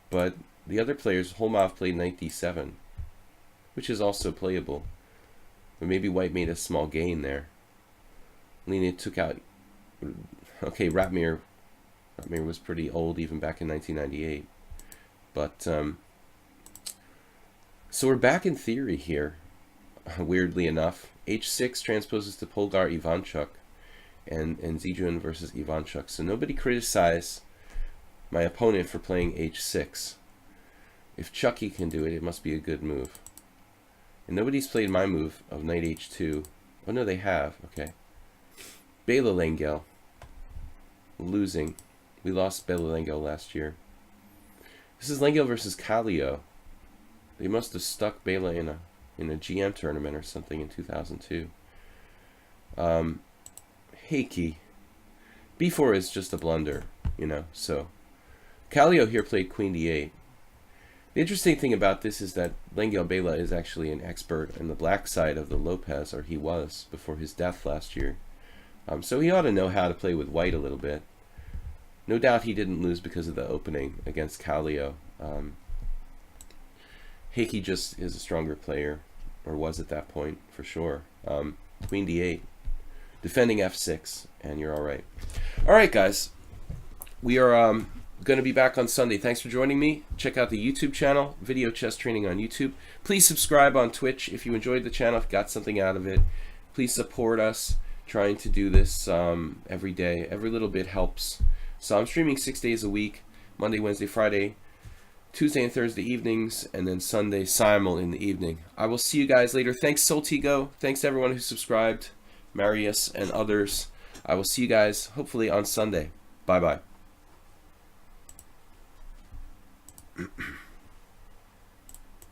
But the other players, Holmov played knight d7, which is also playable. But maybe white made a small gain there. Leonid took out... Okay, Ratmir was pretty old even back in 1998. But, so we're back in theory here, weirdly enough. h6 transposes to Polgar Ivanchuk, and Zijun versus Ivanchuk. So nobody criticized my opponent for playing h6. If Chucky can do it, it must be a good move. And nobody's played my move of knight h2. Oh no, they have. Okay. Bela Lengel. Losing. We lost Bela Lengel last year. This is Lengel versus Kallio. They must have stuck Bela in a GM tournament or something in 2002. Heikki. b4 is just a blunder, you know. So Kallio here played queen d8. The interesting thing about this is that Lengel Bela is actually an expert on the black side of the Lopez, or he was before his death last year. So he ought to know how to play with white a little bit. No doubt he didn't lose because of the opening against Kallio. Heikki just is a stronger player, or was at that point for sure. Queen d8, defending f6, and you're all right. All right, guys, we are going to be back on Sunday. Thanks for joining me. Check out the YouTube channel, Video Chess Training on YouTube. Please subscribe on Twitch if you enjoyed the channel, if you got something out of it. Please support us trying to do this every day. Every little bit helps. So I'm streaming 6 days a week, Monday, Wednesday, Friday, Tuesday and Thursday evenings, and then Sunday simul in the evening. I will see you guys later. Thanks, Soltigo. Thanks to everyone who subscribed, Marius and others. I will see you guys hopefully on Sunday. Bye-bye.